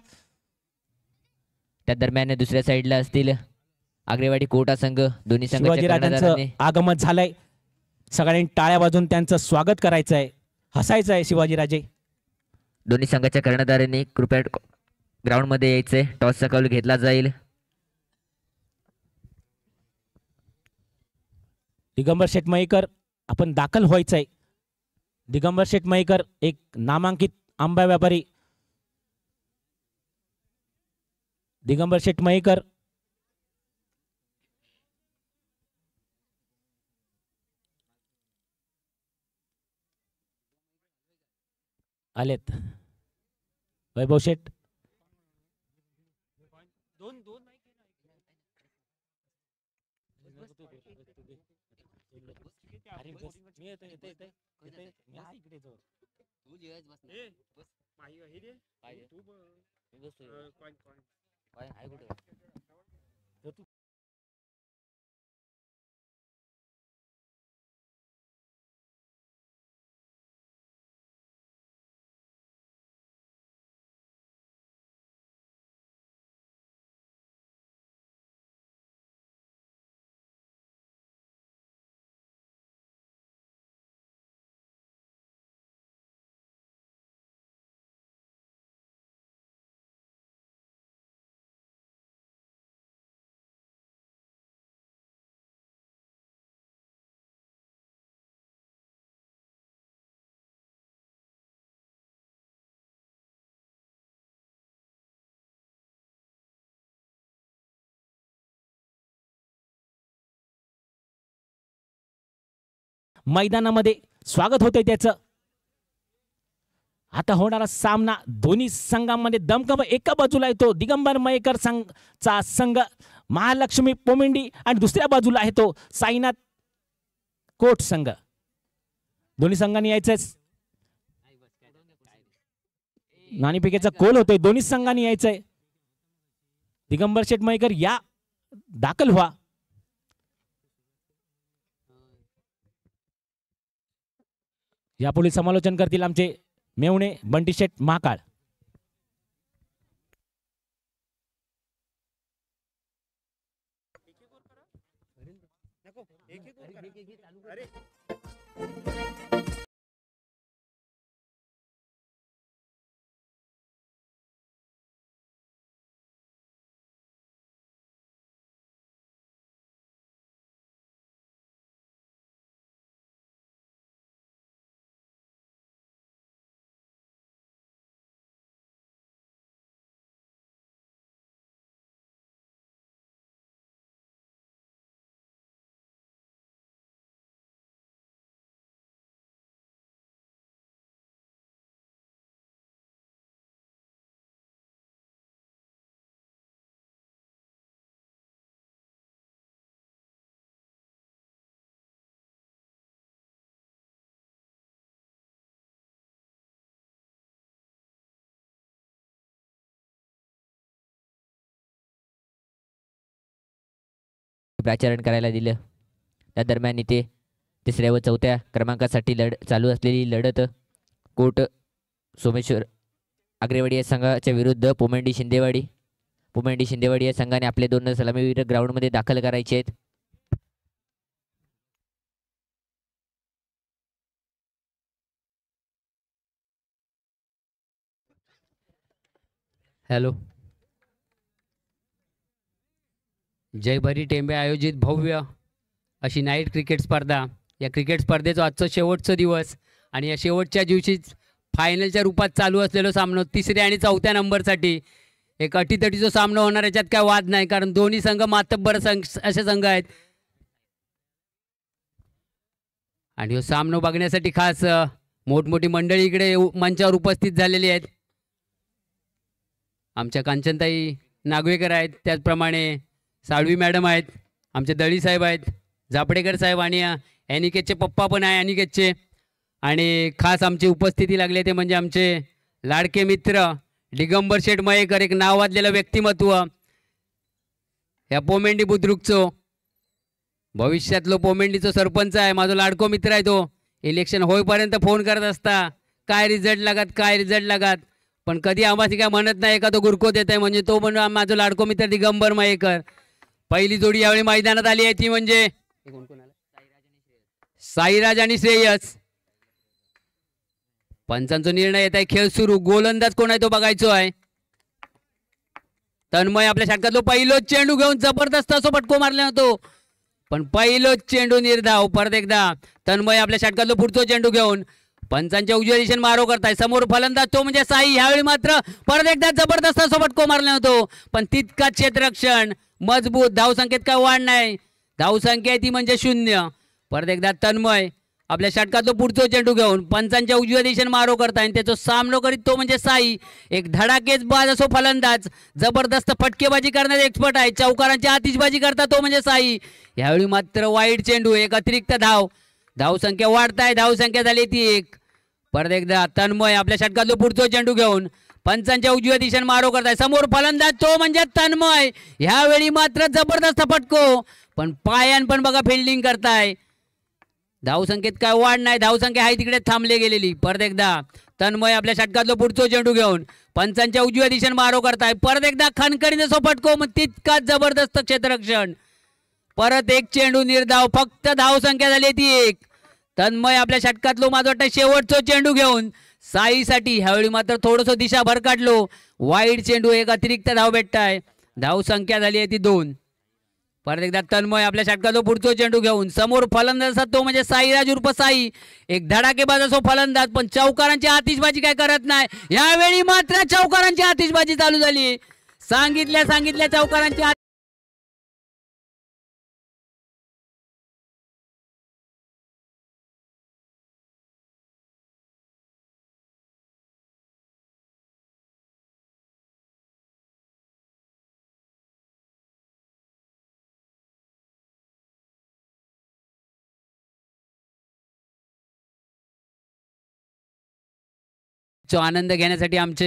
Speaker 6: त्या दरम्यान दुसऱ्या साईडला असतील आग्रेवाडी कोटा संघ. दोन्ही संघाच्या
Speaker 8: शिवाजीराजांचं
Speaker 6: कर्णधारांनी
Speaker 8: आगमन झालंय. सगळ्यांनी टाळ्या वाजून त्यांचं स्वागत करायचं आहे, हसायचं आहे. शिवाजीराजे
Speaker 6: दोन्ही संघाच्या कर्णधारांनी कृपया ग्राउंड मध्ये यायचंय. टॉसचा कौल घेतला जाईल.
Speaker 8: दिगंबर शेठ मयेकर आपण दाखल व्हायचंय. दिगंबर शेठ मयेकर एक नामांकित आंबा व्यापारी. दिगंबर शेठ मयेकर आलेत. वैभव शेठ मैदानामध्ये स्वागत होतंय त्याचं. आता होणारा सामना दोन्ही संघांमध्ये दमकम. एका बाजूला येतो दिगंबर मयेकर संघचा संघ महालक्ष्मी पोमेंडी आणि दुसऱ्या बाजूला आहे तो साईनाथ कोट संघ. दोन्ही संघांनी यायचंय. नाणेफेकीचा कोल होतोय. दोन्ही संघांनी यायचंय. दिगंबर शेठ मयेकर या दाखल व्हा. यापुढे समालोचन करतील आमचे मेवणे बंटी शेठ महाकाळ.
Speaker 6: प्राचारण करायला दिलं. त्या दरम्यान इथे तिसऱ्या व चौथ्या क्रमांकासाठी चालू असलेली लढत कोट सोमेश्वर आग्रेवाडी या संघाच्या विरुद्ध पोमेंडी शिंदेवाडी या संघाने आपले दोन सलामीवीर ग्राउंडमध्ये दाखल करायचे आहेत.
Speaker 9: हॅलो. जयभरी टेंबे आयोजित भव्य अशी नाईट क्रिकेट स्पर्धा. या क्रिकेट स्पर्धेचा आजचा शेवटचा दिवस आणि या शेवटच्या दिवशीच फायनलच्या रूपात चालू असलेला सामना तिसऱ्या आणि चौथ्या नंबरसाठी एक अटीतटीचा सामना होणार. याच्यात काय वाद नाही, कारण दोन्ही संघ मातब्बर असे संघ आहेत. आणि हा सामना बघण्यासाठी खास मोठमोठी मंडळी इकडे मंचावर उपस्थित झालेली आहेत. आमच्या कांचनताई नागवेकर आहेत, त्याचप्रमाणे साळवी मॅडम आहेत, आमचे दळी साहेब आहेत, झापडेकर साहेब आणि अनिकेतचे पप्पा पण आहे अनिकेतचे. आणि खास आमची उपस्थिती लागली ते म्हणजे आमचे लाडके मित्र दिगंबर शेठ मयेकर, एक नावाजलेलं व्यक्तिमत्व या पोमेंडी बुद्रुकचं. भविष्यातलो पोमेंडीचा सरपंच आहे, माझा लाडको मित्र आहे तो. इलेक्शन होईपर्यंत फोन करत असता, काय रिझल्ट लागत. पण कधी आम्हाला काय म्हणत नाही, एखादं गुरको देत आहे म्हणजे तो म्हणून माझा लाडको मित्र दिगंबर मयेकर. पहिली जोडी यावेळी मैदानात आली आहे ती म्हणजे साईराज आणि श्रेयस. पंचांचा निर्णय येत आहे, खेळ सुरू. गोलंदाज कोण आहे तो बघायचो आहे. तन्मय आपल्या षटकातलो पहिलो चेंडू घेऊन जबरदस्त असो फटको मारला होतो, पण पहिलो चेंडू निर्धाव. परत एकदा तन्मय आपल्या षटकातलो पुढचा चेंडू घेऊन पंचांच्या उजव्या दिशेने मारो करताय. समोर फलंदाज तो म्हणजे साई. ह्यावेळी मात्र परत एकदा जबरदस्त असो फटको मारला होतो, पण तितकाच क्षेत्ररक्षण मजबूत. धावसंख्येत काय वाढ नाही, धावसंख्या ती म्हणजे 0. परत एकदा तन्मय आपल्या षटकातलो पुढचा चेंडू घेऊन पंचांच्या उजव्या दिशेने मारो करताय आणि त्याचा सामना करीत तो म्हणजे साई. एक धडाकेबाज असो फलंदाज, जबरदस्त फटकेबाजी करण्यात एक्सपर्ट आहे. चौकारांची आतिषबाजी करता तो म्हणजे साई. यावेळी मात्र वाईट चेंडू, एक अतिरिक्त धावसंख्या वाढताय. धावसंख्या झाली ती 1. परत एकदा तन्मय आपल्या षटकातलो पुढचा चेंडू घेऊन पंचांच्या उजव्या दिशेने मारो करताय. समोर फलंदाज तो म्हणजे तन्मय. ह्यावेळी मात्र जबरदस्त फटको, पण पायान पण बघा फिल्डिंग करताय. धावसंख्येत काय वाढ नाही, धावसंख्या आहे तिकडे थांबले गेलेली. परत एकदा तन्मय आपल्या षटकातलो पुढचा चेंडू घेऊन पंचांच्या उजव्या दिशेने मारो करताय. परत एकदा खणखणीने सो फटको, मग तितकाच जबरदस्त क्षेत्ररक्षण. परत एक चेंडू निर्धाव, फक्त धावसंख्या झाली ती 1. तन्मय आपल्या षटकातलो माझं वाटतं शेवटचा चेंडू घेऊन साईसाठी. ह्यावेळी मात्र थोडंसं दिशा भर काढलो. वाईट चेंडू, एक अतिरिक्त धाव भेटताय. धावसंख्या झाली आहे ती 2. परत एकदा तन्मय आपल्या षटकातलो पुढचा चेंडू घेऊन समोर फलंदाज तो म्हणजे साईराज उर्फ साई. एक धडाकेबाज असो फलंदाज, पण चौकारांची आतिषबाजी काय करत नाही. यावेळी मात्र चौकारांची आतिषबाजी चालू झाली. सांगितल्या चौकारांची आनंद घेण्यासाठी आमचे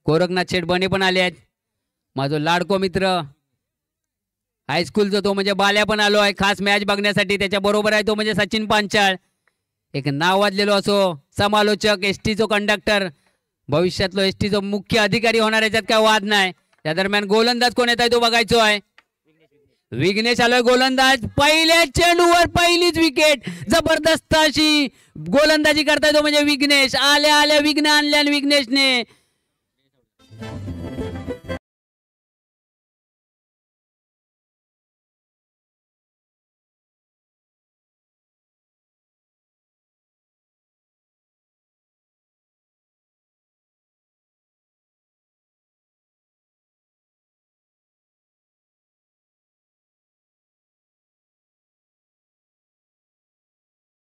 Speaker 9: गोरखनाथ शेठ बने पण आले आहेत. माझा लाडको मित्र हायस्कूलचा तो म्हणजे बाल्या पण आलो आहे खास मॅच बघण्यासाठी. त्याच्या बरोबर आहे तो म्हणजे सचिन पांचाळ, एक नाव वाजलेलो असो समालोचक, एसटीचो कंडक्टर, भविष्यातलो एसटीचो मुख्य अधिकारी होणार, याच्यात काय वाद नाही. त्या दरम्यान गोलंदाज कोण येत आहे तो बघायचो आहे. विघ्नेश आलोय गोलंदाज. पहिल्या चेंडूवर पहिलीच विकेट, जबरदस्त अशी गोलंदाजी करताय तो म्हणजे विघ्नेश. आल्या विघ्न आणल्या विघ्नेशने.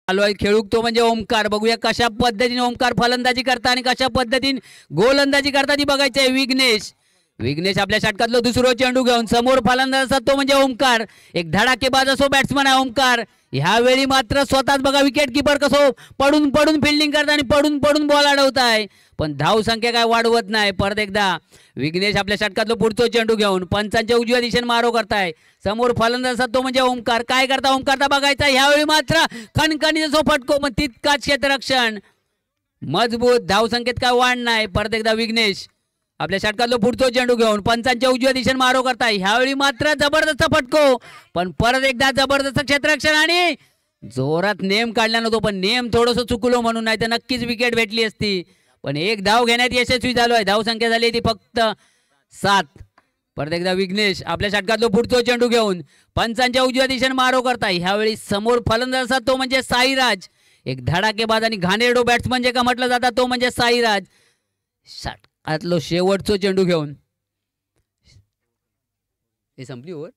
Speaker 9: आलोय खेळूक तो म्हणजे ओमकार. बघूया कशा पद्धतीने ओमकार फलंदाजी करता आणि कशा पद्धतीने गोलंदाजी करता ती बघायचंय. विघ्नेश आपल्या षटकातलो दुसरा चेंडू घेऊन समोर फलंदाज असतात तो म्हणजे ओमकार. एक धडाकेबाज असो बॅट्समन आहे ओमकार. ह्यावेळी मात्र स्वतःच बघा विकेट किपर कसो पडून फिल्डिंग करता आणि पडून बॉल अडवताय, पण धाव संख्या काय वाढवत नाही. परत एकदा विघ्नेश आपल्या षटकातलो पुढचा चेंडू घेऊन पंचांच्या उजव्या दिशेने मारो करताय. समोर फलंदाज असतात तो म्हणजे ओमकार. काय करता ओमकारचा बघायचा. ह्यावेळी मात्र खणखणीचा फटको, पण तितकाच क्षेत्ररक्षण मजबूत. धावसंख्येत काय वाढ नाही. परत एकदा विघ्नेश आपल्या षटकातलो पुढचा चेंडू घेऊन पंचांच्या उजव्या दिशेने मारो करताय. ह्यावेळी मात्र जबरदस्त फटको, पण परत एकदा जबरदस्त क्षेत्ररक्षण आणि जोरात नेम काढला नव्हतो, पण नेम थोडंसं चुकलो म्हणून, नाही तर नक्कीच विकेट भेटली असती. पण एक धाव घेण्यात यशस्वी झालो आहे. धावसंख्या झाली ती फक्त 7. परत एकदा विघ्नेश आपल्या षटकातलो पुढचा चेंडू घेऊन पंचांच्या उजव्या दिशेने मारो करताय. ह्यावेळी समोर फलंदाज असतात तो म्हणजे साईराज. एक धडाकेबाज आणि घाणेरडो बॅट्समन जे का म्हटलं जातात तो म्हणजे साईराज. षटकातलो शेवटचा चेंडू घेऊन हे संपली ओव्हर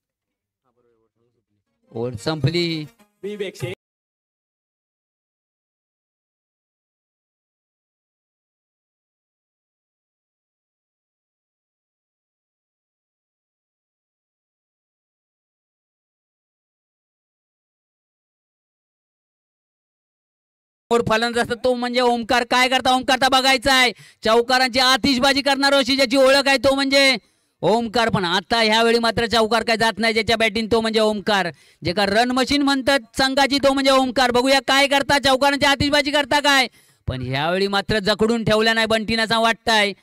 Speaker 9: संपली.
Speaker 7: विवेक
Speaker 9: फलंदाज असतात तो म्हणजे ओमकार. काय करता ओमकारचा बघायचा आहे. चौकारांची आतिषबाजी करणार अशी ज्याची ओळख आहे तो म्हणजे ओमकार पण आता ह्यावेळी मात्र चौकार काय जात नाही, ज्याच्या बॅटिंग तो म्हणजे ओमकार, जे का रन मशीन म्हणतात संघाची तो म्हणजे ओमकार. बघूया काय करता, चौकारांची आतिषबाजी करता काय, पण ह्यावेळी मात्र जखडून ठेवला नाही बंटीनं असं वाटतंय.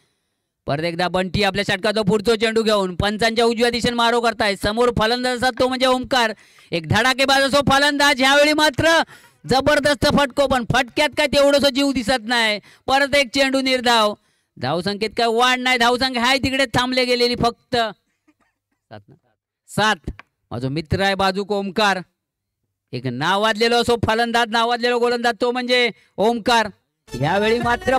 Speaker 9: परत एकदा बंटी आपल्या षटकाचा पुढचा चेंडू घेऊन पंचांच्या उजव्या दिशेने मारो करताय. समोर फलंदाज असतात तो म्हणजे ओमकार, एक धडाकेबाज असो फलंदाज. ह्यावेळी मात्र जबरदस्त फटको, पण फटक्यात काय तेवढंसं जीव दिसत नाही. परत एक चेंडू निर्धाव, धावसंख्येत काय वाढ नाही, धावसंख्या हाय तिकडे थांबले गेलेली फक्त 7. माझा मित्र आहे बाजूक ओमकार, एक नावाजलेलो असो फलंदाज, नावाजलेलो गोलंदाज तो म्हणजे ओमकार. यावेळी मात्र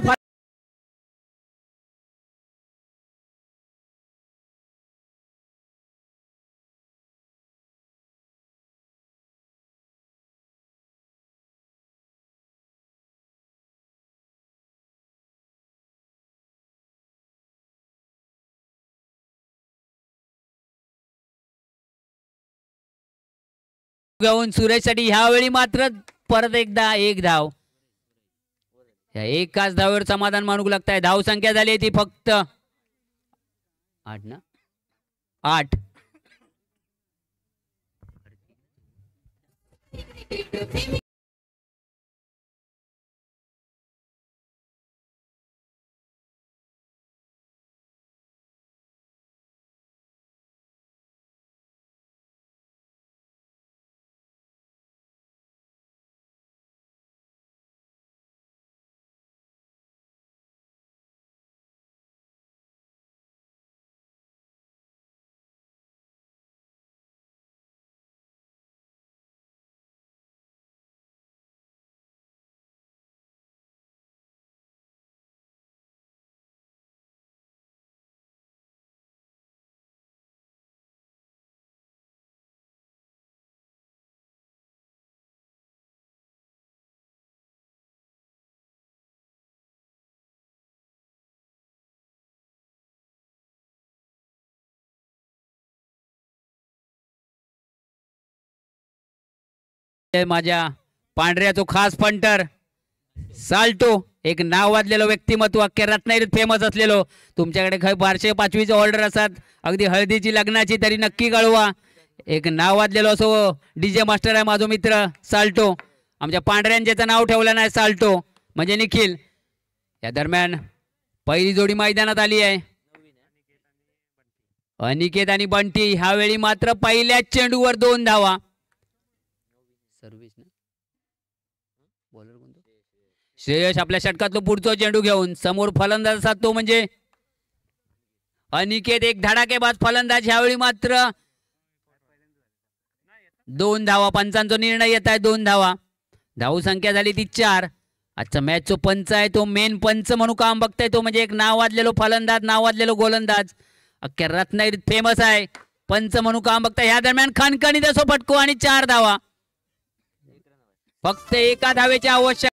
Speaker 9: घेऊन सुरेशसाठी ह्यावेळी मात्र परत एकदा एक धाव. या एकाच धावेवर समाधान मानू लागताय. धाव संख्या झाली ती फक्त 8 ना 8. माझ्या पांढऱ्याचो खास पंटर साल्टो, एक नाव वाजलेलो व्यक्तिमत्व, अख्ख्या रत्नागिरीत फेमस असलेलो. तुमच्याकडे काही बारशे 5वीचे ऑर्डर असतात, अगदी हळदीची लग्नाची, तरी नक्की कळवा. एक नाव वाजलेलो असो डीजे मास्टर आहे माझा मित्र साल्टो. आमच्या पांढऱ्यान ज्याचं नाव ठेवलं नाही साल्टो म्हणजे निखिल. या दरम्यान पहिली जोडी मैदानात आली आहे, अनिकेत आणि बंटी. ह्यावेळी मात्र पहिल्याच चेंडूवर 2 धावा. सर्व्हिस ना बॉलर कोणतो, श्रेयश आपल्या षटकातलो पुढचा चेंडू घेऊन समोर फलंदाज असतात तो म्हणजे अनिकेत, एक धडाकेबाज फलंदाज. ह्यावेळी मात्र 2 धावा. पंचांचा निर्णय येत आहे 2 धावा. धाव संख्या झाली ती 4. आजचा मॅच जो पंच आहे तो मेन पंच म्हणून काम बघताय तो म्हणजे एक नाव वाजलेलो फलंदाज, नाव वाजलेलो गोलंदाज, अख्ख्या रत्नागिरीत फेमस आहे, पंच म्हणून काम बघताय. ह्या दरम्यान खणखणीत असो फटको आणि 4 धावा. फक्त एका धावेची आवश्यक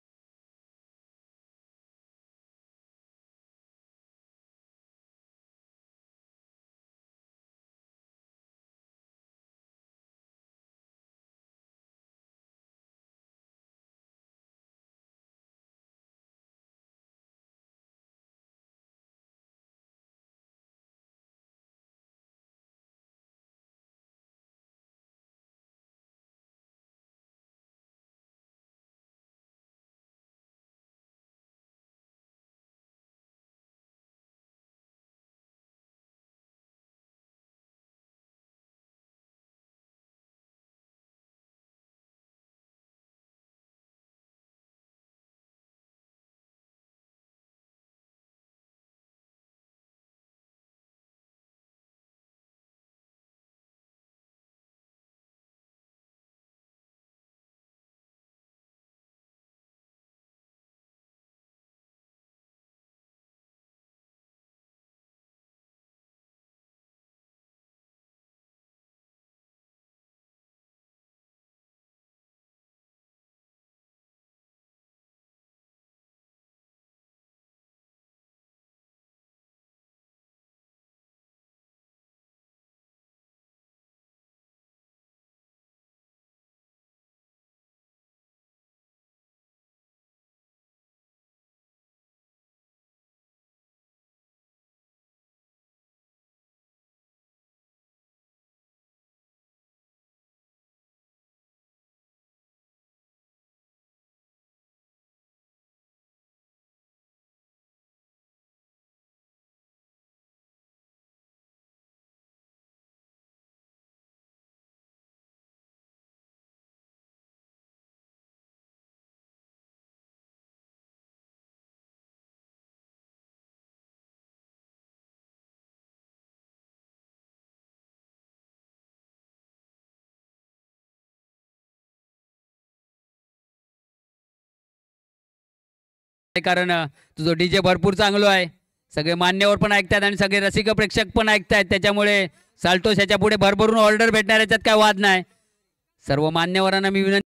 Speaker 9: कारण तुझं डीजे भरपूर चांगलो आहे, सगळे मान्यवर पण ऐकतात आणि सगळे रसिक प्रेक्षक पण ऐकतात, त्याच्यामुळे साल्टोस ह्याच्या पुढे भरभरून ऑर्डर भेटणार, याच्यात काय वाद नाही. सर्व मान्यवरांना मी विनंती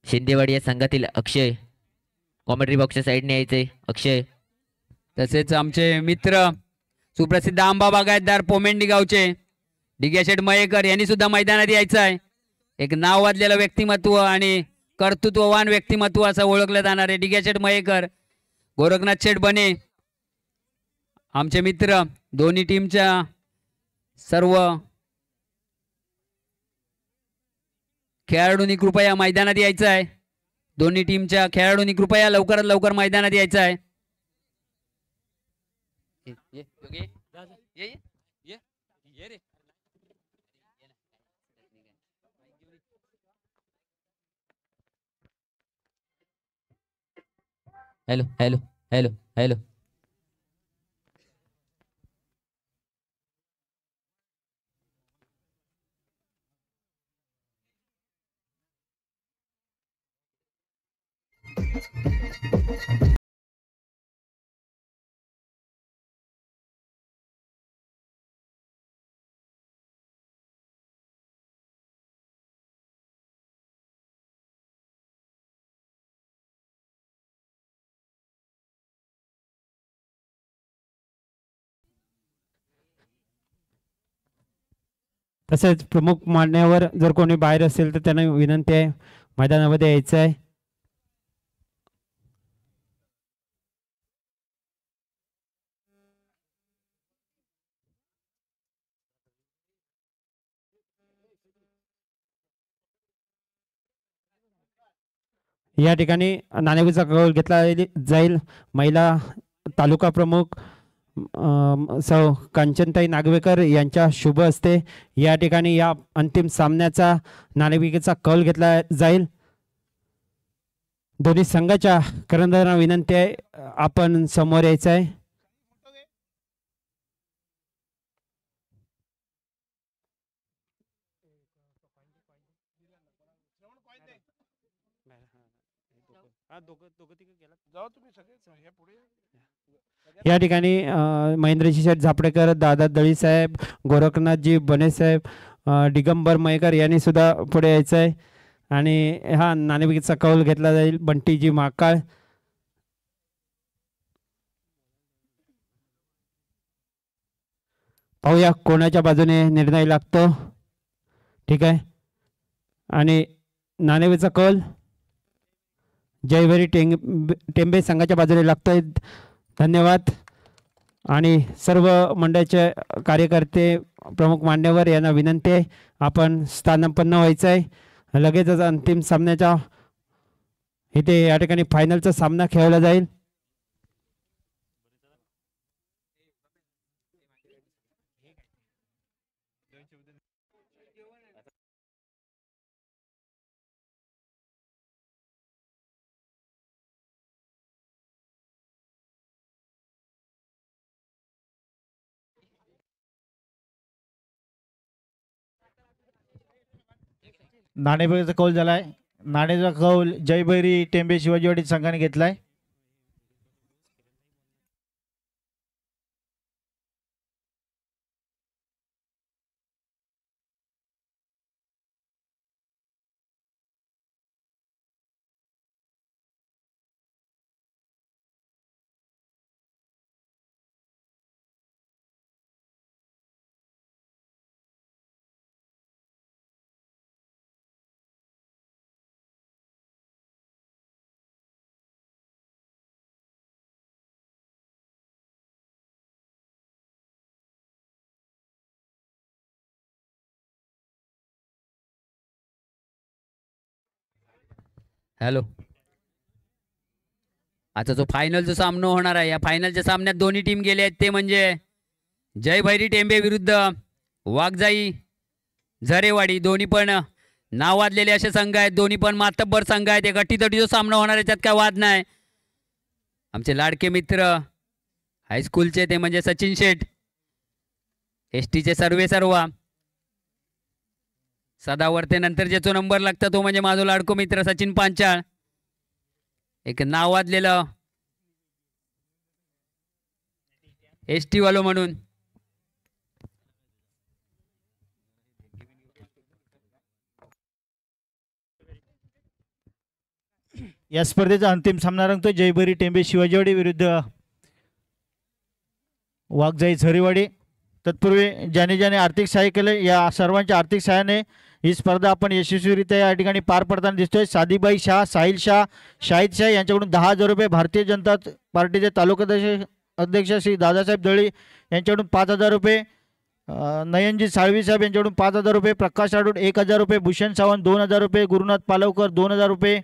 Speaker 6: शिंदेवाडी या संघातील अक्षय कॉमेंट्री बॉक्सच्या साईडने यायचे. अक्षय
Speaker 9: तसेच आमचे मित्र सुप्रसिद्ध आंबा बागायतदार पोमेंडी गावचे डिग्याशेठ मयेकर यांनी सुद्धा मैदानात यायचं आहे. एक नाव वाजलेलं व्यक्तिमत्व आणि कर्तृत्ववान व्यक्तिमत्व असं ओळखलं जाणार आहे डिग्याशेठ मयेकर. गोरखनाथ शेठ बने आमचे मित्र, दोन्ही टीमच्या सर्व खेळाडूंनी कृपया मैदानात यायचं आहे. दोन्ही टीमच्या खेळाडूंनी कृपया लवकरात लवकर मैदानात यायचं आहे.
Speaker 6: हॅलो हॅलो हॅलो हॅलो
Speaker 1: तसेच प्रमुख मान्यवर जर कोणी बाहेर असेल तर त्यांना विनंती आहे मैदानामध्ये यायचं आहे. या ठिकाणी नाणेफेकीचा कौल घेतला जाईल. महिला तालुका प्रमुख सौ कांचनताई नागवेकर यांच्या शुभ हस्ते या ठिकाणी या अंतिम सामन्याचा नाणेफेकीचा कौल घेतला जाईल. दोन्ही संघाच्या करंदाजांना विनंती आहे आपण समोर यायचं आहे. या ठिकाणी महेंद्रजी शेठ झापडेकर, दादा दळीसाहेब, गोरखनाथजी बनेसाहेब, दिगंबर मयेकर यांनी सुद्धा पुढे यायचं आहे आणि हा नाणेफेकीचा कौल घेतला जाईल. बंटीजी माकाळ, पाहूया कोणाच्या बाजूने निर्णय लागतो. ठीक आहे, आणि नाणेफेकीचा कौल जयभरी टेंबे संघाच्या बाजूने लागतोय. धन्यवाद. आणि सर्व मंडळाचे कार्यकर्ते, प्रमुख मान्यवर यांना विनंती आहे आपण स्थानापन्न व्हायचं आहे. लगेचच अंतिम सामन्याच्या इथे या ठिकाणी फायनलचा सामना खेळला जाईल.
Speaker 3: नाणेफेकीचा कौल झालाय. नाणेचा कौल जयभैरी टेंबे शिवाजीवाडी संघाने घेतलाय.
Speaker 9: हॅलो, आता जो फायनलचा सामना होणार आहे, या फायनलच्या सामन्यात दोन्ही टीम गेले आहेत ते म्हणजे जयभैरी टेंबे विरुद्ध वाघजाई झरेवाडी. दोन्ही पण नावाजलेले असे संघ आहेत, दोन्ही पण मातब्बर संघ आहेत. एक अटीतटी जो सामना होणार आहे त्यात काय वाद नाही. आमचे लाडके मित्र हायस्कूलचे ते म्हणजे सचिन शेठ, एस टीचे सर्व सदावर्ते जो नंबर लागतो तो म्हणजे माझा लाडको मित्र सचिन पांचाळ, एक नावाजलेलं एस टी वालो म्हणून.
Speaker 3: या स्पर्धेचा अंतिम सामना रंगतो जयभरी टेंबे शिवाजीवाडी विरुद्ध वाघजाई झरीवाडी. तत्पूर्वी ज्याने ज्याने आर्थिक सहाय्य केले या सर्वांच्या आर्थिक सहाय्याने ही स्पर्धा आपण यशस्वीरित्या या ठिकाणी पार पडताना दिसतोय. सादिबाई शाह, साहिल शाह, शाहिद शाह यांच्याकडून 10,000 रुपये, भारतीय जनता पार्टीचे तालुका अध्यक्ष श्री दादासाहेब दळी यांच्याकडून 5,000 रुपये, नयनजी साळवी साहेब यांच्याकडून 5,000 रुपये, प्रकाश राठोड 1,000 रुपये, भूषण सावंत 2,000 रुपये, गुरुनाथ पालवकर 2,000 रुपये.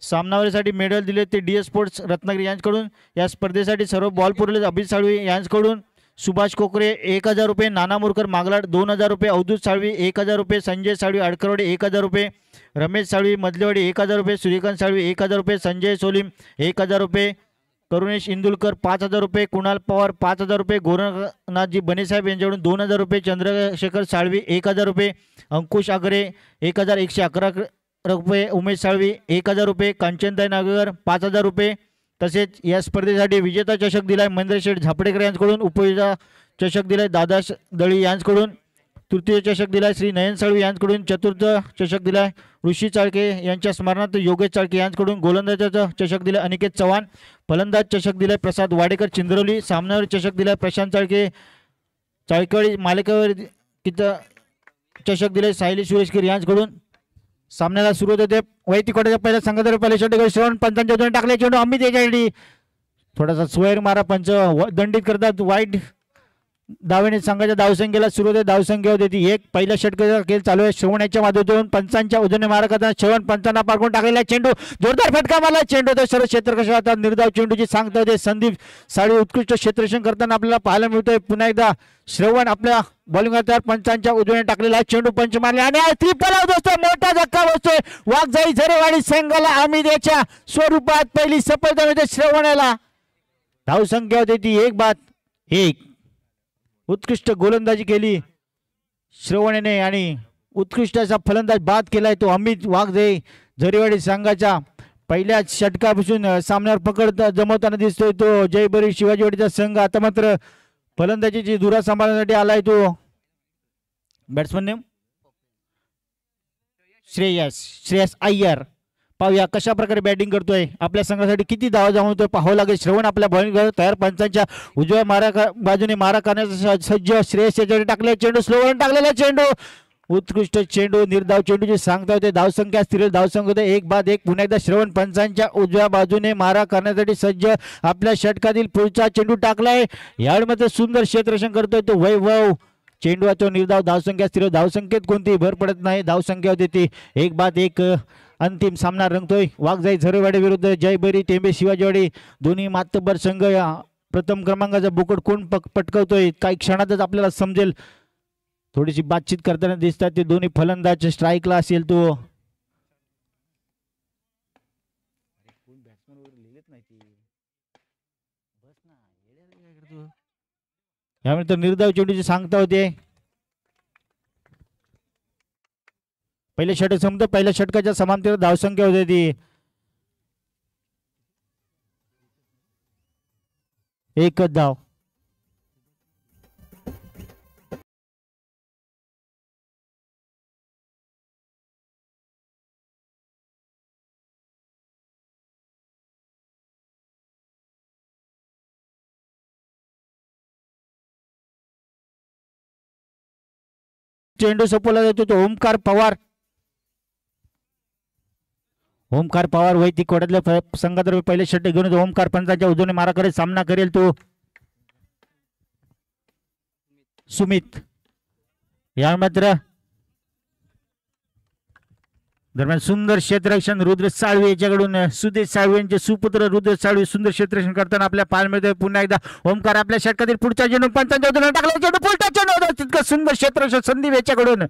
Speaker 3: सामनावरीसाठी मेडल दिले ते DS स्पोर्ट्स रत्नागिरी यांच्याकडून. या स्पर्धेसाठी सर्व बॉल पुरवले अभिजित साळवी यांच्याकडून. सुभाष कोकरे 1,000 रुपये, नाना मोरकर मागलाड 2,000 रुपये, अवधूत साळवी 1,000 रुपये, संजय साळवी अडकरवाडी 1,000 रुपये, रमेश साळवी मधलेवाडी 1,000 रुपये, सूर्यकांत साळवी 1,000 रुपये, संजय सोलीम 1,000 रुपये, करुणेश इंदुलकर 5,000 रुपये, कुणाल पवार 5,000 रुपये, गोरखनाथजी बनेसाहेब यांच्याकडून 2,000 रुपये, चंद्रशेखर साळवी 1,000 रुपये, अंकुश आगरे 1,111 रुपये, उमेश साळवी 1,000 रुपये, कांचनताई नागकर 5,000 रुपये. तसेच या स्पर्धेसाठी विजेता चषक दिलाय महेंद्र शेठ झापडेकर यांच्याकडून, उपविजेता चषक दिलाय दादा दळी यांच्याकडून, तृतीय चषक दिलाय श्री नयन साळवी यांच्याकडून, चतुर्थ चषक दिलाय ऋषी चाळके यांच्या स्मरणार्थ योगेश चाळके यांच्याकडून, गोलंदाजाचा चषक दिलाय अनिकेत चव्हाण, फलंदाज चषक दिलाय प्रसाद वाडेकर चिंद्रवली, सामनावर चषक दिलाय प्रशांत चाळके चाळकेवाडी, मालिकेवर चषक दिलाय सायली सुरेशकर यांच्याकडून. सामन्याला सुरुवात होते. वैयक्तिक कोट्याच्या पहिल्या संघाद्वारे पहिले षटक श्रवण पंचांच्या दोन टाकले चेंडू अमित याच्यासाठी थोडासा स्वैर मारा पंच दंडित करतात. वाईट धावेने संघाच्या धावसंख्येला सुरुवात आहे. धावसंख्या होती 1. पहिल्या षटकाचा खेळ चालू आहे. श्रवण याच्या माध्यमातून पंचांच्या उजवणे मारा करताना श्रवण पंचांना पाडून टाकलेला चेंडू जोरदार फटका मारला. चेंडू तर सर्व क्षेत्ररक्षक आता निर्धाव चेंडूची सांगता होते. संदीप साळवी उत्कृष्ट क्षेत्ररक्षण करताना आपल्याला पाहायला मिळतोय. पुन्हा एकदा श्रवण आपल्या बॉलिंग करतात. पंचांच्या उजवणे टाकलेला चेंडू पंच मारले आणि त्रिफल आउट असतो. मोठा धक्का बसतोय वाघजाई झरेवाडी संघाला. अमितेच्या स्वरूपात पहिली सफलता मिळते श्रवणाला. धावसंख्या होती ती 1-1. उत्कृष्ट गोलंदाजी केली श्रवणेने आणि उत्कृष्ट असा फलंदाज बाद केलाय तो अमित वाघजाई झरेवाडी संघाच्या. पहिल्या षटकापासून सामन्यावर पकड जमवताना दिसतोय तो जयभरी शिवाजीवाडीचा संघ. आता मात्र फलंदाजीची धुरा सांभाळण्यासाठी आलाय तो बॅट्समन नेम श्रेयस अय्यर. पाहूया कशा प्रकारे बॅटिंग करतोय. आपल्या संघासाठी किती धावा जमवतोय पाहावं लागेल. श्रवण आपल्या बॉलिंग तयार. पंचांच्या उजव्या बाजूने मारा करण्याचा सज्ज. श्रेयस याच्याकडे टाकले चेंडू स्लोवर टाकलेला चेंडू उत्कृष्ट चेंडू निर्धाव चेंडूची सांगता होते. धावसंख्या स्थिर धावसंख्या होते 1-1. पुन्हा एकदा श्रवण पंचांच्या उजव्या बाजूने मारा करण्यासाठी सज्ज. आपल्या षटकातील पुढचा चेंडू टाकलाय. यावेळी सुंदर क्षेत्ररक्षण करतोय तो वैभव. चेंडूचा निर्धाव धावसंख्या स्थिर. धावसंख्येत कोणतीही भर पडत नाही. धावसंख्या होती ती 1-1. अंतिम सामना रंगतोय. वाघजाई झरेवाडी विरुद्ध जयभरी टेंबे शिवाजीवाडी. दोन्ही मातब्बर संघ. प्रथम क्रमांकाचा बुकट कोण पटकवतोय काही क्षणातच आपल्याला समजेल. थोडीशी बातचीत करताना दिसतात ते दोन्ही फलंदाज. स्ट्राईकला असेल तो यामुळे तर निर्धाव चेंडूची सांगता होते. पहिल्या षटक संपतं. पहिल्या षटकाच्या समांतर धावसंख्या होती ती 1 धाव. चेंडू सोपवला जातो तो ओमकार पवार. ओमकार पवार वैयक्तिक कोट्यातल्या संघातर्फे पहिले षटक घेऊन ओमकार पंचांच्या उजवणे मारा करेल. सामना करेल तो सुमित. या मात्र दरम्यान सुंदर क्षेत्ररक्षण रुद्र साळवी याच्याकडून. सुदेश साळवी यांचे सुपुत्र रुद्र साळवी सुंदर क्षेत्ररक्षण करताना आपल्या पाहायला मिळतोय. पुन्हा एकदा ओमकार आपल्या षटकातील पुढच्या चेंडू पंचांच्या उजवणे टाकला चेंडू पुढचा चेंडू तितकं सुंदर क्षेत्ररक्षण संदीप याच्याकडून.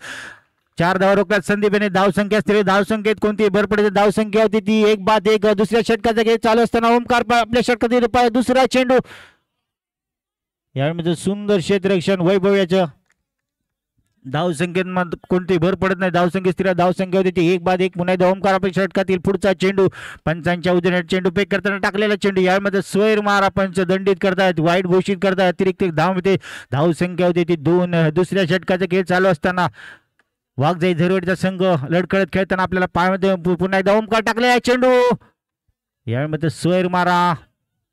Speaker 3: 4 धावा रोखल्यात संदीपने. धावसंख्या स्थिर. धावसंख्येत कोणतीही भर पडते. धावसंख्या होती ती 1-1. दुसऱ्या षटकाचा खेळ चालू असताना ओमकार आपल्या षटकातील दुसरा चेंडू यामध्ये सुंदर क्षेत्ररक्षण वैभव याचं धावसंख्येत कोणती भर पडत नाही. धावसंख्या स्थिर धावसंख्या होती ती 1-1. पुन्हा एकदा ओमकार अपेक्षा षटकातील पुढचा चेंडू पंचांच्या उद्याने चेंडू पेक करताना टाकलेला चेंडू यामध्ये स्वैर मारा पंच दंडित करतायत वाईट घोषित करतायत. अतिरिक्त धाव मिळते. धावसंख्या होती ती 2. दुसऱ्या षटकाचा खेळ चालू असताना वाघजाई झरवडचा संघ लढकळत खेळताना आपल्याला पायामध्ये पुन्हा एकदा ओमकार टाकलेला चेंडू यामध्ये स्वैर मारा.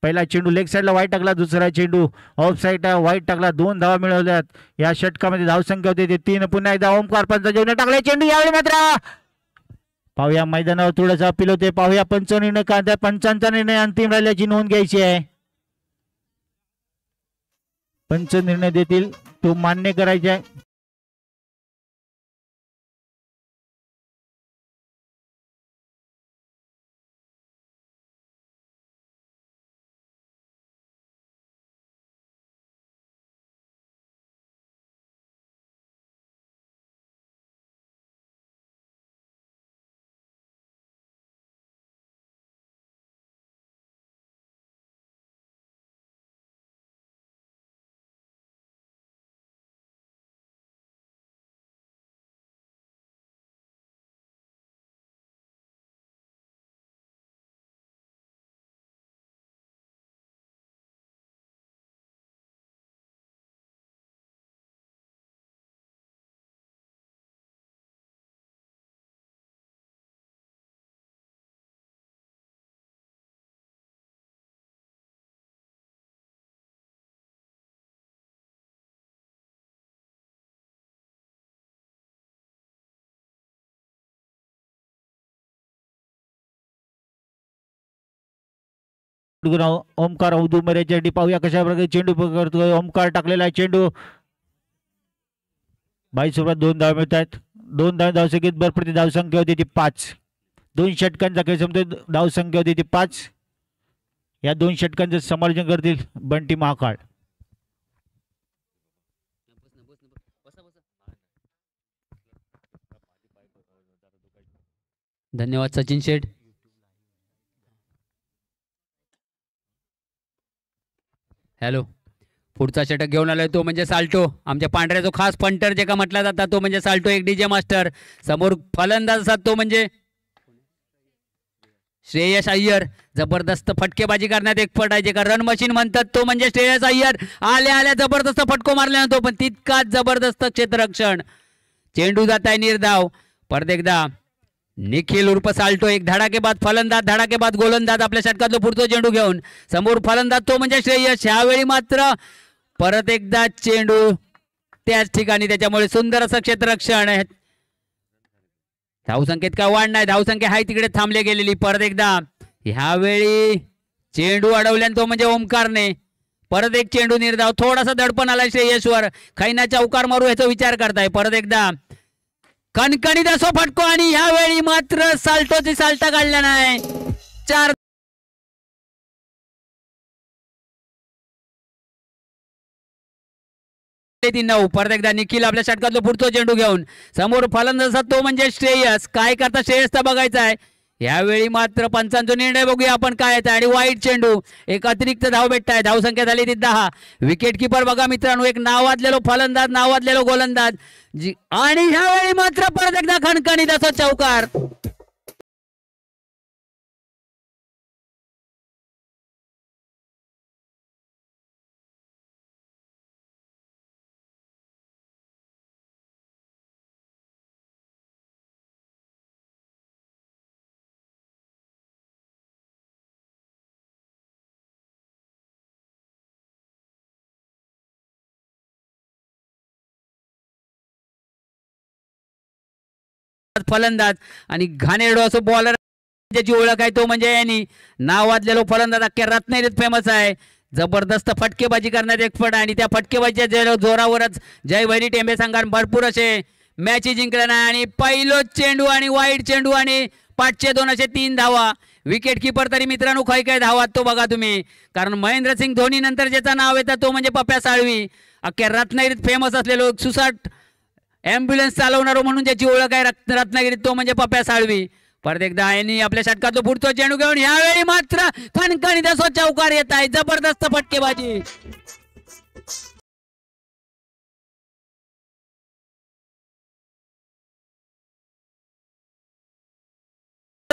Speaker 3: पहिला चेंडू लेग साईडला वाईट टाकला. दुसरा चेंडू ऑफ साईड वाईट टाकला. 2 धावा मिळवल्यात. या षटकामध्ये धावसंख्या होती ते 3. पुन्हा एकदा ओमकार पंच जेवण टाकले चेंडू यावेळी मात्र पाहूया मैदानावर थोडासा अपील होते. पाहूया पंच निर्णय का त्या पंचांचा निर्णय अंतिम राहिल्याची नोंद घ्यायची आहे. पंच निर्णय देतील तो मान्य करायचा आहे. ओमकार उदुमरेच्या पाहूया कशा प्रकारे चेंडू करतोय. ओमकार टाकलेला चेंडू 22 ओव्हरात 2 धाव मिळत आहेत. 2 धावसंख्येत भरप्रती धावसंख्या होती ती 5. 2 षटकांचा खेळ संपतोय. धावसंख्या होती ती 5. या 2 षटकांचं समालोचन करतील बंटी महाकाळ.
Speaker 9: धन्यवाद सचिन शेठ. हॅलो, पुढचा षटक घेऊन आलाय तो म्हणजे साल्टो. आमच्या पांढऱ्याचा खास पंटर जे का म्हटला जातात तो म्हणजे साल्टो. एक डीजे मास्टर. समोर फलंदाज असतात तो म्हणजे श्रेयस अय्यर. जबरदस्त फटकेबाजी करण्यात एक्सपर्ट आहे. जे का रन मशीन म्हणतात तो म्हणजे श्रेयस अय्यर. आल्या आल्या जबरदस्त फटको मारला तो पण तितकाच जबरदस्त क्षेत्ररक्षण. चेंडू जात आहे निर्धाव. परत एकदा निखिल उर्फ साल्टो. एक धडाकेबाद फलंदाज धडाकेबाद गोलंदाज आपल्या षटकातला पुढचा चेंडू घेऊन समोर फलंदाज तो म्हणजे श्रेयस. ह्यावेळी मात्र परत एकदा चेंडू त्याच ठिकाणी. त्याच्यामुळे सुंदर असं क्षेत्ररक्षण. धावसंख्येत काय वाढ नाही. धावसंख्या हाय तिकडे थांबले गेलेली. परत एकदा ह्यावेळी चेंडू अडवल्याने तो म्हणजे ओमकारने. परत एक चेंडू निर्धाव. थोडासा दडपण आला श्रेयसवर. खैना चौकार मारू याचा विचार करताय. परत एकदा कणकणीत असो फटको आणि ह्यावेळी मात्र साल्टोची साल्टा काढला नाही. 4 9. परत एकदा निखिल आपल्या षटकातला पुढचा चेंडू घेऊन समोर फलंदाज तो म्हणजे श्रेयस. काय करता श्रेयसचा बघायचा आहे. यावेळी मात्र पंचांचा निर्णय बघूया आपण काय येत आहे. आणि वाईट चेंडू. एक अतिरिक्त धाव भेटताय. धावसंख्या झाली ती 10. विकेट किपर बघा मित्रांनो. एक नावाजलेलो फलंदाज नावाजलेलो गोलंदाज आणि ह्यावेळी मात्र परत एकदा खणखणीत असं चौकार. फलंदाज आणि घाणेरडो असं बॉलर ज्याची ओळख आहे तो म्हणजे यांनी नावाजलेलो फलंदाज अख्ख्या रत्नागिरीत फेमस आहे. जबरदस्त फटकेबाजी करण्यात एक्सपर्ट आहे आणि त्या फटकेबाजीच्या जोरावरच जयभैरी टेंबे संघाने भरपूर असे मॅच जिंकले नाही. आणि पहिलो चेंडू आणि वाईट चेंडू आणि 5चे 2 असे 3 धावा. विकेट किपर तरी मित्रांनो खै काय धावात तो बघा तुम्ही. कारण महेंद्रसिंग धोनी नंतर ज्याचा नाव येतं तो म्हणजे पप्प्या साळवी. अख्ख्या रत्नागिरीत फेमस असलेलो सुसाट ॲम्ब्युलन्स चालवणारो म्हणून ज्याची ओळख आहे रत्नागिरीत तो म्हणजे पप्प्या साळवी. परत एकदा यांनी आपल्या षटकातला पुढचा चेंडू घेऊन ह्यावेळी मात्र खणखणीत असा चौकार येत आहे. जबरदस्त फटकेबाजी.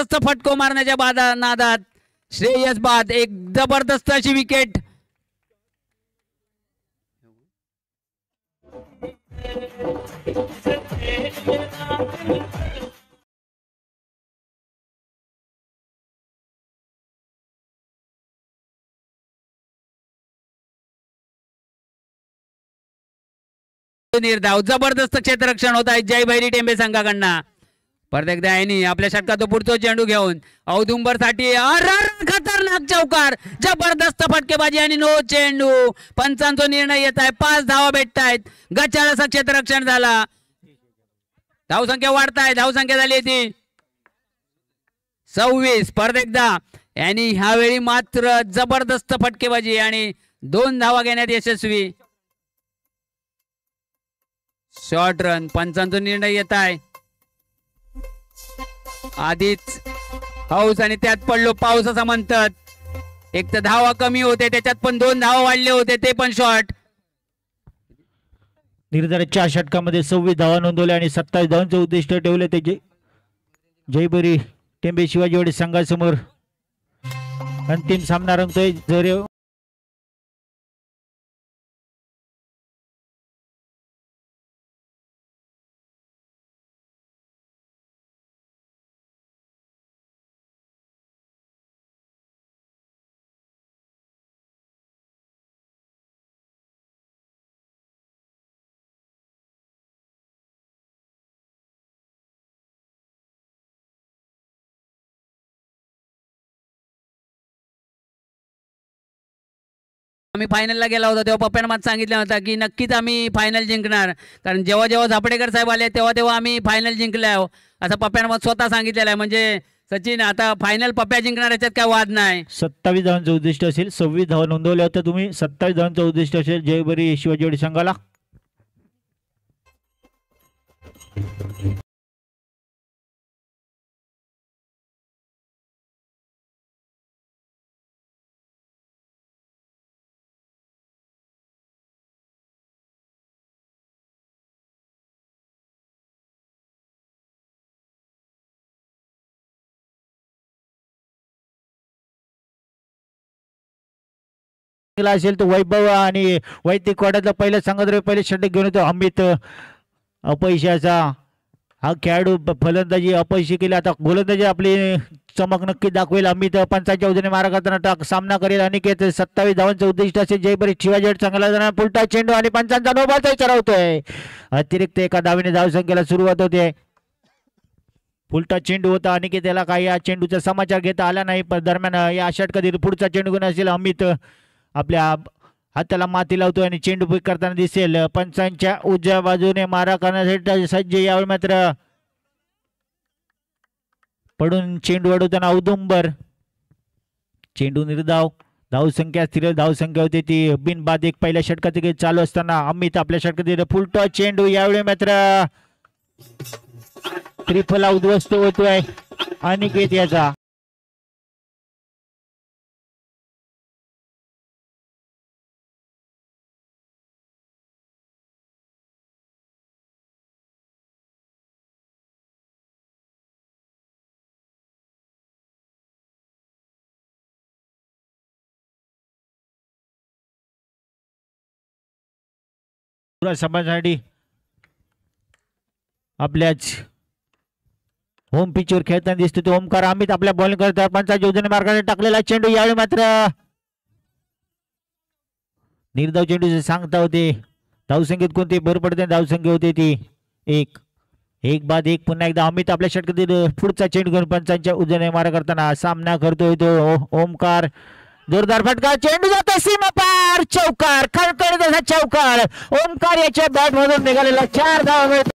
Speaker 9: जबरदस्त फटको मारण्याच्या नादात श्रेयस बाद एक जबरदस्त अशी विकेट. निर्धाव जबरदस्त क्षेत्ररक्षण होत आहे जय भैरी टेंबे संघाकडनं. परत एकदा यांनी आपल्या षटकात तो पुढचा चेंडू घेऊन औदुंबर साठी खतरनाक चौकार जबरदस्त फटकेबाजी आणि नो चेंडू. पंचांचा निर्णय येत आहे. 5 धावा भेटत आहेत. गचाळ असं क्षेत्ररक्षण झाला. धावसंख्या वाढत आहे. धावसंख्या झाली ती 26. परत एकदा यांनी ह्यावेळी मात्र जबरदस्त फटकेबाजी आणि 2 धावा घेण्यात यशस्वी. Short run. पंचांचा निर्णय येत आहे. आधीच पाऊस आणि त्यात पडलो पाऊस असं म्हणतात. एक तर धावा कमी होते त्याच्यात पण 2 धावा वाढले होते ते पण शॉर्ट.
Speaker 3: निर्धारित 4 षटकामध्ये 26 धावा नोंदवल्या आणि 27 धावांचं उद्दिष्ट ठेवले. ते जयभरी टेंबे शिवाजीवाडी संघासमोर अंतिम सामना रंगतोय. जर
Speaker 9: आम्ही फायनलला गेला होता तेव्हा पप्प्यानं मला सांगितलं होतं की नक्कीच आम्ही फायनल जिंकणार, कारण जेव्हा जेव्हा झापडेकर साहेब आले तेव्हा तेव्हा आम्ही फायनल जिंकले आहो असं पप्प्यानं मला स्वतः सांगितलेलं आहे. म्हणजे सचिन आता फायनल पप्प्या जिंकणार याच्यात काय वाद नाही.
Speaker 3: 27 धावांचं उद्दिष्ट असेल. 26 धावा नोंदवल्या होत्या तुम्ही. 27 धावांचं उद्दिष्ट असेल जयभरी शिवाजीवाडी संघाला. असेल तर वैभव आणि वैदिक वाड्यातला पहिल्या संघात पहिले षटक घेऊन येतो अमित. अपयशाचा हा खेळाडू फलंदाजी अपयशी केली. आता गोलंदाजी आपली चमक नक्की दाखवेल. अमित पंचांच्या उजने मारा करताना सामना करेल. अनिकेत 27 धावांचं उद्दिष्ट असेल जयभरी शिवाजीवाडी संघाला जाणार. पुलटा चेंडू आणि पंचांचा नो बॉलचा इशारा होतोय. अतिरिक्त एका धावेने धावसंख्येला सुरुवात होते. पुलटा चेंडू होता. अनिकेतला काही या चेंडूचा समाचार घेता आला नाही. पण दरम्यान या षटकातील पुढचा चेंडू घेऊन असेल अमित. आपल्या हाताला माती लावतोय आणि चेंडू पिक करताना दिसेल. पंचांच्या उजव्या बाजूने मारा करण्यासाठी सज्ज. यावेळी मात्र पडून चेंडू अडवताना औदुंबर. चेंडू निर्धाव. धावसंख्या स्थिर धावसंख्या होती ती बिनबाद. एक पहिल्या षटकात चालू असताना अमित आपल्या षटकात फुलटॉ चेंडू. यावेळी मात्र त्रिफला उद्ध्वस्त होतोय अनिकेत याचा. समाजासाठी आपल्याच होम पिचवर खेळताना दिसतो तो ओमकार. अमित आपल्या बॉलिंग करतात. पंचांच्या उजव्या मार्गाने टाकलेला चेंडू. यावेळी मात्र निर्धाव चेंडू सांगता होते. धावसंख्येत कोणती भर पडते. धावसंख्या होते ती 1. 1 बाद 1. पुन्हा एकदा अमित आपल्या षटकातील पुढचा चेंडू घेऊन पंचांच्या उजव्या मारा करताना सामना करतोय तो ओमकार. जोरदार फटका. चेंडू जातो सीमा पार. चौकार. खळखळीत असा चौकार. ओमकार याच्या बॅट मधून निघालेला 4 धावा मिळतात.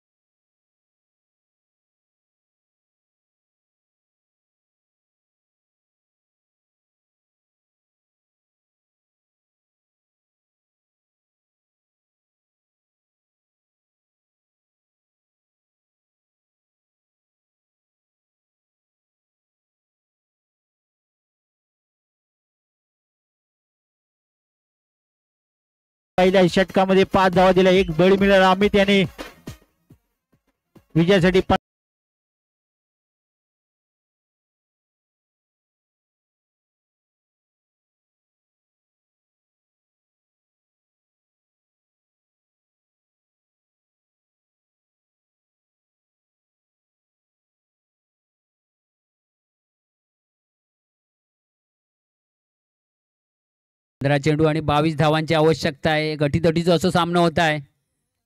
Speaker 3: पहिल्या षटकामध्ये 5 धावा दिल्या. 1 बळी मिळाला. अमित याने विजयासाठी
Speaker 9: 15 चेंडू आणि 22 धावांची आवश्यकता आहे. गटीतटीचं असं सामना होत आहे.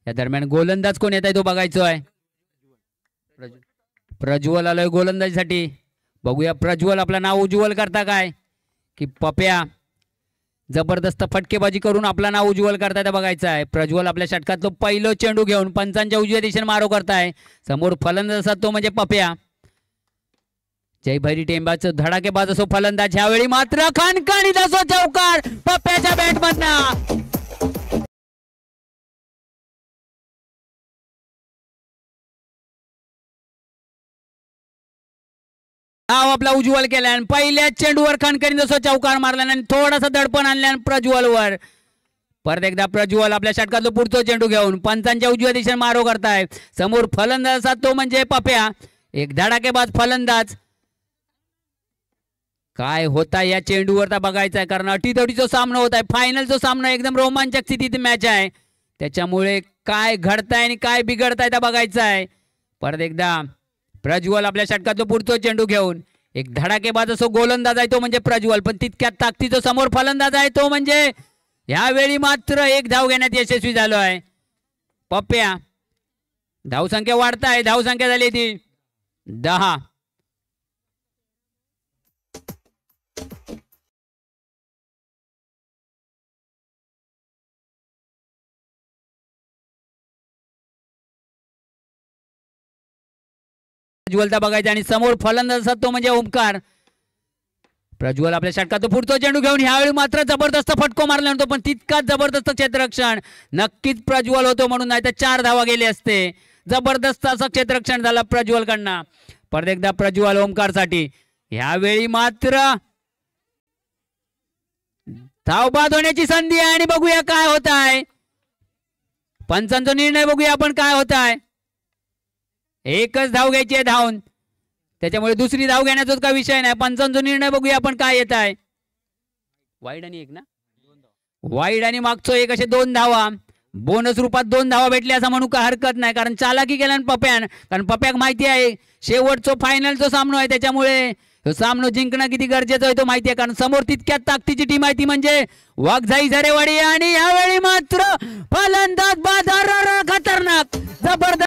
Speaker 9: या दरम्यान गोलंदाज कोण येत आहे तो बघायचो आहे. प्रज्वल आलोय गोलंदाजीसाठी. बघूया प्रज्वल आपलं नाव उज्ज्वल करता काय की पप्या जबरदस्त फटकेबाजी करून आपलं नाव उज्ज्वल करताय बघायचं आहे. प्रज्वल आपल्या षटकातलं पहिलं चेंडू घेऊन पंचांच्या उजव्या दिशेने मारो करताय. समोर फलंदाज असतात तो म्हणजे पप्या. जयभैरी टेंबाचं धडाकेबाज असो फलंदाज. ह्यावेळी मात्र खणखणीत असो चौकार पप्प्याच्या बॅटमधनं. नाव आपला उज्ज्वल केला आणि पहिल्याच चेंडूवर खणखणीत असो चौकार मारला आणि थोडासा दडपण आणल्या प्रज्वलवर. परत एकदा प्रज्वल आपल्या षटकातलं पुढचं चेंडू घेऊन पंचांच्या उजव्या दिशेने मारो करताय. समोर फलंदाज असतात तो म्हणजे पप्या. एक धडाकेबाज फलंदाज. काय होता या चेंडूवर तर बघायचं आहे कारण अटीतटीचा सामना होत आहे. फायनलचा सामना एकदम रोमांचक स्थितीत मॅच आहे. त्याच्यामुळे काय घडताय आणि काय बिघडताय तर बघायचं आहे. परत एकदा प्रज्वल आपल्या षटकातलं पुढचं चेंडू घेऊन एक धडाकेबाज असो गोलंदाज आहे तो म्हणजे प्रज्वल. पण तितक्यात ताकदीचा समोर फलंदाज आहे तो म्हणजे यावेळी मात्र एक धाव घेण्यात यशस्वी झालो आहे पप्प्या. धावसंख्या वाढताय. धावसंख्या झाली ती 10. प्रज्वलता बघायचा आणि समोर फलंदाज असतात तो म्हणजे ओमकार. प्रज्वल आपल्या षटकात पुढचा चेंडू घेऊन ह्यावेळी मात्र जबरदस्त फटको मारला होतो पण तितकाच जबरदस्त क्षेत्ररक्षण नक्कीच प्रज्वल होतो म्हणून नाही तर 4 धावा गेले असते. जबरदस्त असं क्षेत्ररक्षण झालं प्रज्वल कडनं. परत एकदा प्रज्वल ओमकार साठी. ह्यावेळी मात्र धाव बाद होण्याची संधी आहे आणि बघूया काय होत आहे. पंचांचा निर्णय बघूया आपण काय होत आहे. एकच धाव घ्यायची आहे धावून. त्याच्यामुळे दुसरी धाव घेण्याचाच काही विषय नाही. पंचांचा निर्णय बघूया आपण काय येत आहे. वाईड आणि एक ना वाईड आणि मागचो एक असे 2 धावा. बोनस रूपात 2 धावा भेटल्या असं म्हणू का हरकत नाही कारण चालाकी केल्यान पप्यान. कारण पप्याक माहिती आहे शेवटचा फायनलचा सामना आहे त्याच्यामुळे सामना जिंकणं किती गरजेचं आहे तो माहिती आहे. कारण समोर तितक्यात ताकदीची टीम आहे ती म्हणजे वाघजाई झरेवाडी. आणि यावेळी मात्र फलंदाज बाजार खतरनाक जबरदस्त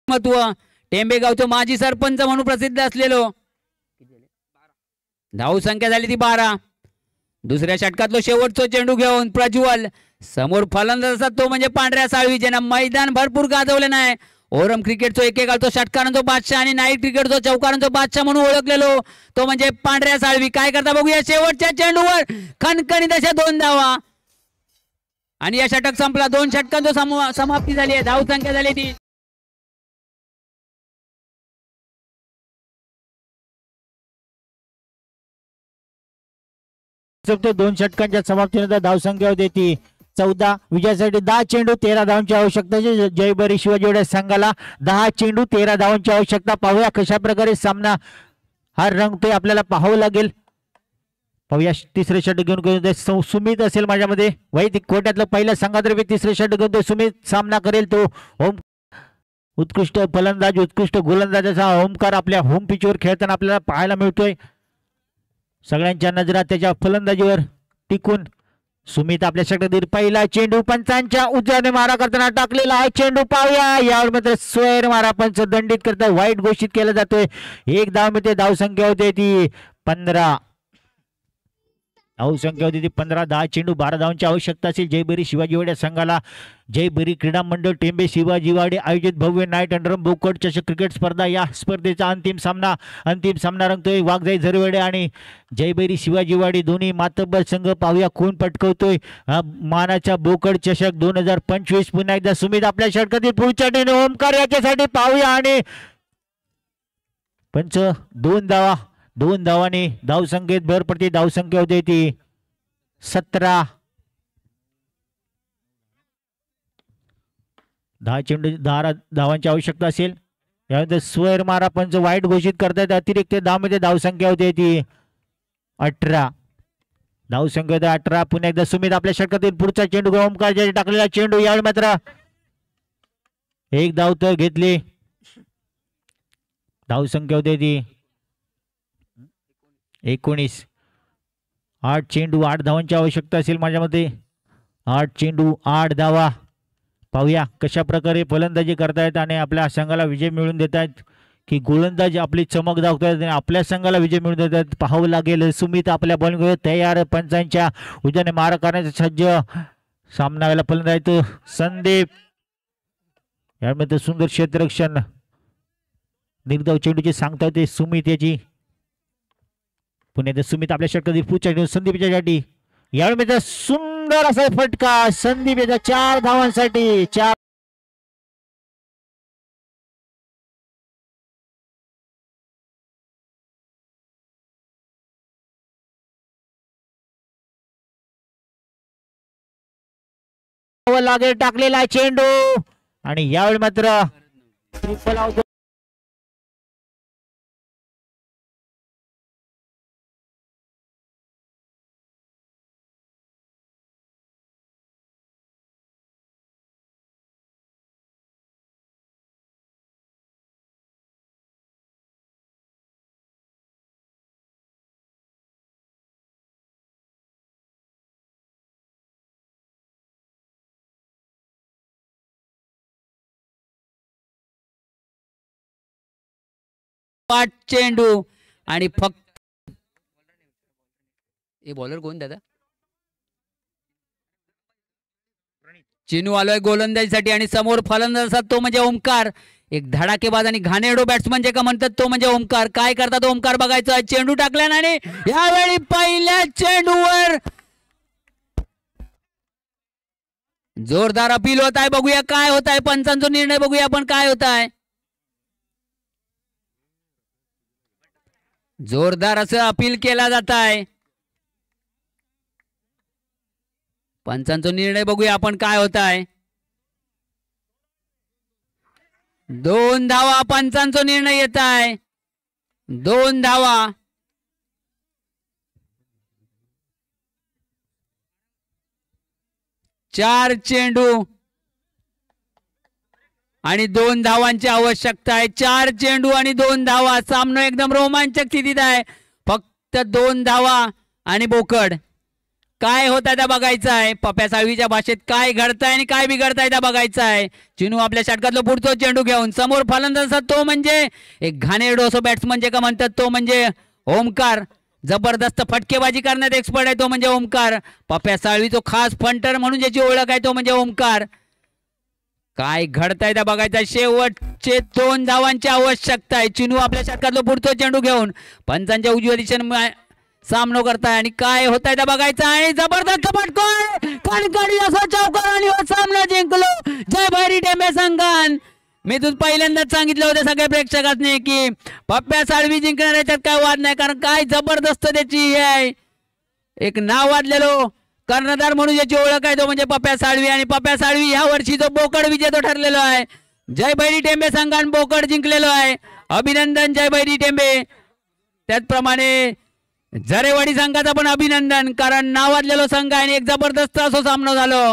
Speaker 9: महत्व. टेंबेगावचं माजी सरपंच म्हणून प्रसिद्ध असलेलो. धाव संख्या झाली ती 12. दुसऱ्या षटकातलो शेवटचा चेंडू घेऊन प्रज्वल. समोर फलंदाज असतात तो म्हणजे पांढऱ्या साळवी ज्यांना मैदान भरपूर गाजवले नाही. ओरम क्रिकेटचा एकेकाळचा षटकारांचा बादशाह आणि नाईट क्रिकेटचा चौकारांचा बादशाह म्हणून ओळखलेलो तो म्हणजे पांढऱ्या साळवी. काय करता बघूया शेवटच्या चेंडूवर खणखणीत अशा 2 धावा आणि या षटक संपला. 2 षटकांची समाप्ती झाली आहे. धाव संख्या झाली ती
Speaker 3: 2 षटकांच्या समाप्तीनंतर धावसंख्या होती ती 14. विजयासाठी 10 चेंडू 13 धावांची आवश्यकता. जयभरी शिवाजी संघाला 10 चेंडू 13 धावांची आवश्यकता. पाहूया कशा प्रकारे सामना हा रंगतोय आपल्याला पाहावं लागेल. पाहूया तिसरे षटक घेऊन सुमित असेल माझ्यामध्ये वैदिक कोट्यातलं पहिल्या संघातर्फे तिसरे षटक घेऊन सुमित सामना करेल. तो ओम उत्कृष्ट फलंदाज उत्कृष्ट गोलंदाजाचा ओमकार आपल्या होम पिचवर खेळताना आपल्याला पाहायला मिळतोय. सगळ्यांच्या नजरा त्याच्या फलंदाजीवर टिकून सुमित आपल्या षटकातील पहिला चेंडू पंचांच्या उजव्याने मारा करताना टाकलेला आहे चेंडू. पाहूया यावर मात्र स्वैर मारा पंच दंडित करता वाईट घोषित केला जातोय. 1 धाव मिळते. धावसंख्या होते ती 15. धावसंख्या होती ती 15. 10 चेंडू 12 धावांची आवश्यकता असेल जयभरी शिवाजीवाडी संघाला. जयभरी क्रीडा मंडळ टेंबे शिवाजीवाडी आयोजित भव्य नाईट अंडर बोकड चषक क्रिकेट स्पर्धा या स्पर्धेचा अंतिम सामना रंगतोय. वाघजाई झरवेडे आणि जयभरी शिवाजीवाडी दोन्ही मातब्बर संघ. पाहूया कोण पटकवतोय मानाचा बोकड चषक 2025. पुन्हा एकदा सुमित आपल्या षटकातील पुढच्या टेने ओमकार याच्यासाठी पाहूया आणि पंच 2 धावांनी धावसंख्येत भर पडते. धावसंख्या होते ती 17. 10 धावांची आवश्यकता असेल. यानंतर स्वर मारा पंच वाईट घोषित करतायत. अतिरिक्त धावमध्ये धावसंख्या होती ती 18. धावसंख्या होती 18. पुन्हा एकदा सुमित आपल्या षटकातील पुढचा चेंडू ओमकार ज्याने टाकलेला चेंडू यावेळी मात्र एक धाव तर घेतली. धावसंख्या होती ती 19. 8 चेंडू 8 धावांची आवश्यकता असेल माझ्या मते. 8 चेंडू 8 धावा. पाहूया कशा प्रकारे फलंदाजी करतायत आणि आपल्या संघाला विजय मिळवून देत आहेत की गोलंदाजी आपली चमक दाखवतायत आणि आपल्या संघाला विजय मिळवून देत आहेत. पाहावं लागेल. सुमित आपल्या बॉलिंग तयार. पंचांच्या उद्याने मारा करण्याचा सज्ज. सामनाला फलंदाज संदीप. यामध्ये सुंदर क्षेत्ररक्षण. निर्धाव चेंडूची सांगता होते सुमित याची. पुणे सुमित आपल्या षटकातील पुढच्या संदीपच्या साठी यावेळी सुंदर असा फटका संदीप याच्या 4 धावांसाठी. 4 लागेल टाकलेला चेंडू आणि यावेळी मात्र ट्रिपल आउट.
Speaker 9: चेंडू आणि फक्त हे बॉलर कोण दादा? चिनू आलोय गोलंदाजीसाठी आणि समोर फलंदाज असतात तो म्हणजे ओमकार. एक धडाकेबाज आणि घाणेरडो बॅट्समन जे का म्हणतात तो म्हणजे ओमकार. काय करतात ओमकार बघायचं. चेंडू टाकल्याने आणि यावेळी पहिल्या चेंडूवर जोरदार अपील होत आहे. बघूया काय होत आहे. पंचांचा निर्णय बघूया आपण काय होत आहे. जोरदार असं अपील केला जात आहे. पंचांचा निर्णय बघूया आपण काय होत आहे. 2 धावा. पंचांचा निर्णय येत आहे. 2 धावा. 4 चेंडू आणि 2 धावांची आवश्यकता आहे. 4 चेंडू आणि 2 धावा. सामना एकदम रोमांचक स्थितीत आहे. फक्त 2 धावा आणि बोकड. काय होत आहे त्या बघायचं आहे. पप्या साळवीच्या भाषेत काय घडतंय आणि काय बिघडतंय त्या बघायचं आहे. चिनू आपल्या षटकातलं पुढचा चेंडू घेऊन समोर फलंदाज तो म्हणजे एक घाणेरडो असो बॅट्समन जे का म्हणतात तो म्हणजे ओमकार. जबरदस्त फटकेबाजी करण्यात एक्सपर्ट आहे तो म्हणजे ओमकार. पप्या साळवी तो खास फंटर म्हणून ज्याची ओळख आहे तो म्हणजे ओमकार. काय घडतंय त्या बघायचं. शेवटचे 2 धावांची आवश्यकता आहे. चिनू आपल्या षटकातलं पुढचा चेंडू घेऊन पंचांच्या उजव्या दिशेने सामना करताय आणि काय होत आहे त्या बघायचं आहे. जबरदस्त फटका कणकणी असा चौकार आणि सामना जिंकलो जय भैरी टेंबे संघान. मी तुझ पहिल्यांदाच सांगितलं होतं सगळ्या प्रेक्षकांनी की पप्प्या साळवी जिंकणार याच्यात काय वाद नाही. कारण काय जबरदस्त त्याची हे आहे. एक नाव वाजलेलो कर्णधार म्हणून ज्याची ओळख आहे तो म्हणजे पप्प्या साळवी आणि पप्प्या साळवी ह्या वर्षी जो बोकड विजेता ठरलेलो आहे. जय भैरी टेंबे संघान बोकड जिंकलेलो आहे. अभिनंदन जय भैरी टेंबे. त्याचप्रमाणे झरेवाडी संघाचा पण अभिनंदन कारण नावाजलेलो संघ आहे आणि एक जबरदस्त असो सामना झालो.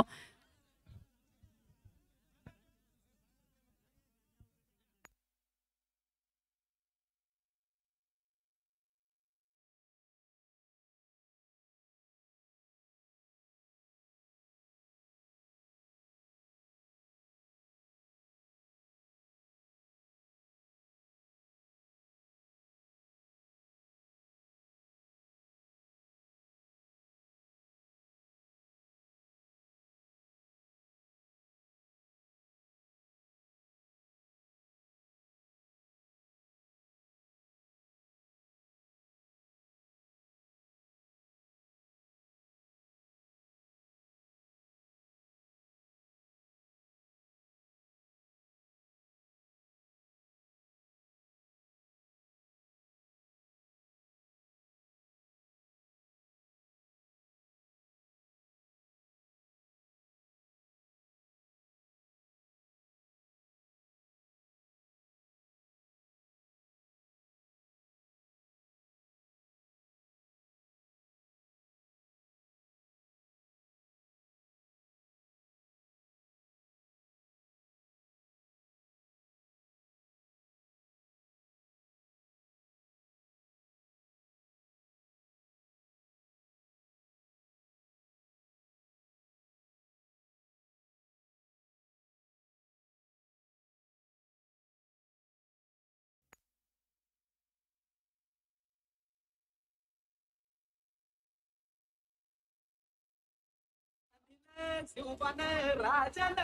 Speaker 7: शिवबान राजन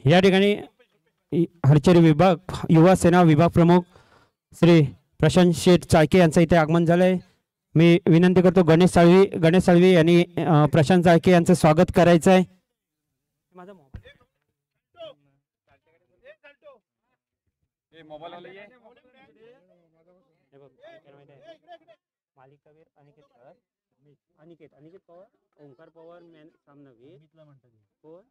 Speaker 1: या ठिकाणी आर्चरी विभाग युवा सेना विभाग प्रमुख श्री प्रशांत शेठ चाळके यांचं इथे आगमन झालंय. मी विनंती करतो गणेश साळवी यांनी प्रशांत चाळके यांचं स्वागत करायचं आहे. अनिकेत पवार, ओंकार पवार, सामनावीर कोण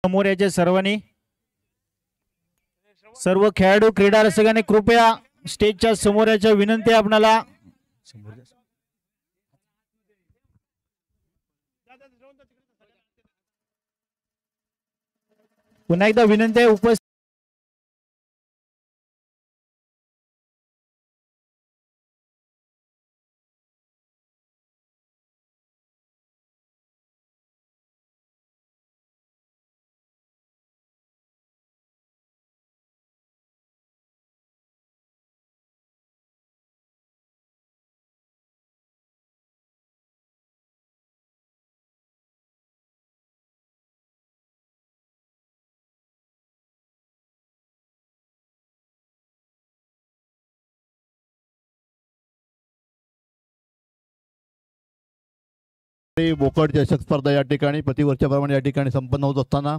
Speaker 3: समोर याचे सर्वांनी सर्व खेळाडू क्रीडा रसिकांनी कृपया स्टेजच्या समोर याच्या विनंती आपणाला. पुन्हा एकदा विनंती आहे उपस्थित
Speaker 10: बोकड चषक स्पर्धा या ठिकाणी प्रतिवर्षाप्रमाणे या ठिकाणी संपन्न होत असताना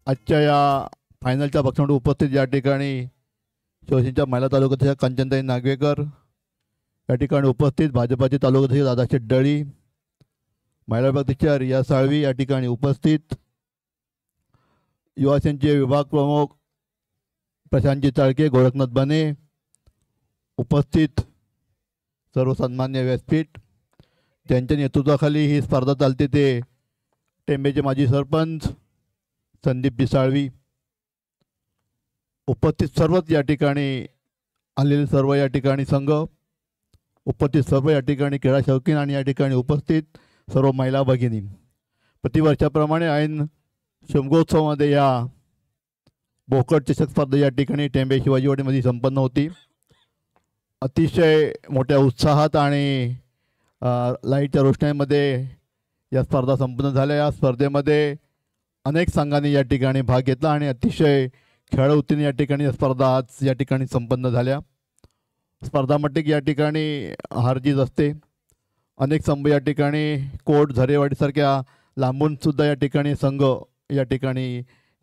Speaker 10: आजच्या या फायनलच्या पक्षामध्ये उपस्थित या ठिकाणी शिवसेनेच्या महिला तालुक्याच्या कांचनताई नागवेकर या ठिकाणी उपस्थित, भाजपाचे तालुकाध्यक्ष दादाशेठ डळी, महिला विभागाध्यक्ष रिया साळवी या ठिकाणी उपस्थित, युवासेनेचे विभाग प्रमुख प्रशांतजी चाळके, गोरखनाथ बने उपस्थित, सर्व सन्मान्य व्यासपीठ त्यांच्या नेतृत्वाखाली ही स्पर्धा चालते ते टेंबेचे माजी सरपंच संदीप पिसाळवी उपस्थित, सर्वच या ठिकाणी आलेले सर्व या ठिकाणी संघ उपस्थित, सर्व या ठिकाणी क्रीडा शौकीन आणि या ठिकाणी उपस्थित सर्व महिला भगिनी. प्रतिवर्षाप्रमाणे ऐन शिमगोत्सवामध्ये या बोकड चषक स्पर्धा या ठिकाणी टेंबे शिवाजीवाडीमध्ये संपन्न होती. अतिशय मोठ्या उत्साहात आणि लाईटच्या रोषणाईमध्ये या स्पर्धा संपन्न झाल्या. या स्पर्धेमध्ये अनेक संघांनी या ठिकाणी भाग घेतला आणि अतिशय खेळवतीने या ठिकाणी या स्पर्धा आज या ठिकाणी संपन्न झाल्या. स्पर्धामटिक या ठिकाणी हारजीत असते. अनेक संघ या ठिकाणी कोट, झरेवाडीसारख्या लांबूनसुद्धा या ठिकाणी संघ या ठिकाणी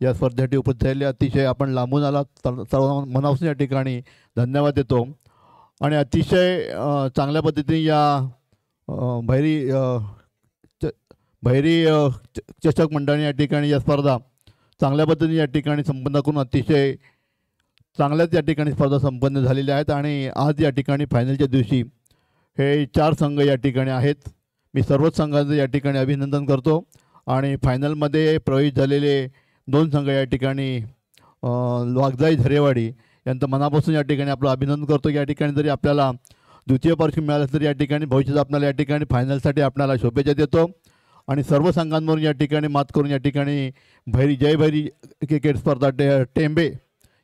Speaker 10: या स्पर्धेसाठी उपस्थित झाले. अतिशय आपण लांबून आलात सर्व मनापासून या ठिकाणी धन्यवाद देतो. आणि अतिशय चांगल्या पद्धतीने या भैरी चषक मंडळाने या ठिकाणी या स्पर्धा चांगल्या पद्धतीने या ठिकाणी संपन्न करून अतिशय चांगल्याच या ठिकाणी स्पर्धा संपन्न झालेल्या आहेत. आणि आज या ठिकाणी फायनलच्या दिवशी हे 4 संघ या ठिकाणी आहेत. मी सर्वच संघांचं या ठिकाणी अभिनंदन करतो आणि फायनलमध्ये प्रवेश झालेले 2 संघ या ठिकाणी वाघजाई झरेवाडी यांचं मनापासून या ठिकाणी आपलं अभिनंदन करतो. या ठिकाणी जरी आपल्याला द्वितीय पारितोषिक मिळालं तरी या ठिकाणी भविष्यात आपल्याला या ठिकाणी फायनलसाठी आपल्याला शुभेच्छा देतो आणि सर्व संघांवरून या ठिकाणी मात करून या ठिकाणी जय भैरी क्रिकेट स्पर्धा टेंबे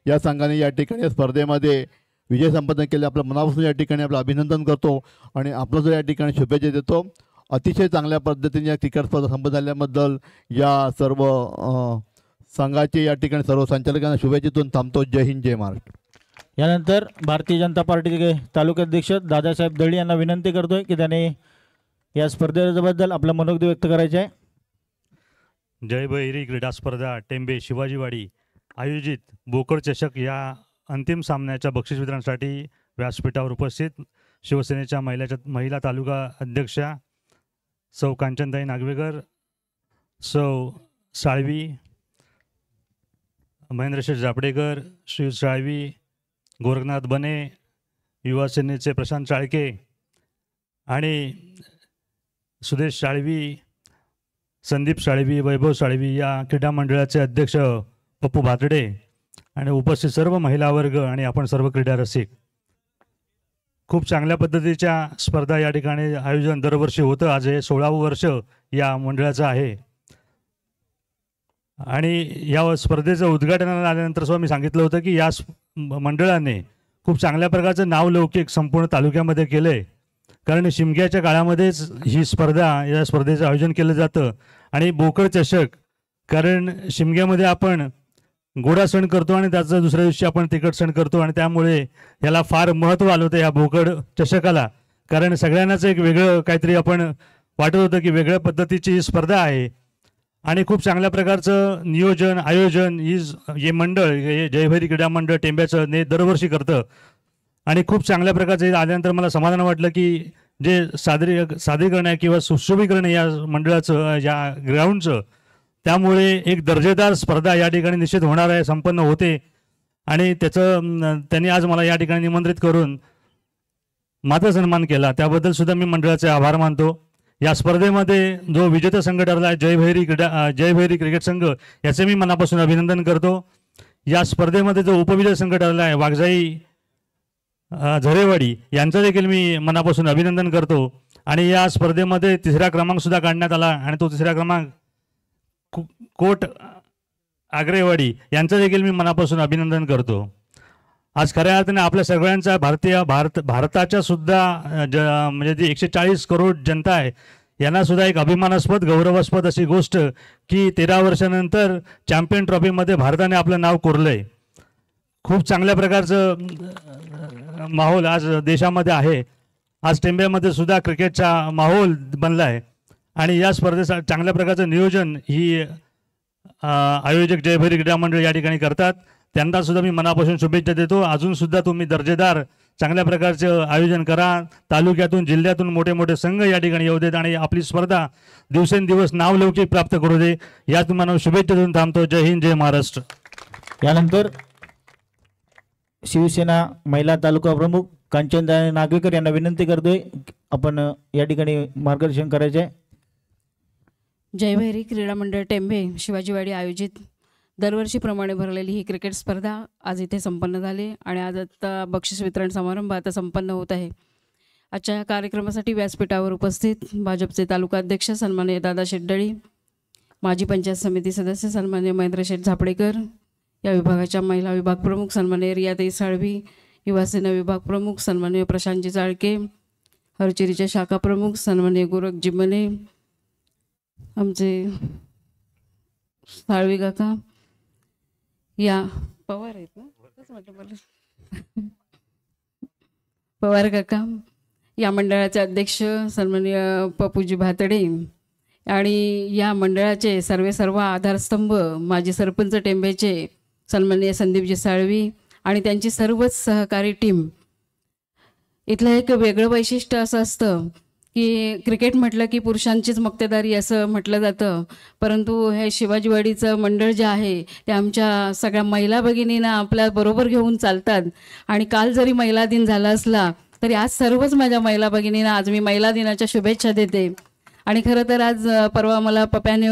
Speaker 10: या संघाने या ठिकाणी या स्पर्धेमध्ये विजय संपादन केले. आपलं मनापासून या ठिकाणी आपलं अभिनंदन करतो आणि आपलं जर या ठिकाणी शुभेच्छा देतो. अतिशय चांगल्या पद्धतीने या क्रिकेट स्पर्धा संपन्न झाल्याबद्दल या सर्व संघाचे या ठिकाणी सर्व संचालकांना शुभेच्छेतून थांबतो. जय हिंद, जय महाराष्ट्र.
Speaker 3: यानंतर भारतीय जनता पार्टीचे तालुकाध्यक्ष दादासाहेब दळी यांना विनंती करतोय की त्याने या स्पर्धेबद्दल आपलं मनोगत व्यक्त करायचे आहे.
Speaker 11: जय भैरी क्रीडा स्पर्धा टेंबे शिवाजीवाडी आयोजित बोकड चषक या अंतिम सामन्याच्या बक्षीस वितरणासाठी व्यासपीठावर उपस्थित शिवसेनेच्या महिला तालुका अध्यक्षा सौ कांचनताई नागवेकर, सौ साळवी, महेंद्रशेठ जापडेकर, श्री साळवी, गोरखनाथ बने, युवा सेनेचे प्रशांत चाळके आणि सुदेश साळवी, संदीप साळवी, वैभव साळवी या क्रीडा मंडळाचे अध्यक्ष पप्पू भातडे आणि उपस्थित सर्व महिला वर्ग आणि आपण सर्व क्रीडा रसिक, खूप चांगल्या पद्धतीच्या स्पर्धा या ठिकाणी आयोजन दरवर्षी होतं. आज हे 16वं वर्ष या मंडळाचं आहे आणि या स्पर्धेचं उद्घाटनाला आल्यानंतर सुद्धा मी सांगितलं होतं की या मंडळाने खूप चांगल्या प्रकारचं नावलौकिक संपूर्ण तालुक्यामध्ये केलं आहे. कारण शिमग्याच्या काळामध्येच ही या स्पर्धेचं आयोजन केलं जातं आणि बोकड चषक, कारण शिमग्यामध्ये आपण गोडा सण करतो आणि त्याचा दुसऱ्या दिवशी आपण तिखट सण करतो आणि त्यामुळे याला फार महत्त्व आलं होतं या बोकड चषकाला. कारण सगळ्यांनाच एक वेगळं काहीतरी आपण वाटत होतं की वेगळ्या पद्धतीची ही स्पर्धा आहे आणि खूप चांगल्या प्रकारचं नियोजन आयोजन हे मंडळ हे जयभैरी क्रीडा मंडळ टेंब्याचं दरवर्षी करतं आणि खूप चांगल्या प्रकारचं आल्यानंतर मला समाधान वाटलं की जे सादरीकरण आहे किंवा सुशोभीकरण या मंडळाचं या ग्राउंडचं, त्यामुळे एक दर्जेदार स्पर्धा या ठिकाणी निश्चित होणार आहे, संपन्न होते आणि त्यांनी आज मला या ठिकाणी निमंत्रित करून माझा सन्मान केला, त्याबद्दल सुद्धा मी मंडळाचे आभार मानतो. या स्पर्धेमध्ये जो विजेता संघ ठरला आहे जय भैरी क्रिकेट संघ, याचे मी मनापासून अभिनंदन करतो. या स्पर्धेमध्ये जो उपविजेता संघ ठरला आहे वाघजाई झरेवाडी, यांचं देखील मी मनापासून अभिनंदन करतो आणि या स्पर्धेमध्ये 3रा क्रमांक सुद्धा काढण्यात आला आणि तो 3रा क्रमांक कोट आग्रेवाडी यांचं देखील मी मनापासून अभिनंदन करतो. आज खऱ्या अर्थाने आपल्या सगळ्यांचा भारताच्या सुद्धा म्हणजे जी 140 करोड जनता आहे यांना सुद्धा एक अभिमानास्पद गौरवास्पद अशी गोष्ट की 13 वर्षानंतर चॅम्पियन ट्रॉफीमध्ये भारताने आपलं नाव कोरलं आहे. खूप चांगल्या प्रकारचं माहोल आज देशामध्ये आहे. आज टेंब्यामध्ये सुद्धा क्रिकेटचा माहोल बनला आहे आणि या स्पर्धेसाठी चांगल्या प्रकारचं नियोजन ही आयोजक जयभैरी क्रीडा मंडळ या ठिकाणी करतात. त्यांना सुद्धा मी मनापासून शुभेच्छा देतो. अजूनसुद्धा तुम्ही दर्जेदार चांगल्या प्रकारचं आयोजन करा. तालुक्यातून जिल्ह्यातून मोठे मोठे संघ या ठिकाणी येऊ देत आणि आपली स्पर्धा दिवसेंदिवस नावलौकिक प्राप्त करू दे, या तुम्हाला शुभेच्छा देऊन थांबतो. जय हिंद, जय महाराष्ट्र.
Speaker 3: यानंतर शिवसेना महिला तालुका प्रमुख कांचनताई नागवेकर यांना विनंती करतोय आपण या ठिकाणी मार्गदर्शन करायचे आहे.
Speaker 12: जयभैरी क्रीडा मंडळ टेंबे शिवाजीवाडी आयोजित दरवर्षीप्रमाणे भरलेली ही क्रिकेट स्पर्धा आज इथे संपन्न झाली आणि आज आता बक्षीस वितरण समारंभ आता संपन्न होत आहे. आजच्या कार्यक्रमासाठी व्यासपीठावर उपस्थित भाजपचे तालुका अध्यक्ष सन्माननीय दादा शेट्टळी, माजी पंचायत समिती सदस्य सन्माननीय महेंद्रशेठ झापडेकर, या विभागाच्या महिला विभाग प्रमुख सन्माननीय रियाताई साळवी, युवा सेना विभाग प्रमुख सन्माननीय प्रशांतजी चाळके, हरचिरीचे शाखा प्रमुख सन्माननीय गोरखजी बने, आमचे साळवी काका, या पवार आहेत ना पवार काका, या मंडळाचे अध्यक्ष सन्माननीय पप्पूजी भातडे आणि या मंडळाचे सर्व आधारस्तंभ माजी सरपंच टेंबेचे सन्माननीय संदीपजी साळवी आणि त्यांची सर्वच सहकारी टीम. इथलं एक वेगळं वैशिष्ट्य असं असतं की क्रिकेट म्हटलं की पुरुषांचीच मक्तेदारी असं म्हटलं जातं, परंतु हे शिवाजीवाडीचं मंडळ जे आहे ते आमच्या सगळ्या महिला भगिनींना आपल्याबरोबर घेऊन चालतात. आणि काल जरी महिला दिन झाला असला तरी आज सर्वच माझ्या महिला भगिनींना आज मी महिला दिनाच्या शुभेच्छा देते. आणि खरं तर आज परवा मला पप्याने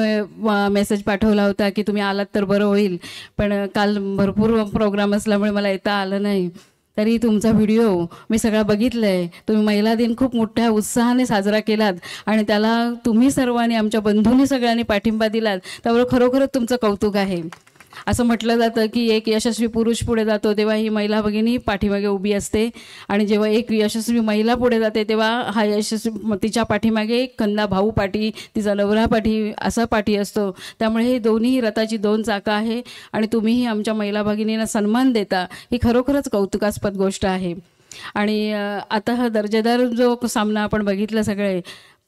Speaker 12: मेसेज पाठवला होता की तुम्ही आलात तर बरं होईल, पण काल भरपूर प्रोग्राम असल्यामुळे मला येता आलं नाही. तरी तुमचा व्हिडिओ मी सगळा बघितला आहे. तुम्ही महिला दिन खूप मोठ्या उत्साहाने साजरा केलात आणि त्याला तुम्ही सर्वांनी, आमच्या बंधूंनी सगळ्यांनी पाठिंबा दिलात, त्यामुळे खरोखरच तुमचं कौतुक आहे. असं म्हटलं जातं की एक यशस्वी पुरुष पुढे जातो तेव्हा ही महिला भगिनी पाठीमागे उभी असते, आणि जेव्हा एक यशस्वी महिला पुढे जाते तेव्हा हा यशस्वी तिच्या पाठीमागे एक कंदा भाऊ पाठी, तिचा नवरा पाठी, असा पाठी असतो. त्यामुळे हे दोन्ही रथाची दोन चाकं आहे आणि तुम्हीही आमच्या महिला भगिनींना सन्मान देता, ही खरोखरच कौतुकास्पद गोष्ट आहे. आणि आता हा दर्जेदार जो सामना आपण बघितला सगळे,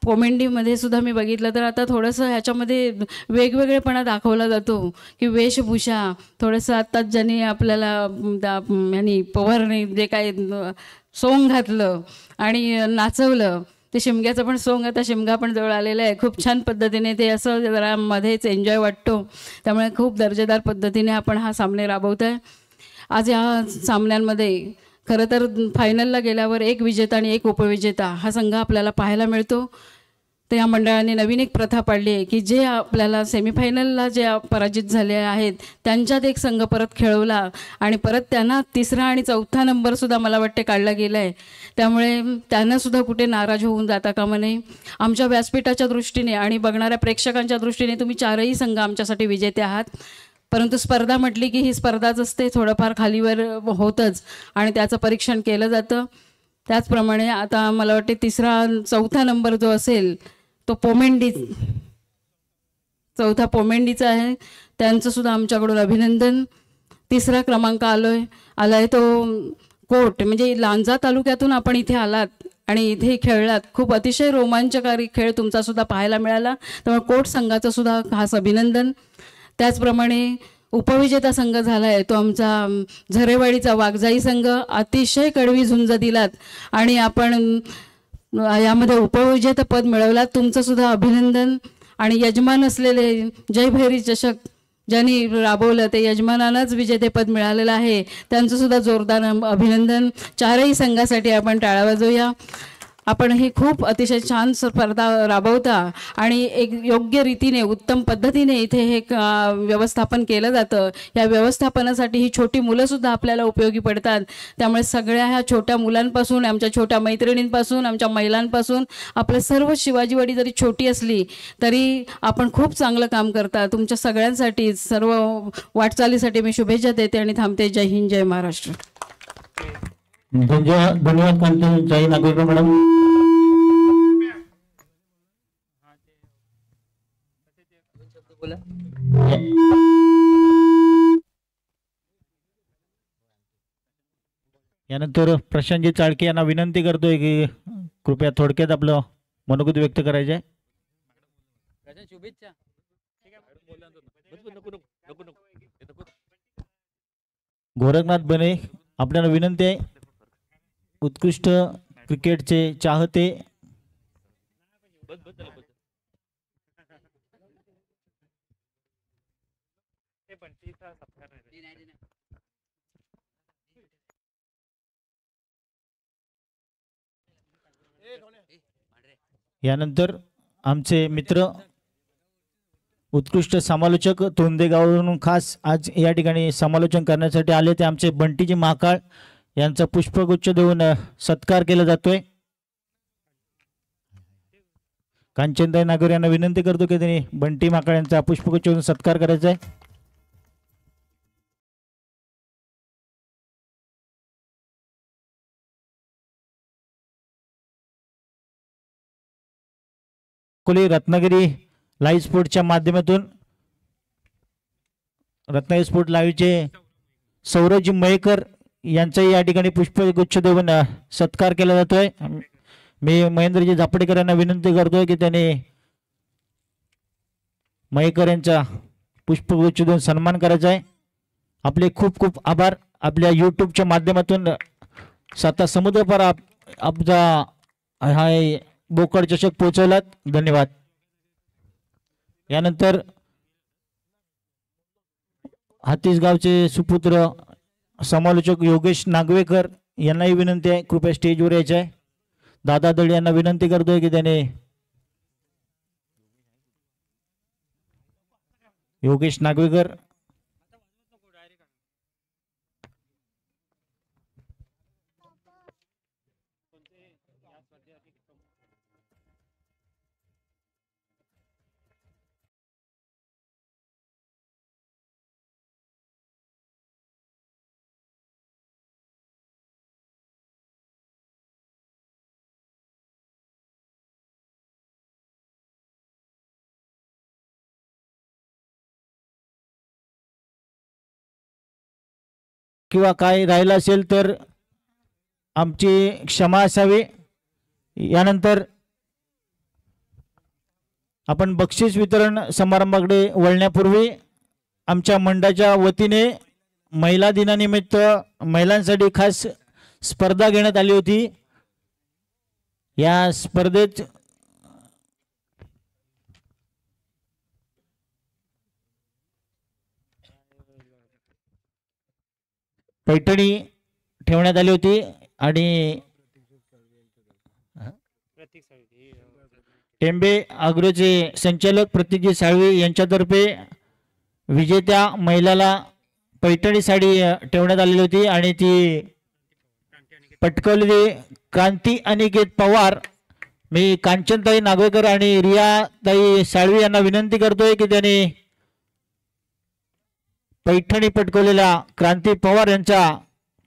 Speaker 12: पोमेंडीमध्ये सुद्धा मी बघितलं तर आता थोडंसं ह्याच्यामध्ये वेगवेगळेपणा दाखवला जातो की वेशभूषा थोडंसं, आत्ताच ज्यांनी आपल्याला यांनी पवारने जे काय सोंग घातलं आणि नाचवलं, ते शिमग्याचं पण सोंग आता शिमगा पण जवळ आलेलं आहे. खूप छान पद्धतीने ते असं जरा मध्येच एन्जॉय वाटतो. त्यामुळे खूप दर्जेदार पद्धतीने आपण हा सामने राबवत आहे. आज या सामन्यांमध्ये खरं तर फायनलला गेल्यावर एक विजेता आणि एक उपविजेता हा संघ आपल्याला पाहायला मिळतो. तर या मंडळाने नवीन एक प्रथा पाडली आहे की जे आपल्याला सेमीफायनलला जे पराजित झाले आहेत त्यांच्यात एक संघ परत खेळवला आणि परत त्यांना तिसरा आणि चौथा नंबरसुद्धा मला वाटते काढला गेला आहे. त्यामुळे त्यांनासुद्धा कुठे नाराज होऊन जाता कामा नये. आमच्या व्यासपीठाच्या दृष्टीने आणि बघणाऱ्या प्रेक्षकांच्या दृष्टीने तुम्ही चारही संघ आमच्यासाठी विजेते आहात. परंतु स्पर्धा म्हटली की ही स्पर्धाच असते, थोडंफार खालीवर होतंच आणि त्याचं परीक्षण केलं जातं. त्याचप्रमाणे आता मला वाटते तिसरा चौथा नंबर जो असेल तो चौथा पोमेंडीचा आहे. त्यांचंसुद्धा आमच्याकडून अभिनंदन. तिसरा क्रमांक आला आहे तो कोट, म्हणजे लांजा तालुक्यातून आपण इथे आलात आणि इथे खेळलात. खूप अतिशय रोमांचकारी खेळ तुमचासुद्धा पाहायला मिळाला, त्यामुळे कोट संघाचंसुद्धा खास अभिनंदन. त्याचप्रमाणे उपविजेता संघ झाला आहे तो आमचा झरेवाडीचा वाघजाई संघ. अतिशय कडवी झुंज दिलात आणि आपण यामध्ये उपविजेतेपद मिळवलात, तुमचंसुद्धा अभिनंदन. आणि यजमान असलेले जय भैरी चषक ज्यांनी राबवलं ते यजमानांनाच विजेतेपद मिळालेलं आहे, त्यांचंसुद्धा जोरदार अभिनंदन. चारही संघासाठी आपण टाळ्या वाजवूया. आपण ही खूप अतिशय छान स्पर्धा राबवता आणि एक योग्य रीतीने उत्तम पद्धतीने इथे हे व्यवस्थापन केलं जातं. या व्यवस्थापनासाठी ही छोटी मुलंसुद्धा आपल्याला उपयोगी पडतात. त्यामुळे सगळ्या ह्या छोट्या मुलांपासून, आमच्या छोट्या मैत्रिणींपासून, आमच्या महिलांपासून, आपलं सर्व शिवाजीवाडी जरी छोटी असली तरी आपण खूप चांगलं काम करता. तुमच्या सगळ्यांसाठी, सर्व वाटचालीसाठी मी शुभेच्छा देते आणि थांबते. जय हिंद, जय महाराष्ट्र.
Speaker 3: धन्यवाद कांचनताई नागवेकर मॅडम. यानंतर प्रशांतजी चाळके यांना विनंती करतोय की कृपया थोडक्यात आपलं मनोगत व्यक्त करायचे आहे. गोरखनाथ बने आपल्याला विनंती आहे, उत्कृष्ट क्रिकेटचे चाहते यानंतर आमचे मित्र उत्कृष्ट समालोचक तोंदेगाववरून खास आज या ठिकाणी समालोचन करण्यासाठी आले ते आमचे बंटीजी महाकाळ यांचा पुष्पगुच्छ देऊन सत्कार केला जातोय. कांचनताई नागोर यांना विनंती करतो की त्यांनी बंटी महाकाळ यांचा पुष्पगुच्छ देऊन सत्कार करायचा आहे. रत्नागिरी लाईव्ह स्पोर्टच्या माध्यमातून रत्नागिरी स्पोर्ट लाईव्हचे सौरभजी मयेकर यांचाही या ठिकाणी पुष्पगुच्छ देऊन सत्कार केला जातोय. मी महेंद्रजी झापडेकर यांना विनंती करतोय की त्यांनी मयेकर यांचा पुष्पगुच्छ देऊन सन्मान करायचा आहे. आपले खूप खूप आभार. आपल्या यूट्यूबच्या माध्यमातून साता समुद्रपार आपला हा बोकड चषक पोहोचवलात, धन्यवाद. यानंतर हातीसगावचे सुपुत्र समालोचक योगेश नागवेकर यांनाही विनंती आहे कृपया स्टेजवर यायचे आहे. दादा दळी यांना विनंती करतोय की त्याने योगेश नागवेकर, किंवा काय राहिलं असेल तर आमची क्षमा असावी. यानंतर आपण बक्षीस वितरण समारंभाकडे वळण्यापूर्वी आमच्या मंडळाच्या वतीने महिला दिनानिमित्त महिलांसाठी खास स्पर्धा घेण्यात आली होती. या स्पर्धेत पैठणी ठेवण्यात आली होती आणि टेंबे अग्रोचे संचालक प्रतीकजी साळवी यांच्यातर्फे विजेत्या महिलाला पैठणी साडी ठेवण्यात आलेली होती आणि ती पटकवलेली क्रांती अनिकेत पवार. मी कांचनताई नागवेकर आणि रियाताई साळवी यांना विनंती करतोय की त्यांनी पैठणी पटकवलेल्या क्रांती पवार यांचा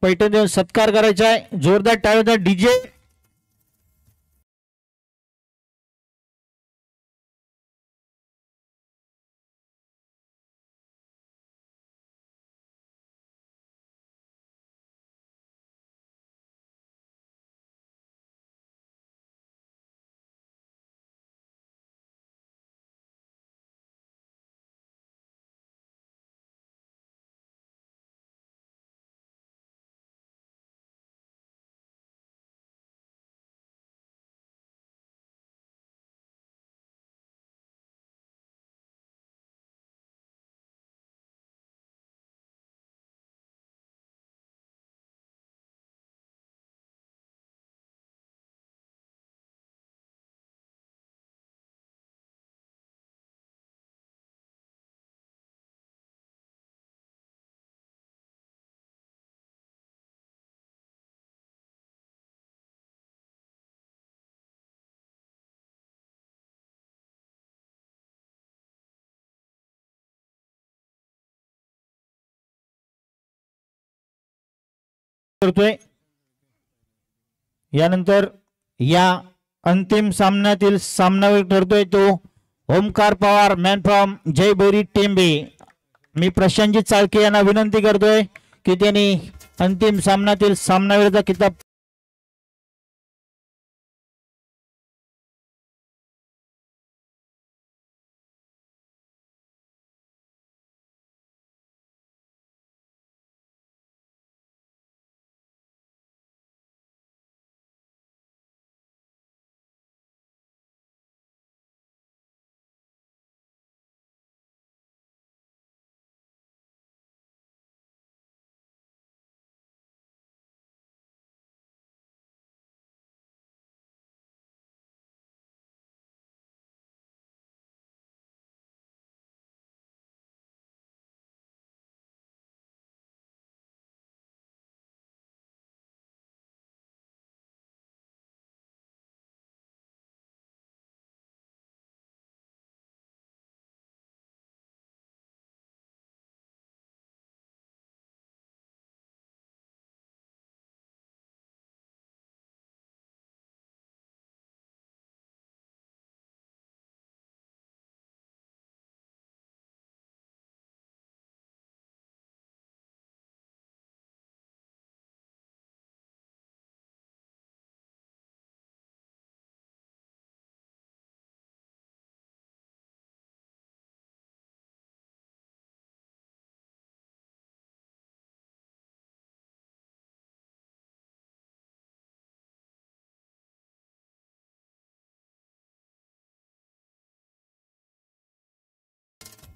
Speaker 3: पैठणी देऊन सत्कार करायचा आहे. जोरदार टाळ्यांचा डीजे. करतोय. यानंतर या अंतिम सामन्यातील सामनावीर ठरतोय तो ओमकार पवार, मॅन फ्रॉम जय भैरी टेंबे. मी प्रशांतजी चाळके यांना विनंती करतोय की त्यांनी अंतिम सामन्यातील सामनावीरचा किताब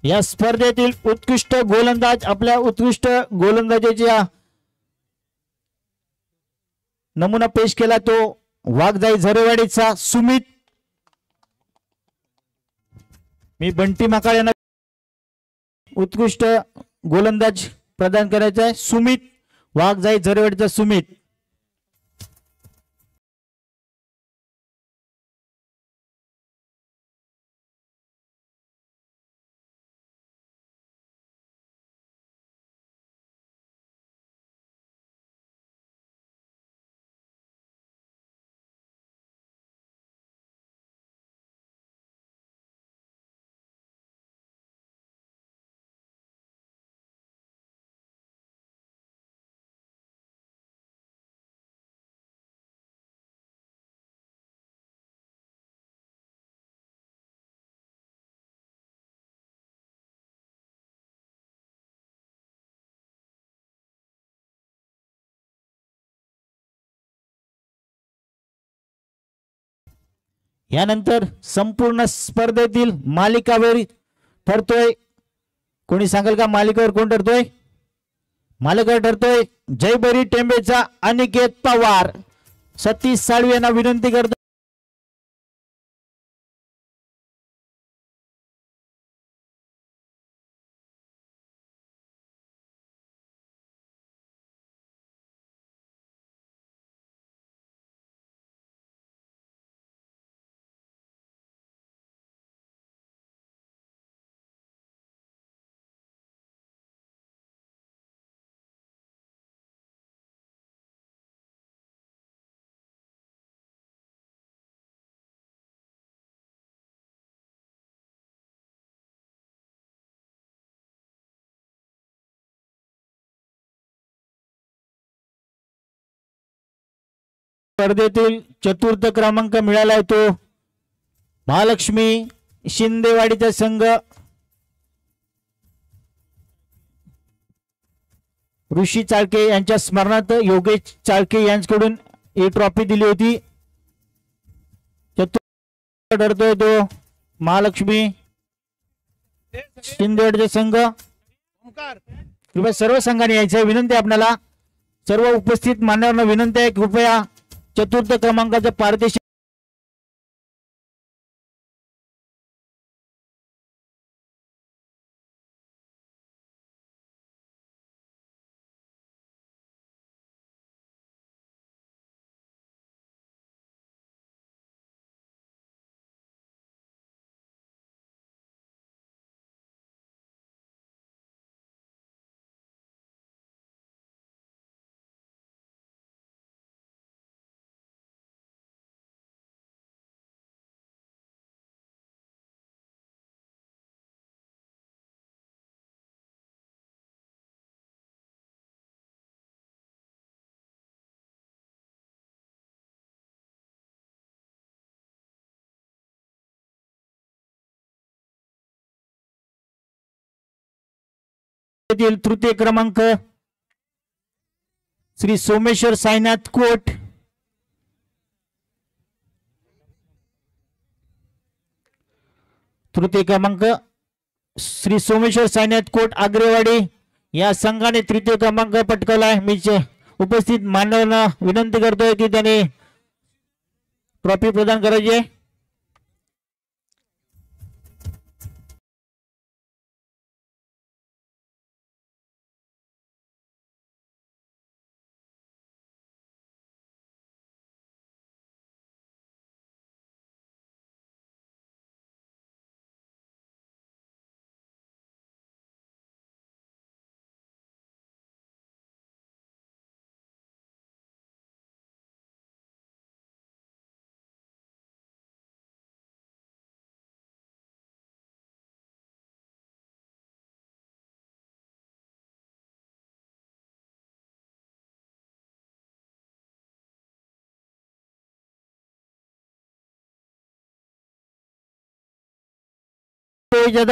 Speaker 3: या स्पर्धेतील उत्कृष्ट गोलंदाज आपल्या उत्कृष्ट गोलंदाजीचा नमुना पेश केला तो वाघजाई झरेवाडीचा सुमित. मी बंटी माकाळ यांना उत्कृष्ट गोलंदाज प्रदान करायचा आहे सुमित वाघजाई झरेवाडीचा सुमित. यानंतर संपूर्ण स्पर्धेतील मालिकावर ठरतोय. कोणी सांगेल का मालिकेवर कोण ठरतोय? मालिकेवर ठरतोय जयभरी टेंबेचा अनिकेत पवार. सतीश साळवी यांना विनंती करतो. स्पर्धेतील चतुर्थ क्रमांक मिळालाय तो महालक्ष्मी शिंदेवाडीचा संघ. ऋषी चाळके यांच्या स्मरणार्थ योगेश चाळके यांच्याकडून ही ट्रॉफी दिली होती. चतुर्थ ठरतोय तो महालक्ष्मी शिंदेवाडीचा संघ. कृपया सर्व संघाने यायचं विनंती आपल्याला. सर्व उपस्थित मान्यवरांना विनंती आहे कृपया चतुर्थ क्रमांकाचा पारितोषिक तृतीय क्रमांक श्री सोमेश्वर साईनाथ कोट. तृतीय क्रमांक श्री सोमेश्वर साईनाथ कोट आग्रेवाडी या संघाने तृतीय क्रमांक पटकावलाय. मी उपस्थित मान्यवरांना विनंती करतोय की त्यांनी ट्रॉफी प्रदान करायची आहे.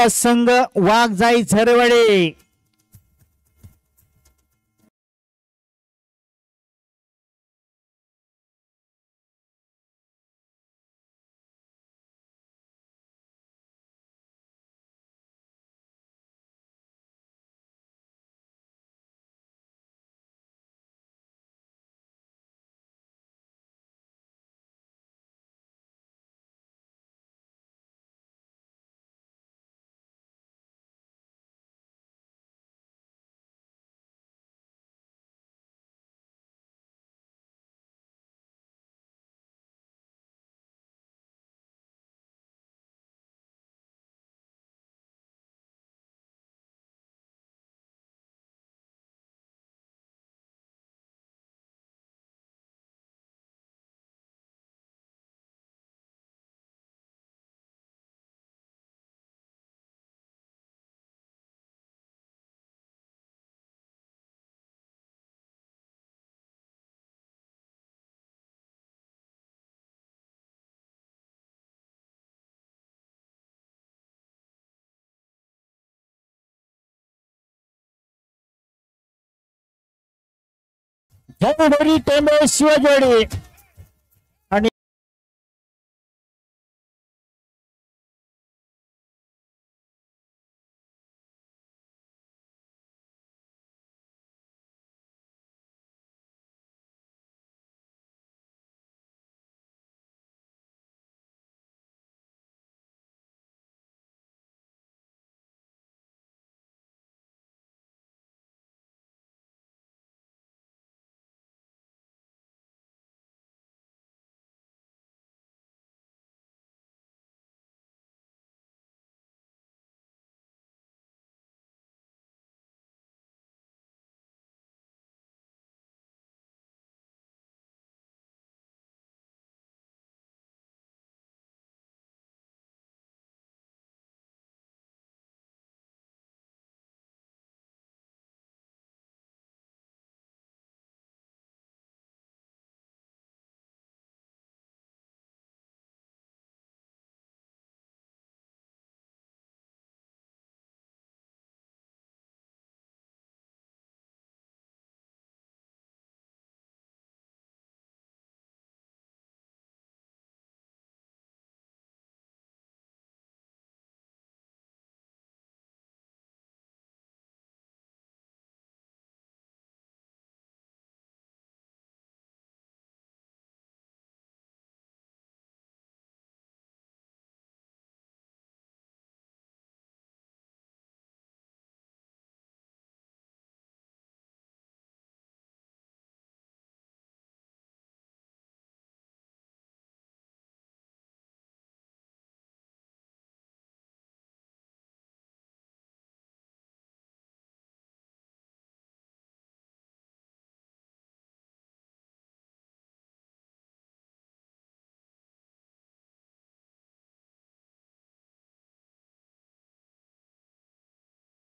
Speaker 3: संघ वाघजाई झरेवाडी. जयभैरी टेंबे शिवाजीवाडी आणि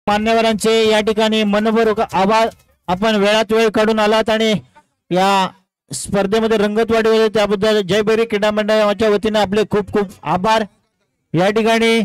Speaker 3: मान्यवरांचे या ठिकाणी मनपूर्वक आभार. आपण वेळात वेळ काढून आलात आणि या स्पर्धेमध्ये रंगत वाढवले त्याबद्दल जयभैरी क्रीडा मंडळाच्या वतीने आपले खूप खूप आभार. या ठिकाणी